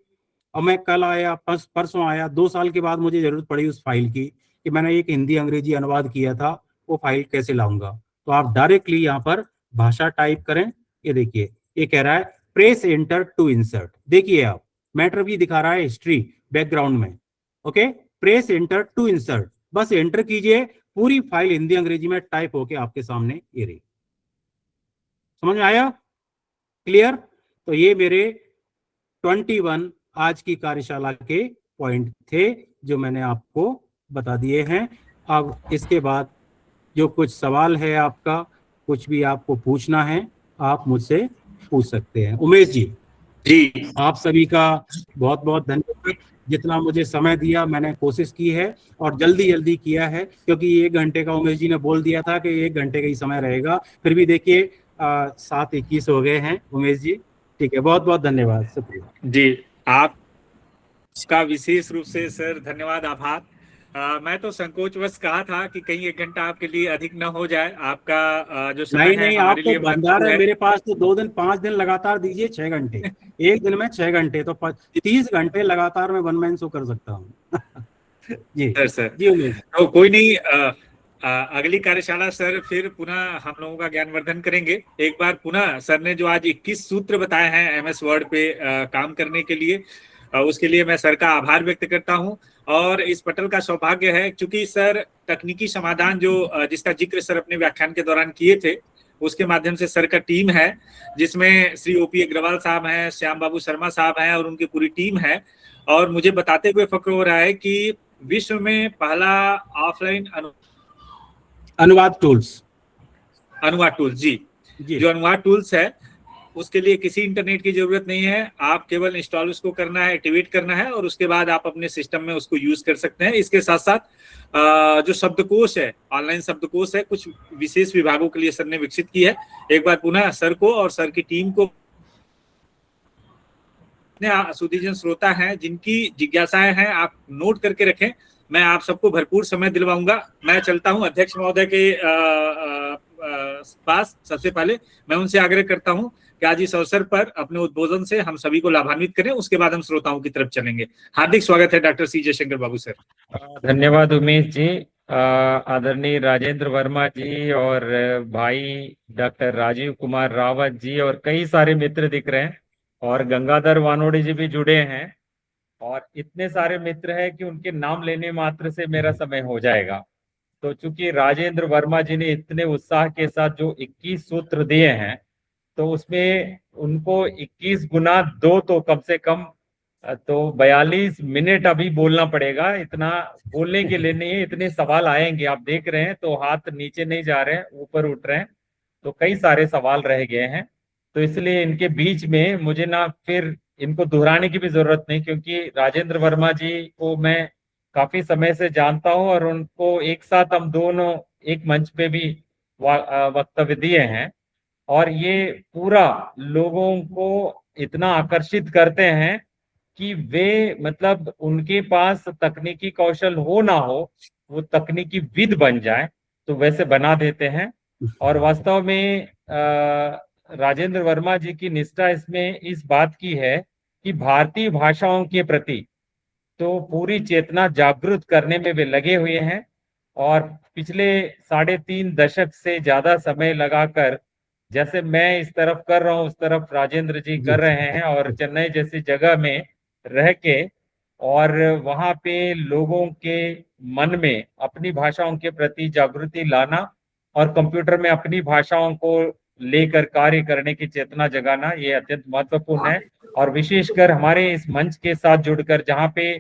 अब मैं कल आया, परसों आया, 2 साल के बाद मुझे जरूरत पड़ी उस फाइल की कि मैंने एक हिंदी अंग्रेजी अनुवाद किया था, वो फाइल कैसे लाऊंगा। तो आप डायरेक्टली यहाँ पर भाषा टाइप करें। ये देखिए ये कह रहा है प्रेस एंटर टू इंसर्ट। देखिए आप, मैटर भी दिखा रहा है हिस्ट्री बैकग्राउंड में। Okay, press enter to insert, बस एंटर कीजिए, पूरी फाइल हिंदी अंग्रेजी में टाइप होके आपके सामने ये रही। समझ में आया? क्लियर? तो ये मेरे 21 आज की कार्यशाला के पॉइंट थे जो मैंने आपको बता दिए हैं। अब इसके बाद जो कुछ सवाल है आपका, कुछ भी आपको पूछना है, आप मुझसे पूछ सकते हैं। उमेश जी, जी आप सभी का बहुत बहुत धन्यवाद। जितना मुझे समय दिया मैंने कोशिश की है और जल्दी जल्दी किया है, क्योंकि 1 घंटे का उमेश जी ने बोल दिया था कि 1 घंटे का ही समय रहेगा, फिर भी देखिए 7:21 हो गए हैं उमेश जी। ठीक है, बहुत बहुत धन्यवाद, शुक्रिया जी, आपका विशेष रूप से सर धन्यवाद, आभार। मैं तो संकोचवश कहा था कि कहीं 1 घंटा आपके लिए अधिक न हो जाए। आपका जो समय नहीं है नहीं, हमारे आप तो लिए भंडार है महत्वपूर्ण मेरे पास, तो 2 दिन 5 दिन लगातार दीजिए 6 घंटे, 1 दिन में 6 घंटे, तो 30 घंटे लगातार मैं 1 मैन शो कर सकता हूँ। जी सर जी उमेश। तो कोई नहीं, अगली कार्यशाला सर फिर पुनः हम लोगों का ज्ञानवर्धन करेंगे। एक बार पुनः सर ने जो आज 21 सूत्र बताए हैं MS वर्ड पे काम करने के लिए, उसके लिए मैं सर का आभार व्यक्त करता हूं। और इस पटल का सौभाग्य है क्योंकि सर तकनीकी समाधान जो जिसका जिक्र सर अपने व्याख्यान के दौरान किए थे, उसके माध्यम से सर का टीम है, जिसमें श्री OP अग्रवाल साहब हैं, श्याम बाबू शर्मा साहब हैं और उनकी पूरी टीम है। और मुझे बताते हुए फक्र हो रहा है कि विश्व में पहला ऑफलाइन अनुवाद टूल्स अनुवाद टूल्स, जी जो अनुवाद टूल्स है उसके लिए किसी इंटरनेट की जरूरत नहीं है, आप केवल इंस्टॉल उसको करना है, एक्टिवेट करना है और उसके बाद आप अपने सिस्टम में उसको यूज कर सकते हैं। इसके साथ साथ जो शब्दकोश है, ऑनलाइन शब्दकोश है, कुछ विशेष विभागों के लिए सर ने विकसित की है। एक बार पुनः सर को और सर की टीम को, सुधीजन श्रोता हैं जिनकी जिज्ञासाएं हैं, आप नोट करके रखें, मैं आप सबको भरपूर समय दिलवाऊंगा। मैं चलता हूं अध्यक्ष महोदय के पास। सबसे पहले मैं उनसे आग्रह करता हूं कि आज इस अवसर पर अपने उद्बोधन से हम सभी को लाभान्वित करें, उसके बाद हम श्रोताओं की तरफ चलेंगे। हार्दिक स्वागत है डॉक्टर सी जयशंकर बाबू सर। धन्यवाद उमेश जी। आदरणीय राजेंद्र वर्मा जी और भाई डॉक्टर राजीव कुमार रावत जी और कई सारे मित्र दिख रहे हैं, और गंगाधर वानोड़े जी भी जुड़े हैं, और इतने सारे मित्र हैं कि उनके नाम लेने मात्र से मेरा समय हो जाएगा। तो चूंकि राजेंद्र वर्मा जी ने इतने उत्साह के साथ जो 21 सूत्र दिए हैं, तो उसमें उनको 21 गुना 2 तो कम से कम तो 42 मिनट अभी बोलना पड़ेगा। इतना बोलने के लिए नहीं है, इतने सवाल आएंगे, आप देख रहे हैं तो हाथ नीचे नहीं जा रहे हैं, ऊपर उठ रहे हैं, तो कई सारे सवाल रह गए हैं। तो इसलिए इनके बीच में मुझे ना फिर इनको दोहराने की भी जरूरत नहीं, क्योंकि राजेंद्र वर्मा जी को मैं काफी समय से जानता हूं और उनको एक साथ हम दोनों एक मंच पे भी वक्तव्य दिए हैं, और ये पूरा लोगों को इतना आकर्षित करते हैं कि वे मतलब उनके पास तकनीकी कौशल हो ना हो, वो तकनीकी विद बन जाए तो वैसे बना देते हैं। और वास्तव में राजेंद्र वर्मा जी की निष्ठा इसमें इस बात की है कि भारतीय भाषाओं के प्रति तो पूरी चेतना जागृत करने में वे लगे हुए हैं, और पिछले 3.5 दशक से ज्यादा समय लगाकर, जैसे मैं इस तरफ कर रहा हूँ उस तरफ राजेंद्र जी कर रहे हैं, और चेन्नई जैसी जगह में रह के और वहां पे लोगों के मन में अपनी भाषाओं के प्रति जागृति लाना और कंप्यूटर में अपनी भाषाओं को लेकर कार्य करने की चेतना जगाना, ये अत्यंत महत्वपूर्ण है। और विशेषकर हमारे इस मंच के साथ जुड़कर, जहाँ पे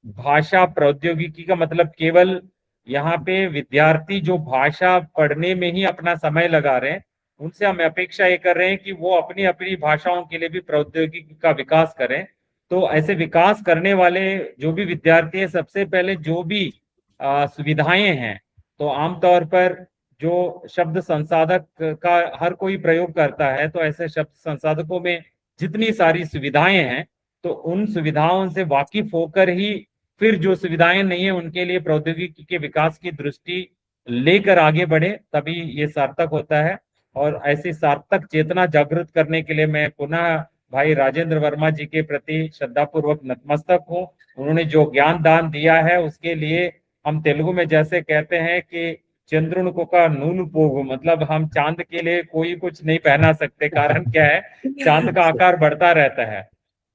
भाषा प्रौद्योगिकी का मतलब केवल यहाँ पे विद्यार्थी जो भाषा पढ़ने में ही अपना समय लगा रहे हैं, उनसे हम अपेक्षा ये कर रहे हैं कि वो अपनी अपनी भाषाओं के लिए भी प्रौद्योगिकी का विकास करें। तो ऐसे विकास करने वाले जो भी विद्यार्थी हैं, सबसे पहले जो भी सुविधाएं हैं, तो आमतौर पर जो शब्द संसाधक का हर कोई प्रयोग करता है, तो ऐसे शब्द संसाधकों में जितनी सारी सुविधाएं हैं, तो उन सुविधाओं से वाकिफ होकर ही फिर जो सुविधाएं नहीं है उनके लिए प्रौद्योगिकी के विकास की दृष्टि लेकर आगे बढ़े, तभी ये सार्थक होता है। और ऐसी सार्थक चेतना जागृत करने के लिए मैं पुनः भाई राजेंद्र वर्मा जी के प्रति श्रद्धापूर्वक नतमस्तक हूँ। उन्होंने जो ज्ञान दान दिया है उसके लिए हम तेलुगु में जैसे कहते हैं कि चंद्रुनको का नून पोगु, मतलब हम चांद के लिए कोई कुछ नहीं पहना सकते। कारण क्या है, चांद का आकार बढ़ता रहता है।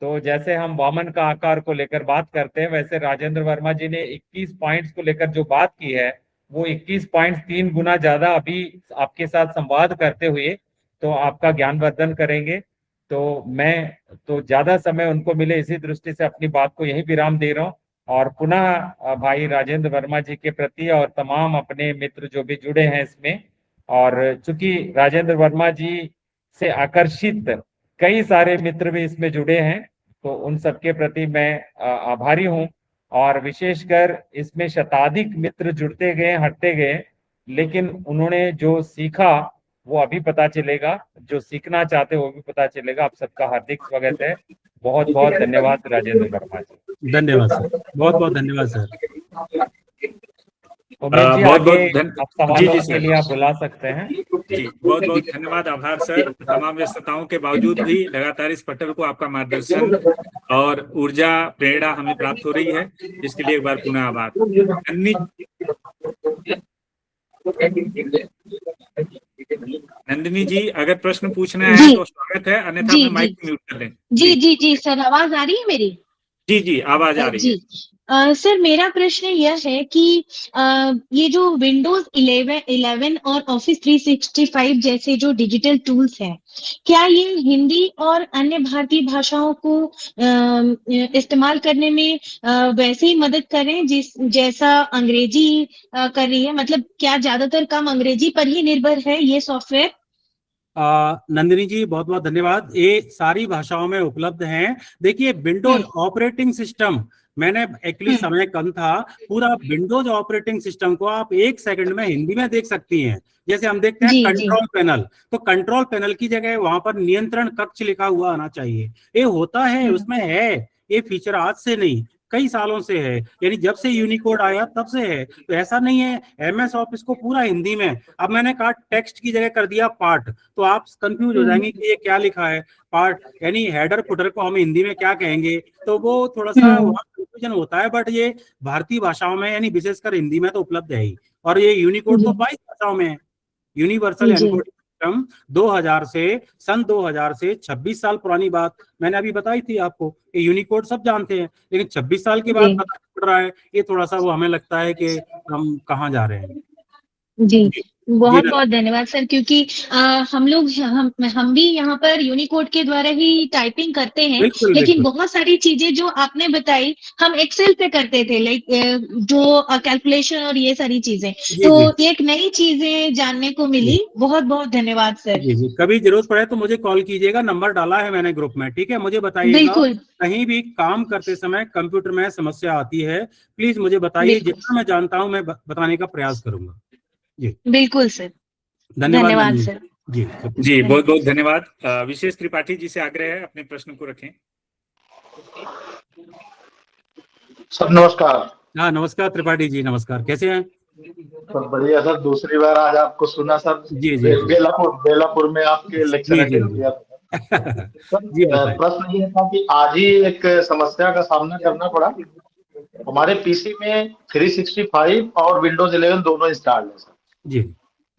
तो जैसे हम वामन का आकार को लेकर बात करते हैं, वैसे राजेंद्र वर्मा जी ने 21 पॉइंट्स को लेकर जो बात की है, वो 21 पॉइंट्स 3 गुना ज्यादा अभी आपके साथ संवाद करते हुए तो आपका ज्ञानवर्धन करेंगे। तो मैं तो ज्यादा समय उनको मिले इसी दृष्टि से अपनी बात को यही विराम दे रहा हूँ, और पुनः भाई राजेंद्र वर्मा जी के प्रति और तमाम अपने मित्र जो भी जुड़े हैं इसमें, और चूंकि राजेंद्र वर्मा जी से आकर्षित कई सारे मित्र भी इसमें जुड़े हैं, तो उन सबके प्रति मैं आभारी हूँ। और विशेषकर इसमें शताधिक मित्र जुड़ते गए, हटते गए, लेकिन उन्होंने जो सीखा वो अभी पता चलेगा, जो सीखना चाहते वो भी पता चलेगा। आप सबका हार्दिक स्वागत है। बहुत बहुत धन्यवाद राजेंद्र वर्मा जी। धन्यवाद सर, बहुत बहुत धन्यवाद सर। बहुत बहुत सवालों के लिए आप बुला सकते हैं। जी, बहुत बहुत धन्यवाद, आभार सर। तमाम व्यस्तताओं के बावजूद भी लगातार इस पटल को आपका मार्गदर्शन और ऊर्जा प्रेरणा हमें प्राप्त हो रही है, इसके लिए एक बार पुनः आभार। नंदिनी जी, अगर प्रश्न पूछना है तो स्वागत है, अन्यथा अपना माइक म्यूट कर लें। जी सर, आवाज आ रही है मेरी? जी आवाज आ रही है। सर, मेरा प्रश्न यह है कि ये जो विंडोज 11 और ऑफिस 365 जैसे जो डिजिटल टूल्स हैं, क्या ये हिंदी और अन्य भारतीय भाषाओं को इस्तेमाल करने में वैसे ही मदद करें जैसा अंग्रेजी कर रही है? मतलब क्या ज्यादातर काम अंग्रेजी पर ही निर्भर है ये सॉफ्टवेयर? नंदिनी जी बहुत बहुत धन्यवाद। ये सारी भाषाओं में उपलब्ध हैं। देखिए विंडोज ऑपरेटिंग सिस्टम, मैंने एक्चुअली समय कम था, पूरा विंडोज ऑपरेटिंग सिस्टम को आप 1 सेकंड में हिंदी में देख सकती हैं। जैसे हम देखते हैं जी, जी। कंट्रोल पैनल, तो कंट्रोल पैनल की जगह वहां पर नियंत्रण कक्ष लिखा हुआ आना चाहिए। ये होता है, उसमें है ये फीचर, आज से नहीं कई सालों से है, यानी जब से यूनिकोड आया तब से है। तो ऐसा नहीं है MS ऑफिस को पूरा हिंदी में, अब मैंने कहा टेक्स्ट की जगह कर दिया पार्ट, तो आप कंफ्यूज हो जाएंगे कि ये क्या लिखा है। पार्ट यानी हेडर फुटर को हम हिंदी में क्या कहेंगे, तो वो थोड़ा सा वहाँ कंफ्यूजन होता है। बट ये भारतीय भाषाओं में यानी विशेषकर हिंदी में तो उपलब्ध है ही, और ये यूनिकोड तो 22 भाषाओं में है। यूनिवर्सल जी। एनकोडिंग सिस्टम 2000 से सन 2000 से 26 साल पुरानी बात मैंने अभी बताई थी आपको। ये यूनिकोड सब जानते हैं, लेकिन 26 साल के बाद जी। पता पड़ रहा है, ये थोड़ा सा वो हमें लगता है कि हम कहाँ जा रहे हैं। जी, जी, बहुत जी, बहुत धन्यवाद सर, क्योंकि हम भी यहाँ पर यूनिकोड के द्वारा ही टाइपिंग करते हैं, बिल्कुल लेकिन बिल्कुल। बहुत सारी चीजें जो आपने बताई हम एक्सेल पे करते थे, लाइक जो कैलकुलेशन और ये सारी चीजें, जी तो जी एक नई चीजें जानने को जी मिली। बहुत बहुत धन्यवाद सर। जी जी, कभी जरूरत पड़े तो मुझे कॉल कीजिएगा, नंबर डाला है मैंने ग्रुप में, ठीक है। मुझे बताइएगा बिल्कुल कहीं भी काम करते समय कंप्यूटर में समस्या आती है, प्लीज मुझे बताइए, बिल्कुल जितना मैं जानता हूँ मैं बताने का प्रयास करूंगा। जी, बिल्कुल सर, धन्यवाद धन्यवाद नंदिनी सर। जी। जी बहुत बहुत धन्यवाद। विशेष त्रिपाठी जी से आग्रह है अपने प्रश्न को रखें। सर नमस्कार। हाँ नमस्कार त्रिपाठी जी, नमस्कार, कैसे हैं? सर बढ़िया सर, दूसरी बार आज आपको सुना सर। जी जी जी बेलापुर में आपके लेक्चर जी अटेंड जी किया था सर। जी बताएं। प्रश्न ये था कि आज ही एक समस्या का सामना करना पड़ा। हमारे पीसी में 365 और विंडोज 11 दोनों इंस्टॉल्ड है सर, जी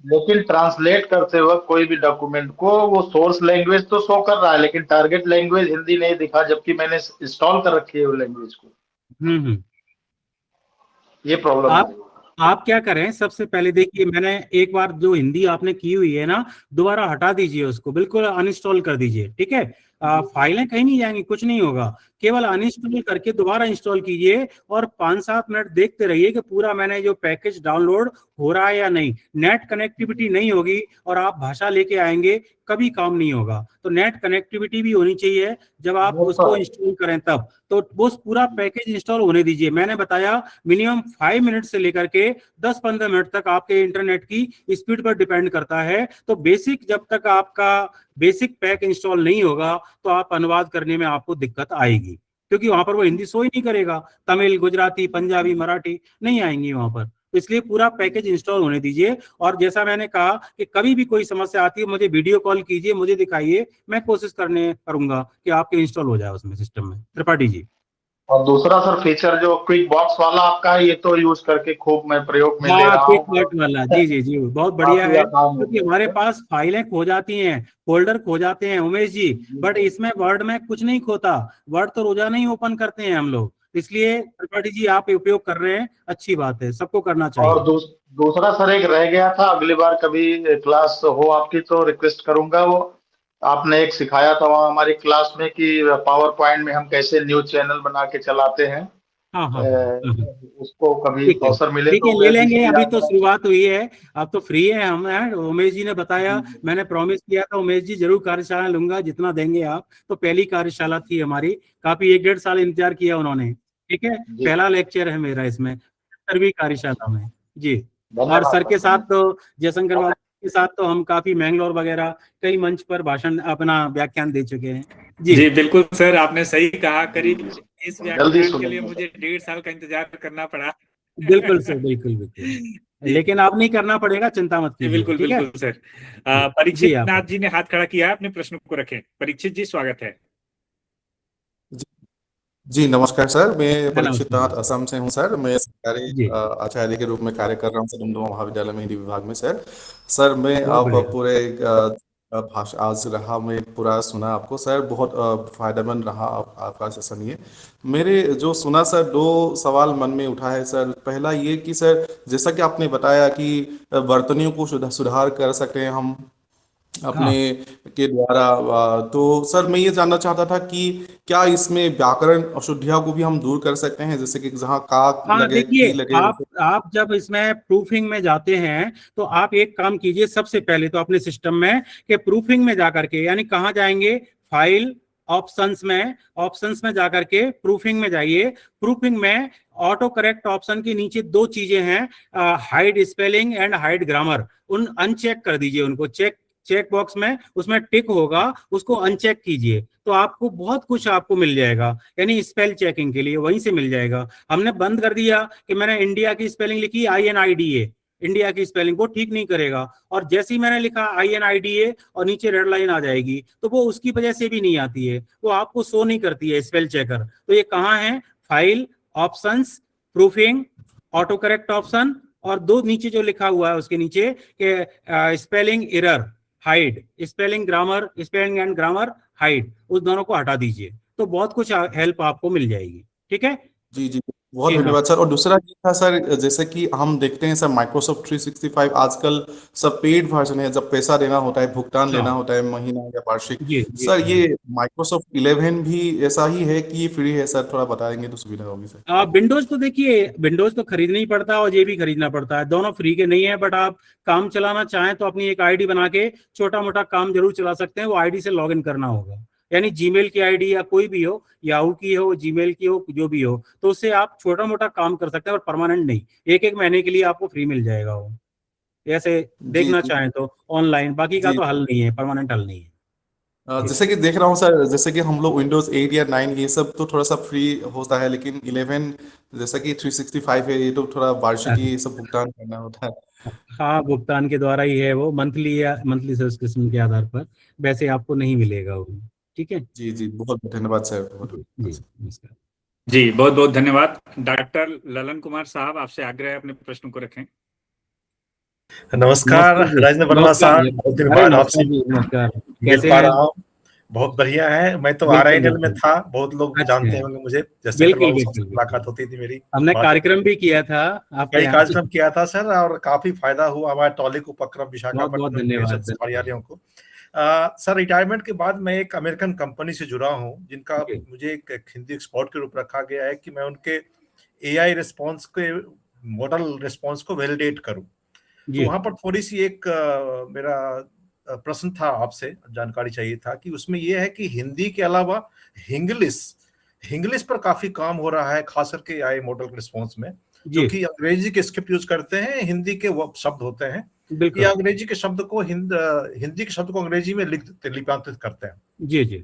लेकिन ट्रांसलेट करते वक्त कोई भी डॉक्यूमेंट को वो सोर्स लैंग्वेज तो शो कर रहा है, लेकिन टारगेट लैंग्वेज हिंदी नहीं दिखा, जबकि मैंने इंस्टॉल कर रखी है वो लैंग्वेज को। हम्म। ये प्रॉब्लम आ रही है। आप क्या करें, सबसे पहले देखिए, मैंने एक बार जो हिंदी आपने की हुई है ना, दोबारा हटा दीजिए उसको, बिल्कुल अनइंस्टॉल कर दीजिए, ठीक है। फाइलें कहीं नहीं जाएंगी, कुछ नहीं होगा, केवल अनइंस्टॉल करके दोबारा इंस्टॉल कीजिए और 5-7 मिनट देखते रहिए कि पूरा मैंने जो पैकेज डाउनलोड हो रहा है या नहीं। नेट कनेक्टिविटी नहीं होगी और आप भाषा लेके आएंगे, कभी काम नहीं होगा। तो नेट कनेक्टिविटी भी होनी चाहिए जब आप उसको इंस्टॉल करें तब, तो वो पूरा पैकेज इंस्टॉल होने दीजिए। मैंने बताया मिनिमम 5 मिनट से लेकर के 10-15 मिनट तक आपके इंटरनेट की स्पीड पर डिपेंड करता है। तो बेसिक, जब तक आपका बेसिक पैक इंस्टॉल नहीं होगा तो आप अनुवाद करने में आपको दिक्कत आएगी, क्योंकि वहां पर वो हिंदी शो ही नहीं करेगा, तमिल, गुजराती, पंजाबी, मराठी नहीं आएंगी वहां पर। तो इसलिए पूरा पैकेज इंस्टॉल होने दीजिए। और जैसा मैंने कहा कि कभी भी कोई समस्या आती है मुझे वीडियो कॉल कीजिए, मुझे दिखाइए, मैं कोशिश करूंगा कि आपके इंस्टॉल हो जाए उसमें सिस्टम में। त्रिपाठी जी, और दूसरा सर फीचर जो क्विक बॉक्स वाला आपका है, ये तो यूज करके खूब मैं प्रयोग में ले रहा क्विक हूँ। वर्ड वाला, जी जी जी, बहुत बढ़िया है, क्योंकि हमारे पास फाइलें खो जाती हैं, फोल्डर खो जाते हैं उमेश जी, बट इसमें वर्ड में कुछ नहीं खोता। वर्ड तो रोजाना ही ओपन करते हैं हम लोग, इसलिए त्रिपाठी जी आप उपयोग कर रहे हैं, अच्छी बात है, सबको करना चाहिए। और दूसरा सर एक रह गया था, अगली बार कभी क्लास हो आपकी तो रिक्वेस्ट करूंगा, वो आपने एक सिखाया था वहाँ हमारी क्लास में कि पावर पॉइंट में हम कैसे न्यूज चैनल बना के चलाते हैं। हाँ। उसको कभी अवसर मिले ठीक है, तो ले लेंगे, अभी तो शुरुआत हुई है, अब तो फ्री है हम हैं। उमेश जी ने बताया, मैंने प्रॉमिस किया था उमेश जी जरूर कार्यशाला लूंगा, जितना देंगे आप। तो पहली कार्यशाला थी हमारी, काफी 1-1.5 साल इंतजार किया उन्होंने, ठीक है। पहला लेक्चर है मेरा इसमें, 17वीं कार्यशाला में जी। और सर के साथ तो, जयशंकर बाबू के साथ तो हम काफी मैंगलोर वगैरह कई मंच पर भाषण, अपना व्याख्यान दे चुके हैं जी बिल्कुल सर, आपने सही कहा। करीब इस व्याख्यान के लिए मुझे 1.5 साल का इंतजार करना पड़ा। बिल्कुल सर, बिल्कुल, लेकिन आप नहीं करना पड़ेगा, चिंता मत कीजिए। बिल्कुल बिल्कुल सर। परीक्षित नाथ जी ने हाथ खड़ा किया है, अपने प्रश्न को रखें। परीक्षित जी, स्वागत है। जी नमस्कार सर, मैं परीक्षित नाथ असम से हूँ सर। मैं सरकारी आचार्य के रूप में कार्य कर रहा हूँ सर, डुमडुमा महाविद्यालय में हिंदी विभाग में सर। मैं आप पूरे भाषा आज रहा, मैं पूरा सुना आपको सर, बहुत फायदेमंद रहा आपका सेशन। ये मेरे जो सुना सर, 2 सवाल मन में उठा है सर। पहला ये कि सर, जैसा कि आपने बताया कि वर्तनियों को सुधार कर सकते हैं हम, अपने के द्वारा। तो सर मैं ये जानना चाहता था कि क्या इसमें व्याकरण अशुद्धियां को भी हम दूर कर सकते हैं, जैसे कि जहाँ का हाँ लगे, देखिए, की लगे, आप जब इसमें प्रूफिंग में जाते हैं तो आप एक काम कीजिए, सबसे पहले तो अपने सिस्टम में कि प्रूफिंग में जाकर के, यानी कहाँ जाएंगे, फाइल ऑप्शंस में जाकर के प्रूफिंग में जाइए। प्रूफिंग में ऑटो करेक्ट ऑप्शन के नीचे दो चीजें हैं, hide spelling and hide grammar, उन अनचेक कर दीजिए उनको। चेक बॉक्स में उसमें टिक होगा, उसको अनचेक कीजिए तो आपको बहुत कुछ आपको मिल जाएगा, यानी स्पेल चेकिंग के लिए वहीं से मिल जाएगा। हमने बंद कर दिया कि मैंने इंडिया की स्पेलिंग लिखी INIDA, इंडिया की स्पेलिंग, वो ठीक नहीं करेगा। और जैसे ही मैंने लिखा INIDA और नीचे रेड लाइन आ जाएगी, तो वो उसकी वजह से भी नहीं आती है, वो आपको शो नहीं करती है स्पेल चेकर। तो ये कहाँ है, file, options, proofing, auto correct option, और दो नीचे जो लिखा हुआ है उसके नीचे कि spelling error hide, spelling and grammar hide, उस दोनों को हटा दीजिए तो बहुत कुछ हेल्प आपको मिल जाएगी। ठीक है जी जी, बहुत जी हाँ धन्यवाद सर। और दूसरा ये था सर, जैसे कि हम देखते हैं सर माइक्रोसॉफ्ट 365 आजकल सब पेड वर्जन है, जब पैसा देना होता है, भुगतान लेना हाँ होता है महीना या वार्षिक। जी जी सर जी। ये माइक्रोसॉफ्ट 11 भी ऐसा ही है कि ये फ्री है सर? थोड़ा बताएंगे तो सुविधा होगी सर। विंडोज तो देखिए, विंडोज तो खरीदना ही पड़ता है और ये भी खरीदना पड़ता है, दोनों फ्री के नहीं है। बट आप काम चलाना चाहें तो अपनी एक आईडी बना के छोटा मोटा काम जरूर चला सकते हैं। वो आईडी से लॉगिन करना होगा, यानी जीमेल की आईडी या कोई भी हो, याहू की हो, जीमेल की हो, जो भी हो, तो उससे आप छोटा मोटा काम कर सकते हैं, और परमानेंट नहीं। एक महीने के लिए आपको फ्री मिल जाएगा वो, ऐसे जी देखना जी चाहें तो ऑनलाइन। बाकी का जी। तो हल नहीं है, परमानेंट हल नहीं है। जी जैसे कि देख रहा हूँ सर, जैसे कि हम लोग विंडोज 8 या 9 ये सब तो थोड़ा सा फ्री होता है, लेकिन 11 जैसा कि 365 है, ये तो थोड़ा वार्षिक ही सब भुगतान करना होता है। हाँ, भुगतान के द्वारा ही है वो, मंथली या मंथली सब्सक्रिप्शन के आधार पर, वैसे आपको नहीं मिलेगा वो। ठीक है जी जी, बहुत बहुत धन्यवाद सर, बहुत जी धन्यवाद जी, सर। नमस्कार। जी बहुत बहुत धन्यवाद। डॉक्टर ललन कुमार साहब, आपसे आग्रह है अपने प्रश्न को रखें। नमस्कार नमस्कार जी, राजेंद्र वर्मा नमस्कार साहब, जी। बहुत दिन अरे बाद नमस्कार आपसे जी, नमस्कार। मिल कैसे पा हैं? रहा हूँ। बहुत बढ़िया है। मैं तो बिल्कुल RINL में बिल्कुल। था, बहुत लोग अच्छा, जानते होंगे मुझे, जयशंकर बिल्कुल बाबू साहब से बिल्कुल बिल्कुल। मुलाकात होती थी मेरी, हमने बात होती कार्यक्रम थी। भी किया था आपके कई यहाँ। कार्यक्रम किया था सर, और काफी फायदा हुआ हमारे टॉलिक उपक्रम बहुत बहुत विशाखापट्टनम के धन्यवाद, सब धन्यवाद। कार्यालयों को। सर रिटायरमेंट के बाद मैं एक अमेरिकन कंपनी से जुड़ा हूँ, जिनका जी मुझे एक हिंदी एक्सपर्ट के रूप रखा गया है कि मैं उनके AI रिस्पॉन्स के मॉडल रिस्पॉन्स को वैलिडेट करूं। तो जी वहां पर थोड़ी सी एक मेरा प्रश्न था, आपसे जानकारी चाहिए था कि उसमें यह है कि हिंदी के अलावा हिंग्लिश हिंग्लिश पर काफी काम हो रहा है, खास करके AI मॉडल रिस्पॉन्स में, जो जी कि अंग्रेजी के स्क्रिप्ट यूज करते हैं, हिंदी के वो शब्द होते हैं, ये बिल्कुल। अंग्रेजी के शब्द को हिंदी के शब्द को अंग्रेजी में लिपांतरित करते हैं। जी जी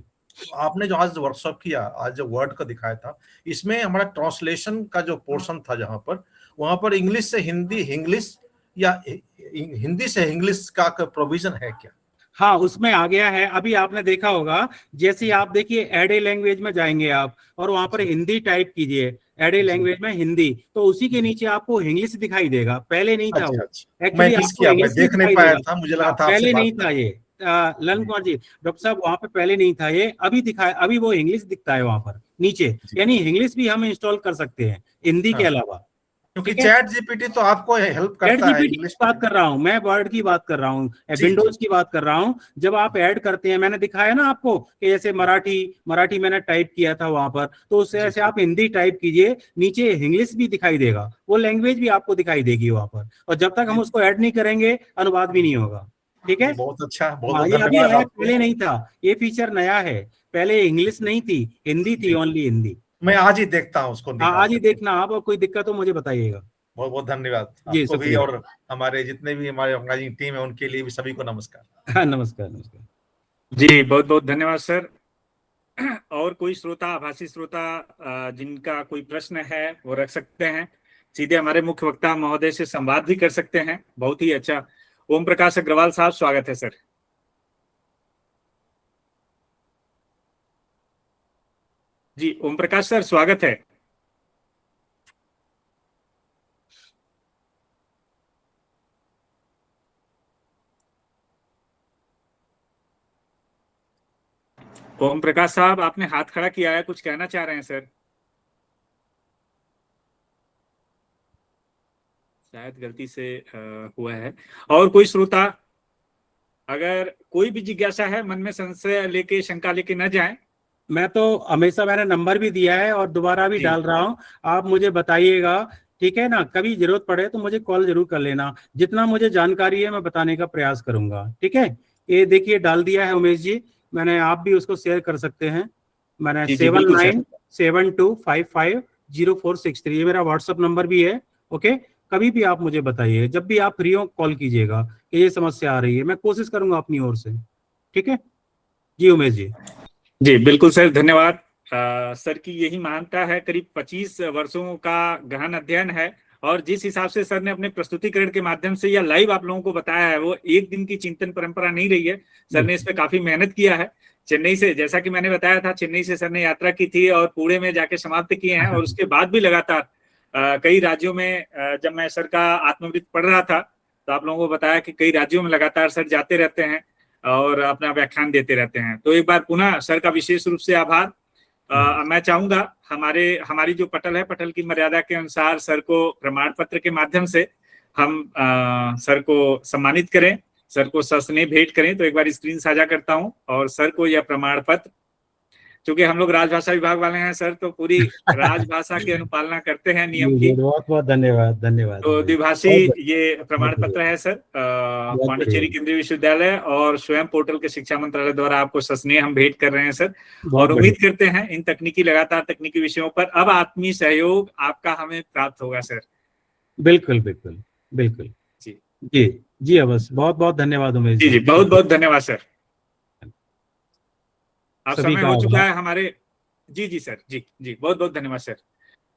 आपने जो आज वर्कशॉप किया, आज जो वर्ड का दिखाया था, इसमें हमारा ट्रांसलेशन का जो पोर्शन था, जहां पर वहां पर इंग्लिश से हिंदी हिंग्लिश या हिंदी से इंग्लिश का प्रोविजन है क्या? हाँ, उसमें आ गया है। अभी आपने देखा होगा, जैसे आप देखिए एड ए लैंग्वेज में जाएंगे आप, और वहां पर जी हिंदी टाइप कीजिए, एड ए जी लैंग्वेज में हिंदी, तो उसी के जी। नीचे आपको इंग्लिश दिखाई देगा। पहले नहीं था अच्छा वो, अच्छा, मैं एक्चुअली मिस आपको किया, मैं इंग्लिश ही देख नहीं दिखाई पाया देगा। था, मुझे हाँ, लगा था आपसे पहले बात नहीं था करनी ये। ललन है। कुमार जी, डॉक्टर साहब, वहां पे पहले नहीं था ये, अभी दिखा, अभी वो इंग्लिश दिखता है वहां पर नीचे, जी यानी इंग्लिश भी हम इंस्टॉल कर सकते हैं हिंदी के हाँ, अलावा। क्योंकि ठीक है, चैट GPT तो आपको हेल्प चैट करता है जीपीटी इंग्लिश की में। बात कर रहा हूँ मैं, वर्ड की बात कर रहा हूँ, जी जी विंडोज की बात कर रहा हूँ। जब आप ऐड करते हैं, मैंने दिखाया ना आपको कि जैसे मराठी मराठी मैंने टाइप किया था वहां पर, तो उससे जी ऐसे आप हिंदी टाइप कीजिए, नीचे इंग्लिश भी दिखाई देगा, वो लैंग्वेज भी आपको दिखाई देगी वहां पर। और जब तक हम जी उसको ऐड नहीं करेंगे, अनुवाद भी नहीं होगा। ठीक है, जी, बहुत अच्छा, बहुत हाँ, बहुत ये अभी धन्यवाद है, आपको। पहले नहीं था, ये फीचर नया है। पहले इंग्लिश नहीं थी, हिंदी थी, जी, ओनली हिंदी। मैं आज ही देखता हूँ उसको हाँ, निकाल आज ही करके। देखना आप, और कोई दिक्कत हो मुझे बताइएगा। बहुत बहुत धन्यवाद जी, आपको भी, शुक्रिया। और हमारे जितने भी हमारे ऑर्गेनाइजिंग टीम है उनके लिए भी सभी को नमस्कार। हाँ, नमस्कार नमस्कार। जी बहुत बहुत धन्यवाद सर। और कोई श्रोता, आभासी श्रोता, जिनका कोई प्रश्न है वो रख सकते हैं, सीधे हमारे मुख्य वक्ता महोदय से संवाद भी कर सकते हैं। बहुत ही अच्छा। ओम प्रकाश अग्रवाल साहब, स्वागत है सर। जी ओम प्रकाश सर, स्वागत है। ओम प्रकाश साहब, आपने हाथ खड़ा किया है, कुछ कहना चाह रहे हैं सर? शायद गलती से हुआ है। और कोई श्रोता, अगर कोई भी जिज्ञासा है, मन में संशय लेके, शंका लेके न जाएं। मैं तो हमेशा, मैंने नंबर भी दिया है और दोबारा भी जी। डाल रहा हूँ, आप मुझे बताइएगा, ठीक है ना। कभी जरूरत पड़े तो मुझे कॉल जरूर कर लेना, जितना मुझे जानकारी है मैं बताने का प्रयास करूंगा, ठीक है। ये देखिए डाल दिया है उमेश जी मैंने, आप भी उसको शेयर कर सकते हैं। मैंने जी, बिल्कुल सर। 7972550463 ये मेरा व्हाट्सएप नंबर भी है, ओके। कभी भी आप मुझे बताइए, जब भी आप फ्री हो कॉल कीजिएगा कि ये समस्या आ रही है, मैं कोशिश करूंगा अपनी ओर से, ठीक है जी उमेश जी। जी बिल्कुल सर, धन्यवाद। सर की यही मान्यता है, करीब 25 वर्षों का गहन अध्ययन है, और जिस हिसाब से सर ने अपने प्रस्तुतिकरण के माध्यम से या लाइव आप लोगों को बताया है, वो एक दिन की चिंतन परंपरा नहीं रही है। सर ने इस पे काफी मेहनत किया है। चेन्नई से, जैसा कि मैंने बताया था, चेन्नई से सर ने यात्रा की थी और पुणे में जाके समाप्त किए हैं, और उसके बाद भी लगातार कई राज्यों में, जब मैं सर का आत्मवृत्त पढ़ रहा था तो आप लोगों को बताया कि कई राज्यों में लगातार सर जाते रहते हैं और अपना व्याख्यान देते रहते हैं। तो एक बार पुनः सर का विशेष रूप से आभार। मैं चाहूंगा हमारी जो पटल है, पटल की मर्यादा के अनुसार सर को प्रमाण पत्र के माध्यम से हम सर को सम्मानित करें, सर को सस्नेह भेंट करें। तो एक बार स्क्रीन साझा करता हूं और सर को यह प्रमाण पत्र, क्योंकि हम लोग राजभाषा विभाग वाले हैं सर, तो पूरी राजभाषा की अनुपालना करते हैं, नियम की। बहुत बहुत धन्यवाद, धन्यवाद। तो द्विभाषी ये प्रमाण पत्र है सर, पांडिचेरी केंद्रीय विश्वविद्यालय और स्वयं पोर्टल के शिक्षा मंत्रालय द्वारा आपको सस्नेह हम भेंट कर रहे हैं सर। और उम्मीद करते हैं इन लगातार तकनीकी विषयों पर अब आत्मीय सहयोग आपका हमें प्राप्त होगा सर। बिल्कुल बिल्कुल बिल्कुल जी जी जी अवश्य। बहुत बहुत धन्यवाद उमेश जी। जी बहुत बहुत धन्यवाद सर। अब सभी समय का हो चुका आभार। है हमारे, जी सर, जी बहुत बहुत धन्यवाद सर।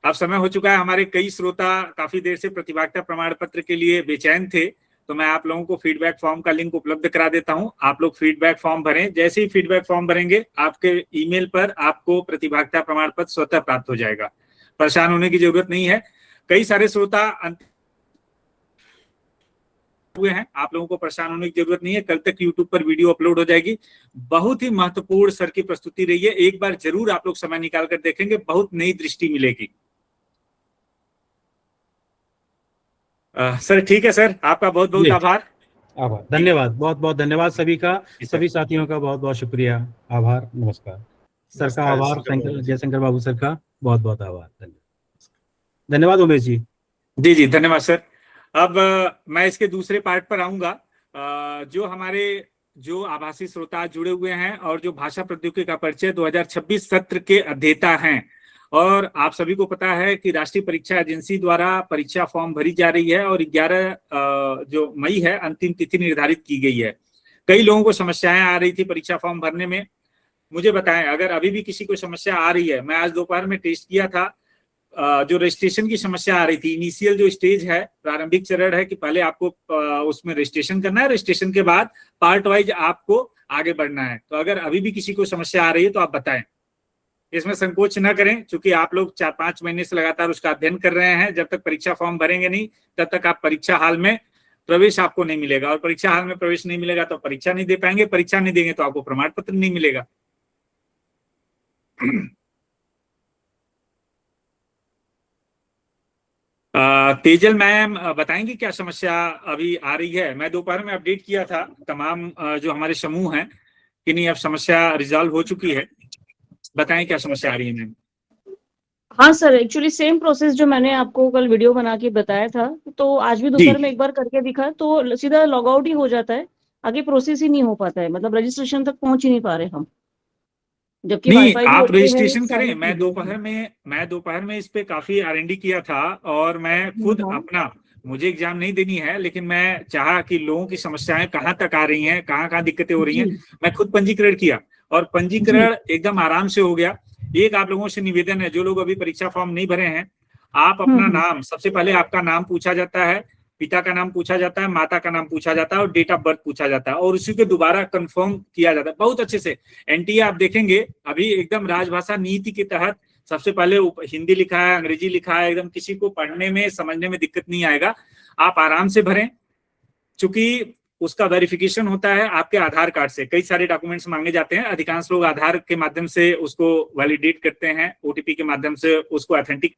अब समय हो चुका है, हमारे कई श्रोता काफी देर से प्रतिभागिता प्रमाण पत्र के लिए बेचैन थे, तो मैं आप लोगों को फीडबैक फॉर्म का लिंक उपलब्ध करा देता हूं। आप लोग फीडबैक फॉर्म भरें, जैसे ही फीडबैक फॉर्म भरेंगे आपके ईमेल पर आपको प्रतिभागिता प्रमाण पत्र स्वतः प्राप्त हो जाएगा। परेशान होने की जरूरत नहीं है। कई सारे श्रोता हुए हैं, आप लोगों को परेशान होने की जरूरत नहीं है। कल तक YouTube पर वीडियो अपलोड हो जाएगी। बहुत ही महत्वपूर्ण सर की प्रस्तुति रही है, एक बार जरूर आप लोग समय निकाल कर देखेंगे, बहुत नई दृष्टि मिलेगी। सर ठीक है सर, आपका बहुत बहुत आभार। धन्यवाद, बहुत बहुत धन्यवाद सभी का, सभी साथियों का बहुत बहुत शुक्रिया, आभार, नमस्कार। सर का आभार, जयशंकर बाबू सर का बहुत बहुत आभार, धन्यवाद उमेश जी। जी धन्यवाद सर। अब मैं इसके दूसरे पार्ट पर आऊंगा। जो हमारे जो आभासी श्रोता जुड़े हुए हैं और जो भाषा प्रौद्योगिकी का परिचय 2026 सत्र के अध्येता हैं, और आप सभी को पता है कि राष्ट्रीय परीक्षा एजेंसी द्वारा परीक्षा फॉर्म भरी जा रही है और 11 जो मई है अंतिम तिथि निर्धारित की गई है। कई लोगों को समस्याएं आ रही थी परीक्षा फॉर्म भरने में। मुझे बताएं अगर अभी भी किसी को समस्या आ रही है। मैं आज दोपहर में टेस्ट किया था, जो रजिस्ट्रेशन की समस्या आ रही थी, इनिशियल जो स्टेज है, प्रारंभिक चरण है कि पहले आपको उसमें रजिस्ट्रेशन करना है, रजिस्ट्रेशन के बाद पार्ट वाइज आपको आगे बढ़ना है। तो अगर अभी भी किसी को समस्या आ रही है तो आप बताएं, इसमें संकोच न करें, क्योंकि आप लोग 4-5 महीने से लगातार उसका अध्ययन कर रहे हैं। जब तक परीक्षा फॉर्म भरेंगे नहीं तब तक आप परीक्षा हाल में प्रवेश आपको नहीं मिलेगा, और परीक्षा हाल में प्रवेश नहीं मिलेगा तो परीक्षा नहीं दे पाएंगे, परीक्षा नहीं देंगे तो आपको प्रमाण पत्र नहीं मिलेगा। तेजल मैम बताएंगे क्या समस्या अभी आ रही है? मैं दोपहर में अपडेट किया था तमाम जो हमारे समूह हैं कि नहीं अब समस्या रिजॉल्व हो चुकी है। बताएं क्या समस्या आ रही है मैम। हाँ सर, एक्चुअली सेम प्रोसेस जो मैंने आपको कल वीडियो बना के बताया था, तो आज भी दोपहर में एक बार करके दिखा तो सीधा लॉग आउट ही हो जाता है, आगे प्रोसेस ही नहीं हो पाता है, मतलब रजिस्ट्रेशन तक पहुंच ही नहीं पा रहे हम। जबकि नहीं, आप रजिस्ट्रेशन करें। मैं दोपहर में इस पे काफी R&D किया था, और मैं खुद अपना, मुझे एग्जाम नहीं देनी है, लेकिन मैं चाहा कि लोगों की समस्याएं कहाँ तक आ रही हैं, कहाँ दिक्कतें हो रही हैं, मैं खुद पंजीकरण किया और पंजीकरण एकदम आराम से हो गया। एक आप लोगों से निवेदन है, जो लोग अभी परीक्षा फॉर्म नहीं भरे हैं, आप अपना नाम, सबसे पहले आपका नाम पूछा जाता है, पिता का नाम पूछा जाता है, माता का नाम पूछा जाता है और डेट ऑफ बर्थ पूछा जाता है, और उसी को दोबारा कंफर्म किया जाता है बहुत अच्छे से। एनटीए आप देखेंगे अभी एकदम राजभाषा नीति के तहत सबसे पहले हिंदी लिखा है, अंग्रेजी लिखा है, एकदम किसी को पढ़ने में समझने में दिक्कत नहीं आएगा। आप आराम से भरें, चूंकि उसका वेरिफिकेशन होता है आपके आधार कार्ड से। कई सारे डॉक्यूमेंट्स मांगे जाते हैं, अधिकांश लोग आधार के माध्यम से उसको वैलिडेट करते हैं, ओटीपी के माध्यम से उसको ऑथेंटिक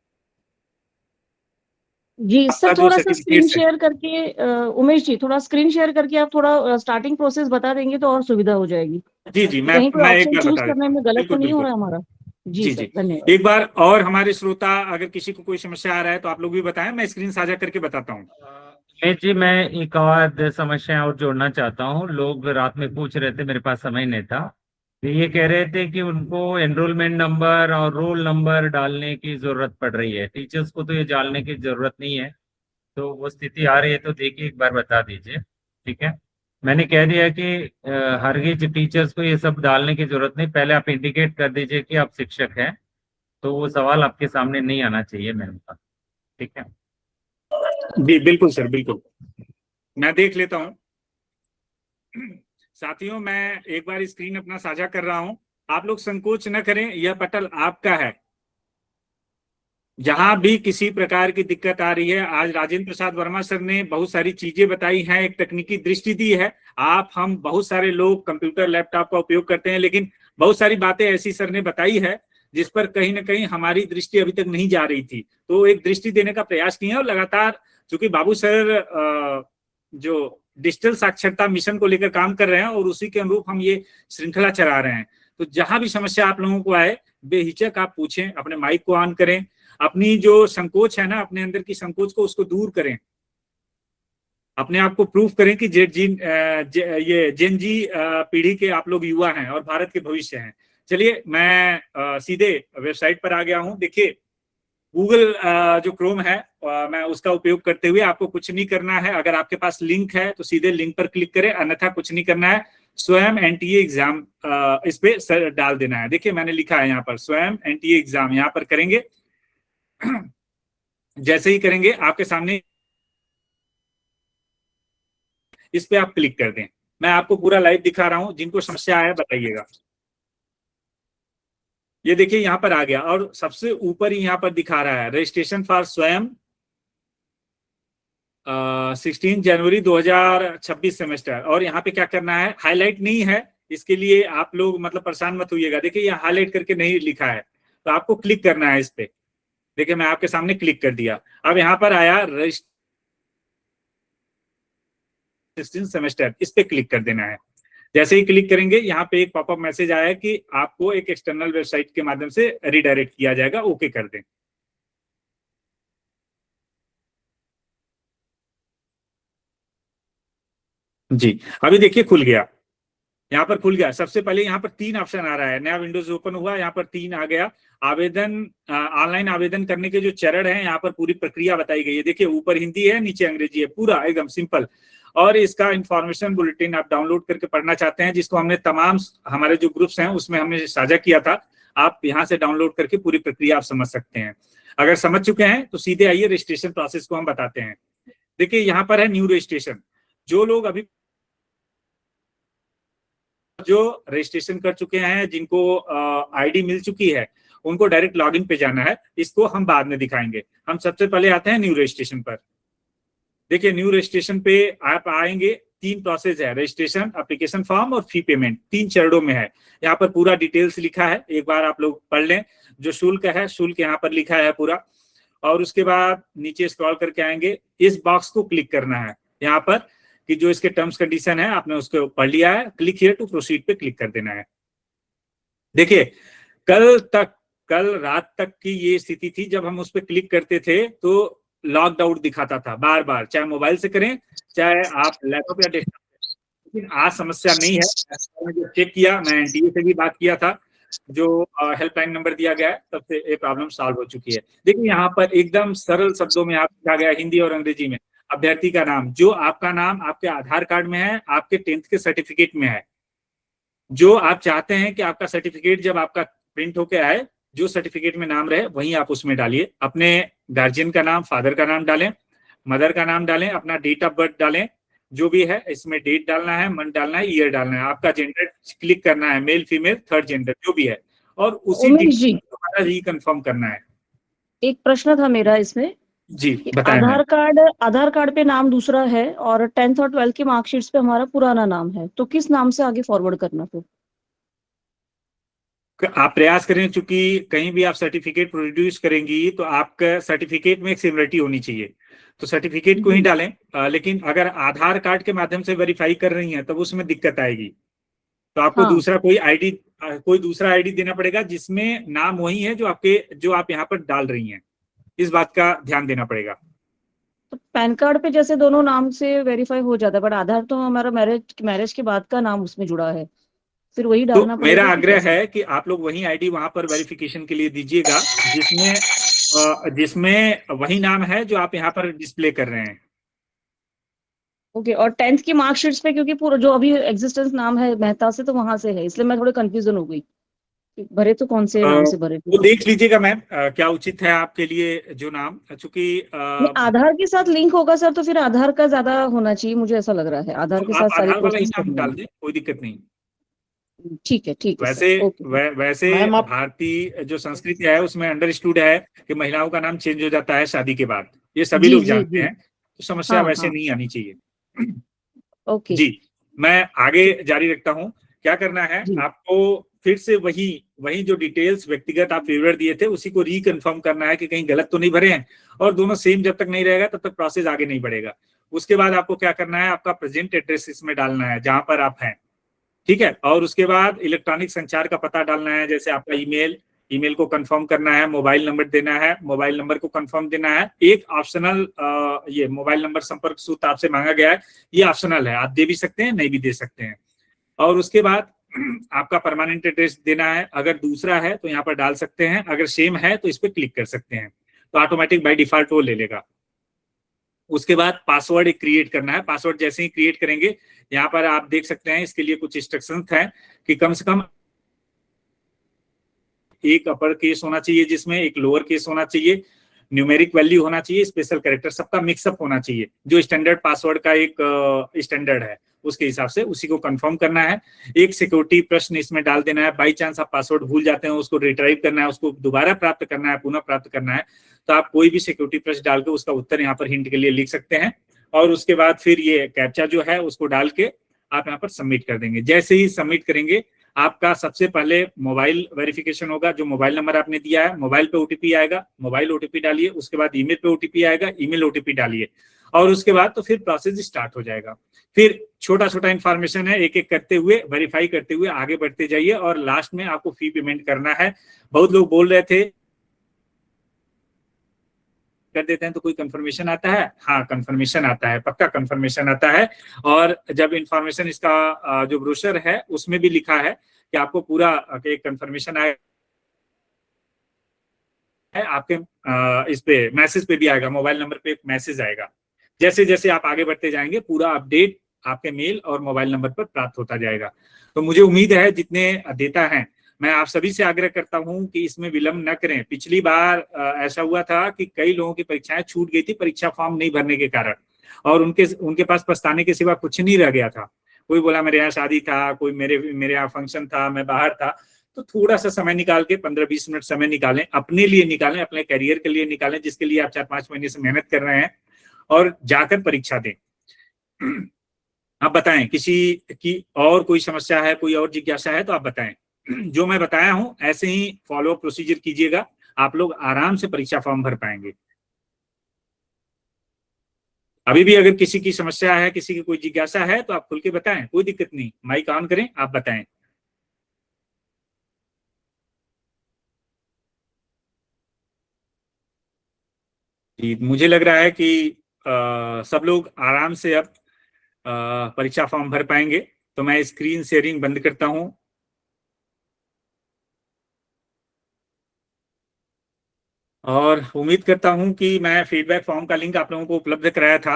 जी सर, आपका जो थोड़ा सा स्क्रीन सर्टिफिकेट्स है। शेयर करके उमेश जी थोड़ा स्क्रीन शेयर करके आप थोड़ा स्टार्टिंग प्रोसेस बता देंगे तो और सुविधा हो जाएगी। जी जी, कि कहीं कोई मैं एक ऑप्शन बार चूज बता करने देता हूँ, में गलत तो बिल्कुल नहीं हो बिल्कुल। रहा हमारा। जी जी सर, जी, धन्यवाद। एक बार और हमारे श्रोता अगर किसी को कोई समस्या आ रहा है तो आप लोग भी बताएं, मैं स्क्रीन साझा करके बताता हूँ। जी, मैं एक आध समस्या और जोड़ना चाहता हूँ। लोग रात में पूछ रहे थे, मेरे पास समय नहीं था। तो ये कह रहे थे कि उनको एनरोलमेंट नंबर और रोल नंबर डालने की जरूरत पड़ रही है। टीचर्स को तो ये डालने की जरूरत नहीं है, तो वो स्थिति आ रही है तो देखिए एक बार बता दीजिए। ठीक है, मैंने कह दिया कि हरगिज टीचर्स को ये सब डालने की जरूरत नहीं, पहले आप इंडिकेट कर दीजिए कि आप शिक्षक हैं, तो वो सवाल आपके सामने नहीं आना चाहिए मैम का। ठीक है जी बिल्कुल सर, बिल्कुल, मैं देख लेता हूँ। साथियों, मैं एक बार स्क्रीन अपना साझा कर रहा हूं, आप लोग संकोच न करें, यह पटल आपका है। जहां भी किसी प्रकार की दिक्कत आ रही है, आज राजेंद्र प्रसाद वर्मा सर ने बहुत सारी चीजें बताई हैं, एक तकनीकी दृष्टि दी है। हम बहुत सारे लोग कंप्यूटर लैपटॉप का उपयोग करते हैं, लेकिन बहुत सारी बातें ऐसी सर ने बताई है जिस पर कहीं ना कहीं हमारी दृष्टि अभी तक नहीं जा रही थी, तो एक दृष्टि देने का प्रयास किए और लगातार, चूंकि बाबू सर जो डिजिटल साक्षरता मिशन को लेकर काम कर रहे हैं और उसी के अनुरूप हम ये श्रृंखला चला रहे हैं, तो जहां भी समस्या आप लोगों को आए, बेहिचक आप पूछें, अपने माइक को ऑन करें, अपनी जो संकोच है ना, अपने अंदर की संकोच को उसको दूर करें, अपने आप को प्रूफ करें कि ये जेन जी पीढ़ी के आप लोग युवा हैं और भारत के भविष्य हैं। चलिए, मैं सीधे वेबसाइट पर आ गया हूं। देखिए, गूगल जो क्रोम है, मैं उसका उपयोग करते हुए, आपको कुछ नहीं करना है। अगर आपके पास लिंक है तो सीधे लिंक पर क्लिक करें, अन्यथा कुछ नहीं करना है। स्वयं एनटीए एग्जाम इस पे डाल देना है। देखिए, मैंने लिखा है यहाँ पर स्वयं एनटीए एग्जाम, यहाँ पर करेंगे। जैसे ही करेंगे आपके सामने इस पे आप क्लिक कर दें। मैं आपको पूरा लाइव दिखा रहा हूं, जिनको समस्या आया बताइएगा। ये देखिए यहाँ पर आ गया और सबसे ऊपर ही यहाँ पर दिखा रहा है रजिस्ट्रेशन फॉर स्वयं 16 जनवरी 2026 सेमेस्टर। और यहाँ पे क्या करना है, हाईलाइट नहीं है, इसके लिए आप लोग मतलब परेशान मत होइएगा। देखिए, यहाँ हाईलाइट करके नहीं लिखा है, तो आपको क्लिक करना है इस पे। देखिए, मैं आपके सामने क्लिक कर दिया। अब यहाँ पर आया रजिस्ट्रेशन 16 सेमेस्टर, इस पे क्लिक कर देना है। जैसे ही क्लिक करेंगे, यहाँ पे एक पॉपअप मैसेज आया कि आपको एक एक्सटर्नल वेबसाइट के माध्यम से रिडायरेक्ट किया जाएगा, ओके कर दें। जी, अभी देखिए खुल गया, यहाँ पर खुल गया। सबसे पहले यहाँ पर 3 ऑप्शन आ रहा है, नया विंडोज ओपन हुआ, यहाँ पर 3 आ गया। आवेदन, ऑनलाइन आवेदन करने के जो चरण है, यहाँ पर पूरी प्रक्रिया बताई गई है। देखिए, ऊपर हिंदी है, नीचे अंग्रेजी है, पूरा एकदम सिंपल। और इसका इंफॉर्मेशन बुलेटिन आप डाउनलोड करके पढ़ना चाहते हैं, जिसको हमने तमाम हमारे जो ग्रुप्स हैं उसमें हमने साझा किया था, आप यहाँ से डाउनलोड करके पूरी प्रक्रिया आप समझ सकते हैं। अगर समझ चुके हैं तो सीधे आइए, रजिस्ट्रेशन प्रोसेस को हम बताते हैं। देखिए, यहाँ पर है न्यू रजिस्ट्रेशन। जो लोग अभी जो रजिस्ट्रेशन कर चुके हैं, जिनको आईडी मिल चुकी है, उनको डायरेक्ट लॉगिन पे जाना है। इसको हम बाद में दिखाएंगे। हम सबसे पहले आते हैं न्यू रजिस्ट्रेशन पर। देखिए, न्यू रजिस्ट्रेशन पे आप आएंगे, 3 प्रोसेस है, रजिस्ट्रेशन, एप्लीकेशन फॉर्म और फी पेमेंट, 3 चरणों में है। यहाँ पर पूरा डिटेल्स लिखा है, एक बार आप लोग पढ़ लें। जो शुल्क है, शुल्क यहाँ पर लिखा है पूरा। और उसके बाद नीचे स्क्रॉल करके आएंगे, इस बॉक्स को क्लिक करना है यहाँ पर कि जो इसके टर्म्स कंडीशन है, आपने उसको पढ़ लिया है, क्लिक हियर टू प्रोसीड पे क्लिक कर देना है। देखिए, कल रात तक की ये स्थिति थी, जब हम उस पर क्लिक करते थे तो लॉग्ड आउट दिखाता था बार बार, चाहे मोबाइल से करें, चाहे आप लैपटॉप या डेस्कटॉप। लेकिन आज समस्या नहीं है। मैंने जो चेक किया, मैं एनटीए से भी बात किया था, जो हेल्पलाइन नंबर दिया गया है, तब से ये प्रॉब्लम सॉल्व हो चुकी है। देखिए, यहाँ पर एकदम सरल शब्दों में आप लिखा गया, हिंदी और अंग्रेजी में, अभ्यर्थी का नाम, जो आपका नाम आपके आधार कार्ड में है, आपके 10th के सर्टिफिकेट में है, जो आप चाहते हैं कि आपका सर्टिफिकेट जब आपका प्रिंट होके आए, जो सर्टिफिकेट में नाम रहे वहीं आप उसमें डालिए। अपने गार्जियन का नाम, फादर का नाम डालें, मदर का नाम डालें, अपना डेट ऑफ बर्थ डालें, जो भी है इसमें डेट डालना है, मंथ डालना है, ईयर डालना है, आपका जेंडर क्लिक करना है, मेल फीमेल थर्ड जेंडर जो भी है, और उसी दोबारा रिकन्फर्म करना है। एक प्रश्न था मेरा इसमें जी, बताएं। आधार कार्ड पे नाम दूसरा है और 10th और 12th की मार्कशीट्स पे हमारा पुराना नाम है, तो किस नाम से आगे फॉरवर्ड करना फिर? आप प्रयास करें, चूंकि कहीं भी आप सर्टिफिकेट प्रोड्यूस करेंगी तो आपका सर्टिफिकेट में एक सिमिलरिटी होनी चाहिए, तो सर्टिफिकेट को ही डालें। लेकिन अगर आधार कार्ड के माध्यम से वेरीफाई कर रही हैं तब उसमें दिक्कत आएगी, तो आपको हाँ। कोई दूसरा आईडी देना पड़ेगा जिसमें नाम वही है जो आप यहाँ पर डाल रही हैं। इस बात का ध्यान देना पड़ेगा। तो पैन कार्ड पे जैसे दोनों नाम से वेरीफाई हो जाता है, बट आधार तो हमारा मैरिज के बाद का नाम उसमें जुड़ा है, फिर वही तो डालना मेरा पड़ेगा कि आग्रह कैसे? है कि आप लोग वही आईडी वहां पर वेरिफिकेशन के लिए दीजिएगा जिसमें वही नाम है जो आप यहाँ पर डिस्प्ले कर रहे हैं। ओके। और 10th की मार्कशीट्स पे क्योंकि पूरा जो अभी एग्जिस्टेंस नाम है मेहता से, तो वहां से है, इसलिए मैं थोड़ी कंफ्यूजन हो गई कि भरे तो कौन से नाम से भरे थे। वो देख लीजिएगा मैम, क्या उचित है आपके लिए जो नाम, चूंकि नहीं, आधार के साथ लिंक होगा सर, तो फिर आधार का ज्यादा होना चाहिए, मुझे ऐसा लग रहा है आधार के आप साथ सारी आधार वाला ही प्रोसेस नाम करनी डाल है। दें, कोई दिक्कत नहीं। ठीक है वैसे सर, ओके। वैसे मैम आप भारतीय जो संस्कृति है उसमें अंडरस्टूड है कि महिलाओं का नाम चेंज हो जाता है शादी के बाद, ये सभी जी लोग जी जानते जी। हैं, तो समस्या हाँ वैसे हाँ। नहीं आनी चाहिए। ओके जी, मैं आगे जारी रखता हूँ। क्या करना है जी। आपको, फिर से वही जो डिटेल्स व्यक्तिगत आप फेवर दिए थे उसी को रिकन्फर्म करना है कि कहीं गलत तो नहीं भरे हैं, और दोनों सेम जब तक नहीं रहेगा तब तक प्रोसेस आगे नहीं बढ़ेगा। उसके बाद आपको क्या करना है, आपका प्रेजेंट एड्रेस इसमें डालना है जहां पर आप हैं, ठीक है। और उसके बाद इलेक्ट्रॉनिक संचार का पता डालना है, जैसे आपका ईमेल को कंफर्म करना है, मोबाइल नंबर देना है, मोबाइल नंबर को कंफर्म देना है। एक ऑप्शनल ये मोबाइल नंबर संपर्क सूत्र आपसे मांगा गया है, ये ऑप्शनल है, आप दे भी सकते हैं, नहीं भी दे सकते हैं। और उसके बाद आपका परमानेंट एड्रेस देना है, अगर दूसरा है तो यहाँ पर डाल सकते हैं, अगर सेम है तो इस पर क्लिक कर सकते हैं, तो ऑटोमेटिक बाय डिफॉल्ट वो ले लेगा। उसके बाद पासवर्ड एक क्रिएट करना है। पासवर्ड जैसे ही क्रिएट करेंगे, यहाँ पर आप देख सकते हैं इसके लिए कुछ इंस्ट्रक्शंस हैं कि कम से कम एक अपर केस होना चाहिए, जिसमें एक लोअर केस होना चाहिए, न्यूमेरिक वैल्यू होना चाहिए, स्पेशल कैरेक्टर, सबका मिक्सअप होना चाहिए, जो स्टैंडर्ड पासवर्ड का एक स्टैंडर्ड है उसके हिसाब से उसी को कंफर्म करना है। एक सिक्योरिटी प्रश्न इसमें डाल देना है, बाई चांस आप पासवर्ड भूल जाते हैं उसको रिट्राइव करना है, उसको दोबारा प्राप्त करना है, पुनः प्राप्त करना है, तो आप कोई भी सिक्योरिटी प्रश्न डाल के उसका उत्तर यहाँ पर हिंट के लिए लिख सकते हैं। और उसके बाद फिर ये कैप्चा जो है उसको डाल के आप यहाँ पर सबमिट कर देंगे। जैसे ही सबमिट करेंगे, आपका सबसे पहले मोबाइल वेरिफिकेशन होगा, जो मोबाइल नंबर आपने दिया है, मोबाइल पे ओटीपी आएगा, मोबाइल ओटीपी डालिए, उसके बाद ईमेल पे ओटीपी आएगा, ईमेल ओटीपी डालिए, और उसके बाद तो फिर प्रोसेस स्टार्ट हो जाएगा। फिर छोटा छोटा इन्फॉर्मेशन है, एक एक करते हुए वेरीफाई करते हुए आगे बढ़ते जाइए, और लास्ट में आपको फी पेमेंट करना है। बहुत लोग बोल रहे थे कर देते हैं तो कोई कंफर्मेशन आता है, हाँ कंफर्मेशन आता है, पक्का कंफर्मेशन आता है। और जब इंफॉर्मेशन इसका जो ब्रोशर है उसमें भी लिखा है कि आपको पूरा एक कंफर्मेशन आएगा, आपके इस पे मैसेज पे भी आएगा, मोबाइल नंबर पे एक मैसेज आएगा। जैसे जैसे आप आगे बढ़ते जाएंगे पूरा अपडेट आपके मेल और मोबाइल नंबर पर प्राप्त होता जाएगा। तो मुझे उम्मीद है जितने देता है, मैं आप सभी से आग्रह करता हूं कि इसमें विलंब न करें। पिछली बार ऐसा हुआ था कि कई लोगों की परीक्षाएं छूट गई थी परीक्षा फॉर्म नहीं भरने के कारण, और उनके पास पछताने के सिवा कुछ नहीं रह गया था। कोई बोला मेरे यहाँ शादी था, कोई मेरे यहाँ फंक्शन था, मैं बाहर था। तो थोड़ा सा समय निकाल के 15-20 मिनट समय निकालें, अपने लिए निकालें, अपने करियर के लिए निकालें, जिसके लिए आप 4-5 महीने से मेहनत कर रहे हैं, और जाकर परीक्षा दें। आप बताएं किसी की और कोई समस्या है, कोई और जिज्ञासा है तो आप बताएं। जो मैं बताया हूं ऐसे ही फॉलो अप प्रोसीजर कीजिएगा, आप लोग आराम से परीक्षा फॉर्म भर पाएंगे। अभी भी अगर किसी की समस्या है, किसी की कोई जिज्ञासा है तो आप खुल के बताएं, कोई दिक्कत नहीं, माइक ऑन करें, आप बताएं। मुझे लग रहा है कि सब लोग आराम से अब परीक्षा फॉर्म भर पाएंगे, तो मैं स्क्रीन शेयरिंग बंद करता हूं। और उम्मीद करता हूं कि मैं फीडबैक फॉर्म का लिंक आप लोगों को उपलब्ध कराया था,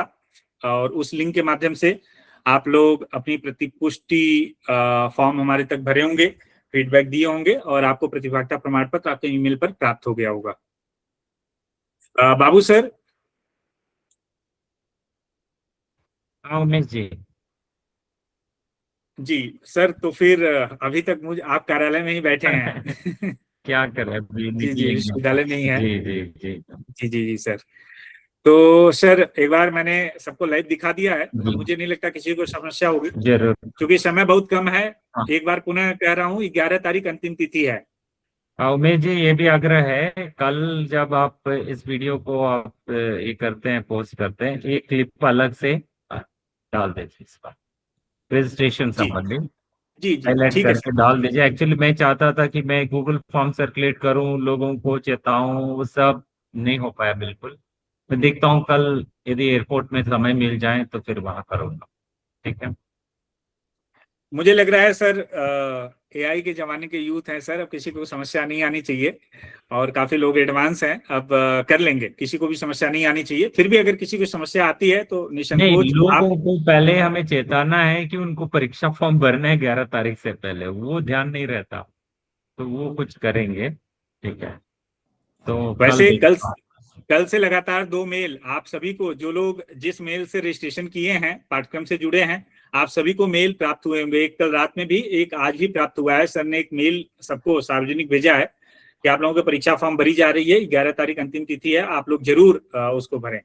और उस लिंक के माध्यम से आप लोग अपनी प्रतिपुष्टि फॉर्म हमारे तक भरे होंगे, फीडबैक दिए होंगे, और आपको प्रतिभागिता प्रमाण पत्र आपके ईमेल पर प्राप्त हो गया होगा। बाबू सर। हाँ उमेश जी। जी सर, तो फिर अभी तक मुझे आप कार्यालय में ही बैठे हैं। क्या कर रहे हैं? जी जी, विश्वविद्यालय में ही है। जी जी जी जी जी जी सर। तो सर एक बार मैंने सबको लाइव दिखा दिया है, तो मुझे नहीं लगता किसी को समस्या होगी, जरूर। क्योंकि समय बहुत कम है। हाँ। एक बार पुनः कह रहा हूँ, 11 तारीख अंतिम तिथि है, उमेश जी, ये भी आग्रह है, कल जब आप इस वीडियो को आप ये करते हैं, पोस्ट करते हैं, एक क्लिप अलग से डाल दीजिए इस पर रजिस्ट्रेशन संबंधी, जी जी हाईलाइट ठीक है करके डाल दीजिए। एक्चुअली मैं चाहता था कि मैं गूगल फॉर्म सर्कुलेट करूं, लोगों को चेताऊं, वो सब नहीं हो पाया बिल्कुल। मैं देखता हूं कल यदि एयरपोर्ट में समय मिल जाए तो फिर वहां करूंगा। ठीक है। मुझे लग रहा है सर, एआई के जमाने के यूथ हैं सर, अब किसी को समस्या नहीं आनी चाहिए और काफी लोग एडवांस हैं, अब कर लेंगे, किसी को भी समस्या नहीं आनी चाहिए। फिर भी अगर किसी को समस्या आती है तो नहीं, निसंकोच लोगों आप को पहले हमें चेताना है कि उनको परीक्षा फॉर्म भरना है 11 तारीख से पहले, वो ध्यान नहीं रहता, तो वो कुछ करेंगे। ठीक है, तो कल वैसे देखता हूं। कल से लगातार 2 मेल आप सभी को, जो लोग जिस मेल से रजिस्ट्रेशन किए हैं, पाठ्यक्रम से जुड़े हैं, आप सभी को मेल प्राप्त हुए होंगे। एक कल रात में भी, एक आज ही प्राप्त हुआ है। सर ने एक मेल सबको सार्वजनिक भेजा है कि आप लोगों की परीक्षा फॉर्म भरी जा रही है, 11 तारीख अंतिम तिथि है, आप लोग जरूर उसको भरें।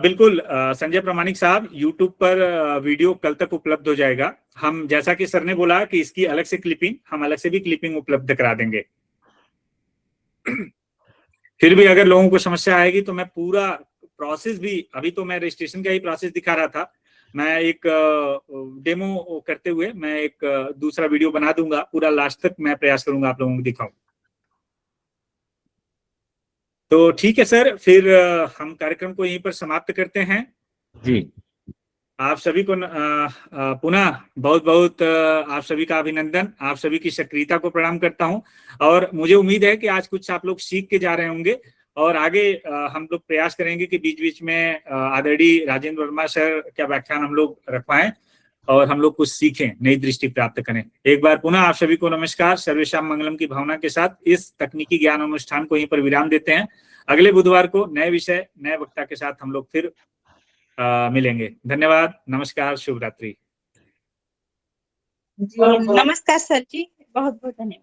बिल्कुल संजय प्रामाणिक साहब, यूट्यूब पर वीडियो कल तक उपलब्ध हो जाएगा। हम, जैसा कि सर ने बोला कि इसकी अलग से क्लिपिंग, हम अलग से भी क्लिपिंग उपलब्ध करा देंगे। फिर भी अगर लोगों को समस्या आएगी तो मैं पूरा प्रोसेस भी, अभी तो मैं रजिस्ट्रेशन का ही प्रोसेस दिखा रहा था, मैं एक डेमो करते हुए मैं एक दूसरा वीडियो बना दूंगा, पूरा लास्ट तक मैं प्रयास करूंगा आप लोगों को दिखाऊं। तो ठीक है सर, फिर हम कार्यक्रम को यहीं पर समाप्त करते हैं। जी, आप सभी को पुनः बहुत बहुत आप सभी का अभिनंदन, आप सभी की सक्रियता को प्रणाम करता हूं और मुझे उम्मीद है कि आज कुछ आप लोग सीख के जा रहे होंगे और आगे हम लोग प्रयास करेंगे कि बीच बीच में आदरणीय राजेंद्र वर्मा सर का व्याख्यान हम लोग रखवाएं और हम लोग कुछ सीखें, नई दृष्टि प्राप्त करें। एक बार पुनः आप सभी को नमस्कार। सर्वेशाम मंगलम की भावना के साथ इस तकनीकी ज्ञान अनुष्ठान को यहीं पर विराम देते हैं। अगले बुधवार को नए विषय, नए वक्ता के साथ हम लोग फिर मिलेंगे। धन्यवाद, नमस्कार, शुभ रात्रि। नमस्कार सर जी, बहुत बहुत धन्यवाद।